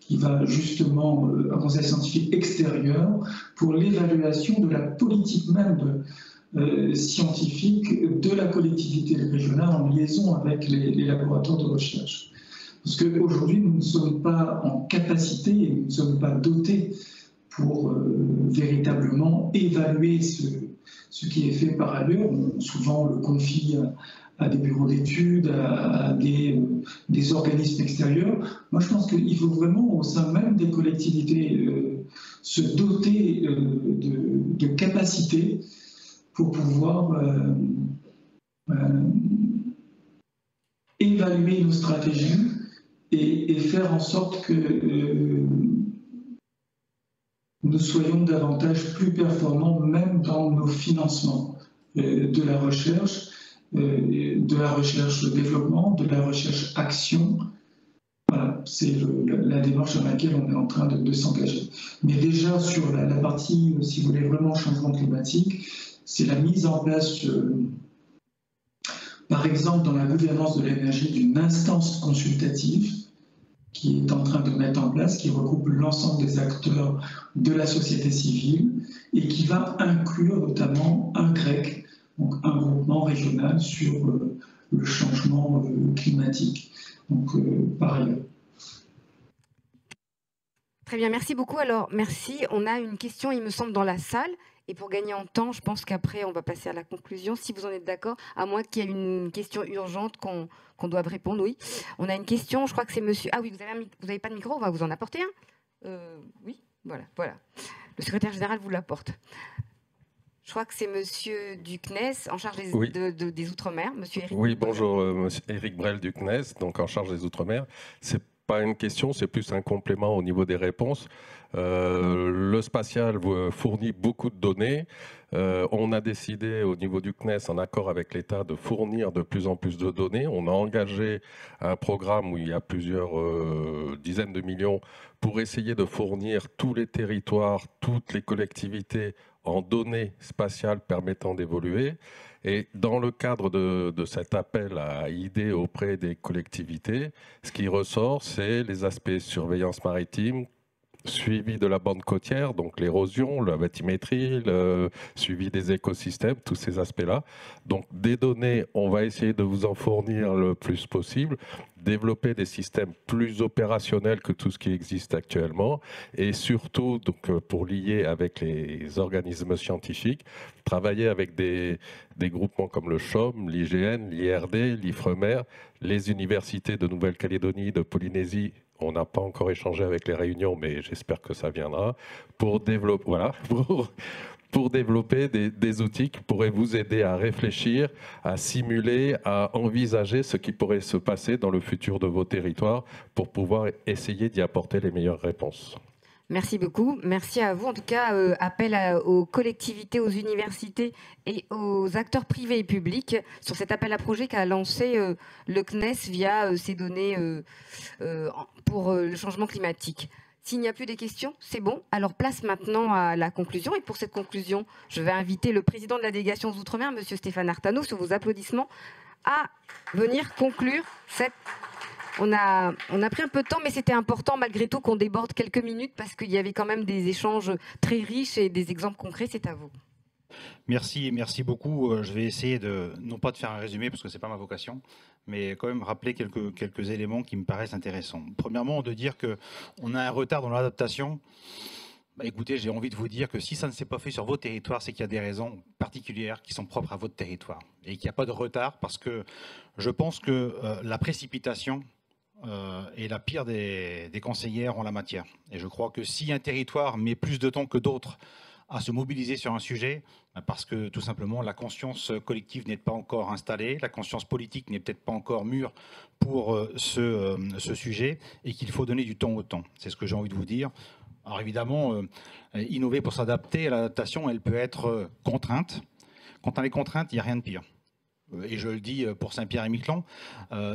qui va justement, un conseil scientifique extérieur, pour l'évaluation de la politique même scientifique de la collectivité régionale en liaison avec les laboratoires de recherche. Parce qu'aujourd'hui, nous ne sommes pas en capacité et nous ne sommes pas dotés pour véritablement évaluer ce qui est fait par ailleurs. On souvent le confie à des bureaux d'études, à des organismes extérieurs. Moi, je pense qu'il faut vraiment, au sein même des collectivités, se doter de capacités pour pouvoir évaluer nos stratégies et faire en sorte que nous soyons davantage plus performants, même dans nos financements de la recherche développement, de la recherche action. Voilà, c'est la démarche dans laquelle on est en train de s'engager. Mais déjà sur la partie, si vous voulez vraiment changement climatique, c'est la mise en place par exemple dans la gouvernance de l'énergie, d'une instance consultative qui est en train de mettre en place, qui regroupe l'ensemble des acteurs de la société civile et qui va inclure notamment un GREC, donc un groupement régional sur le changement climatique. Donc, par ailleurs. Très bien, merci beaucoup. Alors, merci. On a une question, il me semble, dans la salle. Et pour gagner en temps, je pense qu'après, on va passer à la conclusion, si vous en êtes d'accord, à moins qu'il y ait une question urgente qu'on doive répondre. Oui, on a une question, je crois que c'est monsieur... Ah oui, vous n'avez pas de micro, on va vous en apporter un. Oui, voilà. Le secrétaire général vous l'apporte. Je crois que c'est monsieur du CNES, en charge des Outre-mer. Monsieur Éric. Oui, bonjour, monsieur Éric Brel du CNES, donc en charge des Outre-mer. C'est pas une question, c'est plus un complément au niveau des réponses. Le spatial fournit beaucoup de données. On a décidé au niveau du CNES, en accord avec l'État, de fournir de plus en plus de données. On a engagé un programme où il y a plusieurs dizaines de millions pour essayer de fournir tous les territoires, toutes les collectivités en données spatiales permettant d'évoluer. Et dans le cadre de cet appel à idées auprès des collectivités, ce qui ressort, c'est les aspects surveillance maritime, suivi de la bande côtière, donc l'érosion, la bathymétrie, le suivi des écosystèmes, tous ces aspects-là. Donc des données, on va essayer de vous en fournir le plus possible, développer des systèmes plus opérationnels que tout ce qui existe actuellement et surtout, donc, pour lier avec les organismes scientifiques, travailler avec des groupements comme le CHOM, l'IGN, l'IRD, l'IFREMER, les universités de Nouvelle-Calédonie, de Polynésie. On n'a pas encore échangé avec les réunions, mais j'espère que ça viendra, pour développer, pour développer des outils qui pourraient vous aider à réfléchir, à simuler, à envisager ce qui pourrait se passer dans le futur de vos territoires pour pouvoir essayer d'y apporter les meilleures réponses. Merci beaucoup. Merci à vous. En tout cas, appel aux collectivités, aux universités et aux acteurs privés et publics sur cet appel à projet qu'a lancé le CNES via ces données pour le changement climatique. S'il n'y a plus de questions, c'est bon. Alors place maintenant à la conclusion. Et pour cette conclusion, je vais inviter le président de la délégation aux Outre-mer, M. Stéphane Artano, sur vos applaudissements, à venir conclure cette... On a pris un peu de temps, mais c'était important malgré tout qu'on déborde quelques minutes parce qu'il y avait quand même des échanges très riches et des exemples concrets. C'est à vous. Merci beaucoup. Je vais essayer non pas de faire un résumé parce que ce n'est pas ma vocation, mais quand même rappeler quelques éléments qui me paraissent intéressants. Premièrement, de dire qu'on a un retard dans l'adaptation. Écoutez, j'ai envie de vous dire que si ça ne s'est pas fait sur vos territoires, c'est qu'il y a des raisons particulières qui sont propres à votre territoire et qu'il n'y a pas de retard parce que je pense que la précipitation est la pire des conseillères en la matière. Et je crois que si un territoire met plus de temps que d'autres à se mobiliser sur un sujet, parce que tout simplement la conscience collective n'est pas encore installée, la conscience politique n'est peut-être pas encore mûre pour ce sujet et qu'il faut donner du temps au temps. C'est ce que j'ai envie de vous dire. Alors évidemment, innover pour s'adapter à l'adaptation, elle peut être contrainte. Quand on est contrainte, il n'y a rien de pire. Et je le dis pour Saint-Pierre et Miquelon,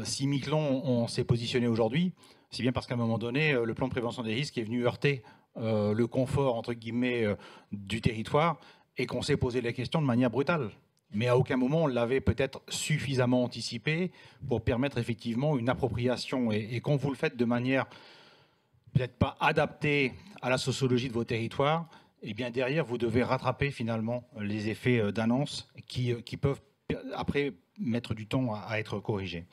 si Miquelon on s'est positionné aujourd'hui, c'est bien parce qu'à un moment donné, le plan de prévention des risques est venu heurter le confort, entre guillemets, du territoire et qu'on s'est posé la question de manière brutale. Mais à aucun moment, on l'avait peut-être suffisamment anticipé pour permettre effectivement une appropriation. Et quand vous le faites de manière peut-être pas adaptée à la sociologie de vos territoires, et bien derrière, vous devez rattraper finalement les effets d'annonce qui peuvent après mettre du temps à être corrigés.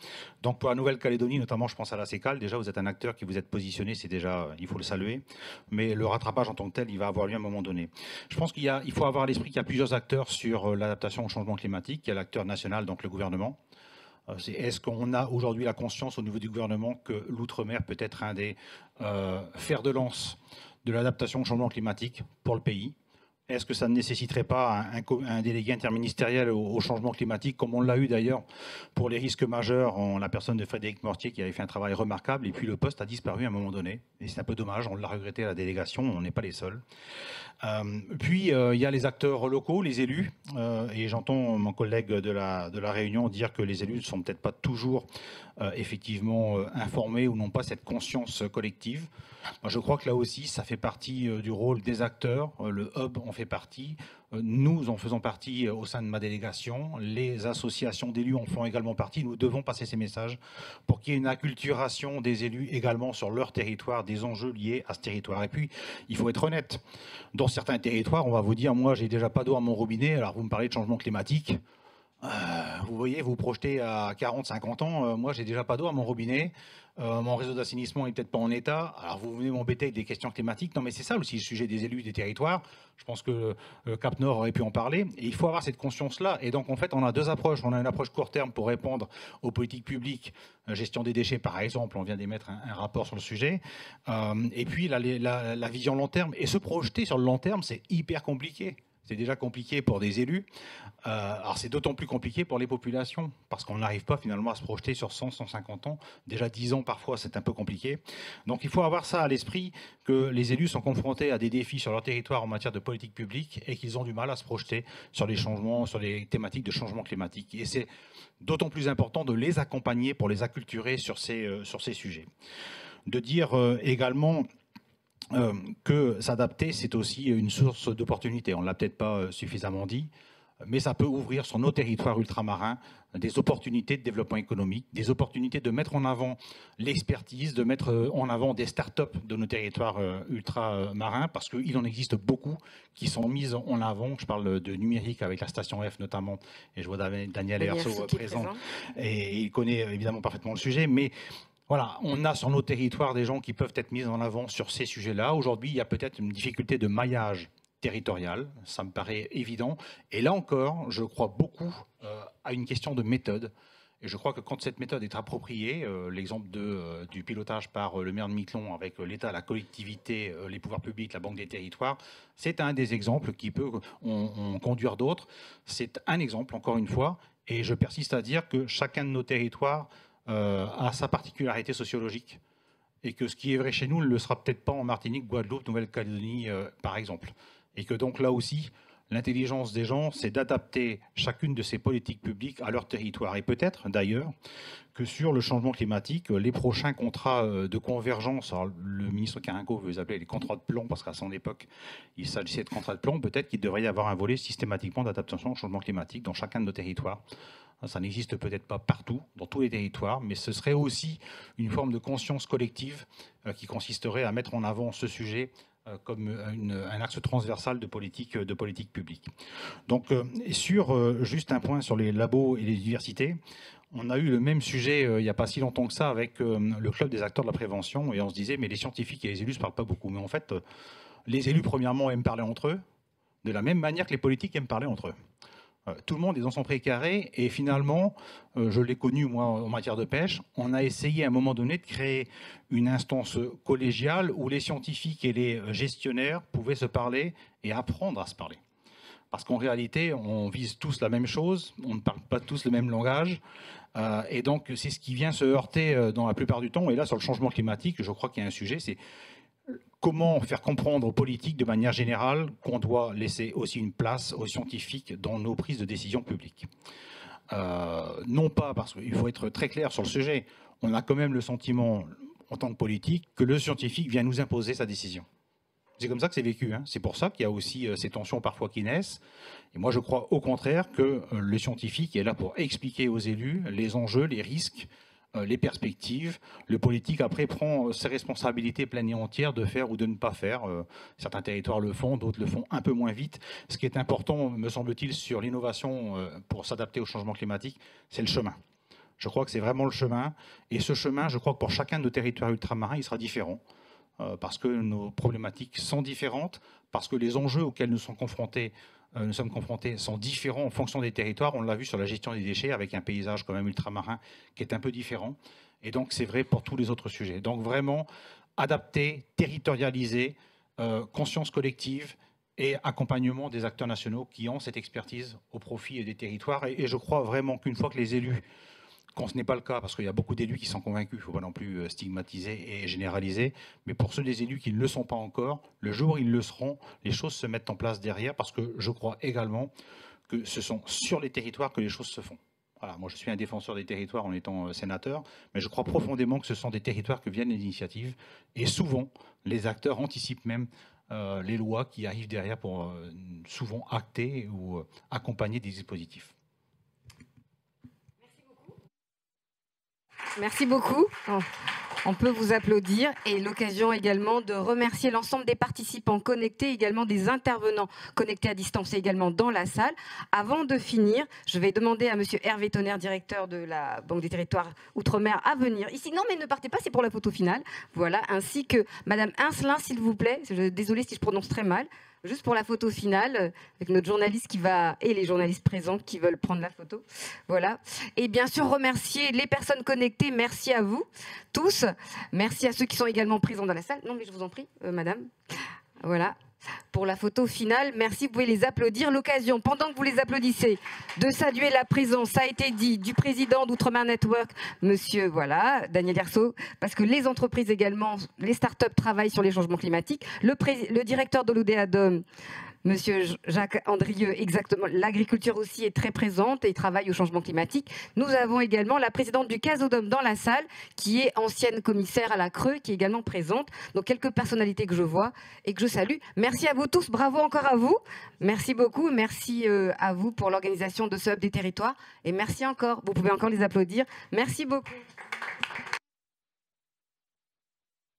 Donc pour la Nouvelle-Calédonie, notamment je pense à la CECAL, déjà vous êtes un acteur qui vous êtes positionné, c'est déjà, il faut le saluer, mais le rattrapage en tant que tel, il va avoir lieu à un moment donné. Je pense qu'il faut avoir à l'esprit qu'il y a plusieurs acteurs sur l'adaptation au changement climatique. Il y a l'acteur national, donc le gouvernement. Est-ce qu'on a aujourd'hui la conscience au niveau du gouvernement que l'outre-mer peut être un des fers de lance de l'adaptation au changement climatique pour le pays ? Est-ce que ça ne nécessiterait pas un délégué interministériel au changement climatique, comme on l'a eu d'ailleurs pour les risques majeurs, en la personne de Frédéric Mortier, qui avait fait un travail remarquable, et puis le poste a disparu à un moment donné. Et c'est un peu dommage, on l'a regretté à la délégation, on n'est pas les seuls. Puis il y a les acteurs locaux, les élus, et j'entends mon collègue de la Réunion dire que les élus ne sont peut-être pas toujours effectivement informés ou n'ont pas cette conscience collective. Moi, je crois que là aussi, ça fait partie du rôle des acteurs. Le hub en fait fait partie. Nous en faisons partie au sein de ma délégation. Les associations d'élus en font également partie. Nous devons passer ces messages pour qu'il y ait une acculturation des élus également sur leur territoire, des enjeux liés à ce territoire. Et puis, il faut être honnête. Dans certains territoires, on va vous dire, moi, j'ai déjà pas d'eau à mon robinet, alors vous me parlez de changement climatique. Vous voyez, vous projetez à 40, 50 ans, moi j'ai déjà pas d'eau à mon robinet, mon réseau d'assainissement est peut-être pas en état, alors vous venez m'embêter avec des questions climatiques. Non mais c'est ça aussi le sujet des élus des territoires, je pense que Cap Nord aurait pu en parler, et il faut avoir cette conscience-là. Et donc en fait on a deux approches, on a une approche court terme pour répondre aux politiques publiques, gestion des déchets par exemple, on vient d'émettre un rapport sur le sujet, et puis la vision long terme, et se projeter sur le long terme c'est hyper compliqué. C'est déjà compliqué pour des élus, alors c'est d'autant plus compliqué pour les populations, parce qu'on n'arrive pas finalement à se projeter sur 100, 150 ans, déjà 10 ans parfois c'est un peu compliqué. Donc il faut avoir ça à l'esprit, que les élus sont confrontés à des défis sur leur territoire en matière de politique publique et qu'ils ont du mal à se projeter sur les changements, sur les thématiques de changement climatique. Et c'est d'autant plus important de les accompagner pour les acculturer sur ces sujets. De dire également que s'adapter, c'est aussi une source d'opportunités. On ne l'a peut-être pas suffisamment dit, mais ça peut ouvrir sur nos territoires ultramarins des opportunités de développement économique, des opportunités de mettre en avant l'expertise, de mettre en avant des start-up de nos territoires ultramarins, parce qu'il en existe beaucoup qui sont mises en avant. Je parle de numérique avec la station F notamment, et je vois Daniel Herso présent, et il connaît évidemment parfaitement le sujet, mais voilà, on a sur nos territoires des gens qui peuvent être mis en avant sur ces sujets-là. Aujourd'hui, il y a peut-être une difficulté de maillage territorial, ça me paraît évident. Et là encore, je crois beaucoup à une question de méthode. Et je crois que quand cette méthode est appropriée, l'exemple du pilotage par le maire de Miquelon avec l'État, la collectivité, les pouvoirs publics, la Banque des territoires, c'est un des exemples qui peut en conduire d'autres. C'est un exemple, encore une fois, et je persiste à dire que chacun de nos territoires a sa particularité sociologique, et que ce qui est vrai chez nous ne le sera peut-être pas en Martinique, Guadeloupe, Nouvelle-Calédonie, par exemple. Et que donc là aussi, l'intelligence des gens, c'est d'adapter chacune de ces politiques publiques à leur territoire. Et peut-être d'ailleurs que sur le changement climatique, les prochains contrats de convergence, alors le ministre Carinco veut les appeler les contrats de plan, parce qu'à son époque, il s'agissait de contrats de plan, peut-être qu'il devrait y avoir un volet systématiquement d'adaptation au changement climatique dans chacun de nos territoires. Ça n'existe peut-être pas partout, dans tous les territoires, mais ce serait aussi une forme de conscience collective qui consisterait à mettre en avant ce sujet comme un axe transversal de politique publique. Donc, juste un point sur les labos et les universités, on a eu le même sujet il n'y a pas si longtemps que ça avec le club des acteurs de la prévention, et on se disait, mais les scientifiques et les élus ne se parlent pas beaucoup. Mais en fait, les élus, premièrement, aiment parler entre eux, de la même manière que les politiques aiment parler entre eux. Tout le monde est dans son précaré, et finalement, je l'ai connu moi en matière de pêche, on a essayé à un moment donné de créer une instance collégiale où les scientifiques et les gestionnaires pouvaient se parler et apprendre à se parler. Parce qu'en réalité, on vise tous la même chose, on ne parle pas tous le même langage, et donc c'est ce qui vient se heurter dans la plupart du temps. Et là, sur le changement climatique, je crois qu'il y a un sujet, c'est comment faire comprendre aux politiques de manière générale qu'on doit laisser aussi une place aux scientifiques dans nos prises de décision publiques. Non pas, parce qu'il faut être très clair sur le sujet, on a quand même le sentiment en tant que politique que le scientifique vient nous imposer sa décision. C'est comme ça que c'est vécu, hein. C'est pour ça qu'il y a aussi ces tensions parfois qui naissent. Et moi je crois au contraire que le scientifique est là pour expliquer aux élus les enjeux, les risques, les perspectives. Le politique, après, prend ses responsabilités pleines et entières de faire ou de ne pas faire. Certains territoires le font, d'autres le font un peu moins vite. Ce qui est important, me semble-t-il, sur l'innovation pour s'adapter au changement climatique, c'est le chemin. Je crois que c'est vraiment le chemin. Et ce chemin, je crois que pour chacun de nos territoires ultramarins, il sera différent. Parce que nos problématiques sont différentes, parce que les enjeux auxquels nous sommes confrontés sont différents en fonction des territoires. On l'a vu sur la gestion des déchets avec un paysage quand même ultramarin qui est un peu différent. Et donc c'est vrai pour tous les autres sujets. Donc vraiment adapter, territorialiser, conscience collective et accompagnement des acteurs nationaux qui ont cette expertise au profit des territoires. Et je crois vraiment qu'une fois que les élus, quand ce n'est pas le cas, parce qu'il y a beaucoup d'élus qui sont convaincus, il ne faut pas non plus stigmatiser et généraliser, mais pour ceux des élus qui ne le sont pas encore, le jour où ils le seront, les choses se mettent en place derrière, parce que je crois également que ce sont sur les territoires que les choses se font. Voilà, moi je suis un défenseur des territoires en étant sénateur, mais je crois profondément que ce sont des territoires que viennent les initiatives, et souvent les acteurs anticipent même les lois qui arrivent derrière pour souvent acter ou accompagner des dispositifs. Merci beaucoup. On peut vous applaudir et l'occasion également de remercier l'ensemble des participants connectés, également des intervenants connectés à distance et également dans la salle. Avant de finir, je vais demander à monsieur Hervé Tonnerre, directeur de la Banque des Territoires Outre-mer, à venir ici. Non, mais ne partez pas, c'est pour la photo finale. Voilà, ainsi que madame Incelin, s'il vous plaît. Désolée si je prononce très mal. Juste pour la photo finale, avec notre journaliste et les journalistes présents qui veulent prendre la photo. Voilà. Et bien sûr, remercier les personnes connectées. Merci à vous tous. Merci à ceux qui sont également présents dans la salle. Non, mais je vous en prie, madame. Voilà. Pour la photo finale, merci, vous pouvez les applaudir. L'occasion, pendant que vous les applaudissez, de saluer la présence, ça a été dit, du président d'Outre-mer Network, monsieur, voilà, Daniel Yerso, parce que les entreprises également, les startups travaillent sur les changements climatiques. Le directeur de l'ODEADOM, monsieur Jacques Andrieux, exactement. L'agriculture aussi est très présente et il travaille au changement climatique. Nous avons également la présidente du Casodome dans la salle, qui est ancienne commissaire à la Creux, qui est également présente. Donc quelques personnalités que je vois et que je salue. Merci à vous tous, bravo encore à vous. Merci beaucoup, merci à vous pour l'organisation de ce Hub des Territoires. Et merci encore, vous pouvez encore les applaudir. Merci beaucoup.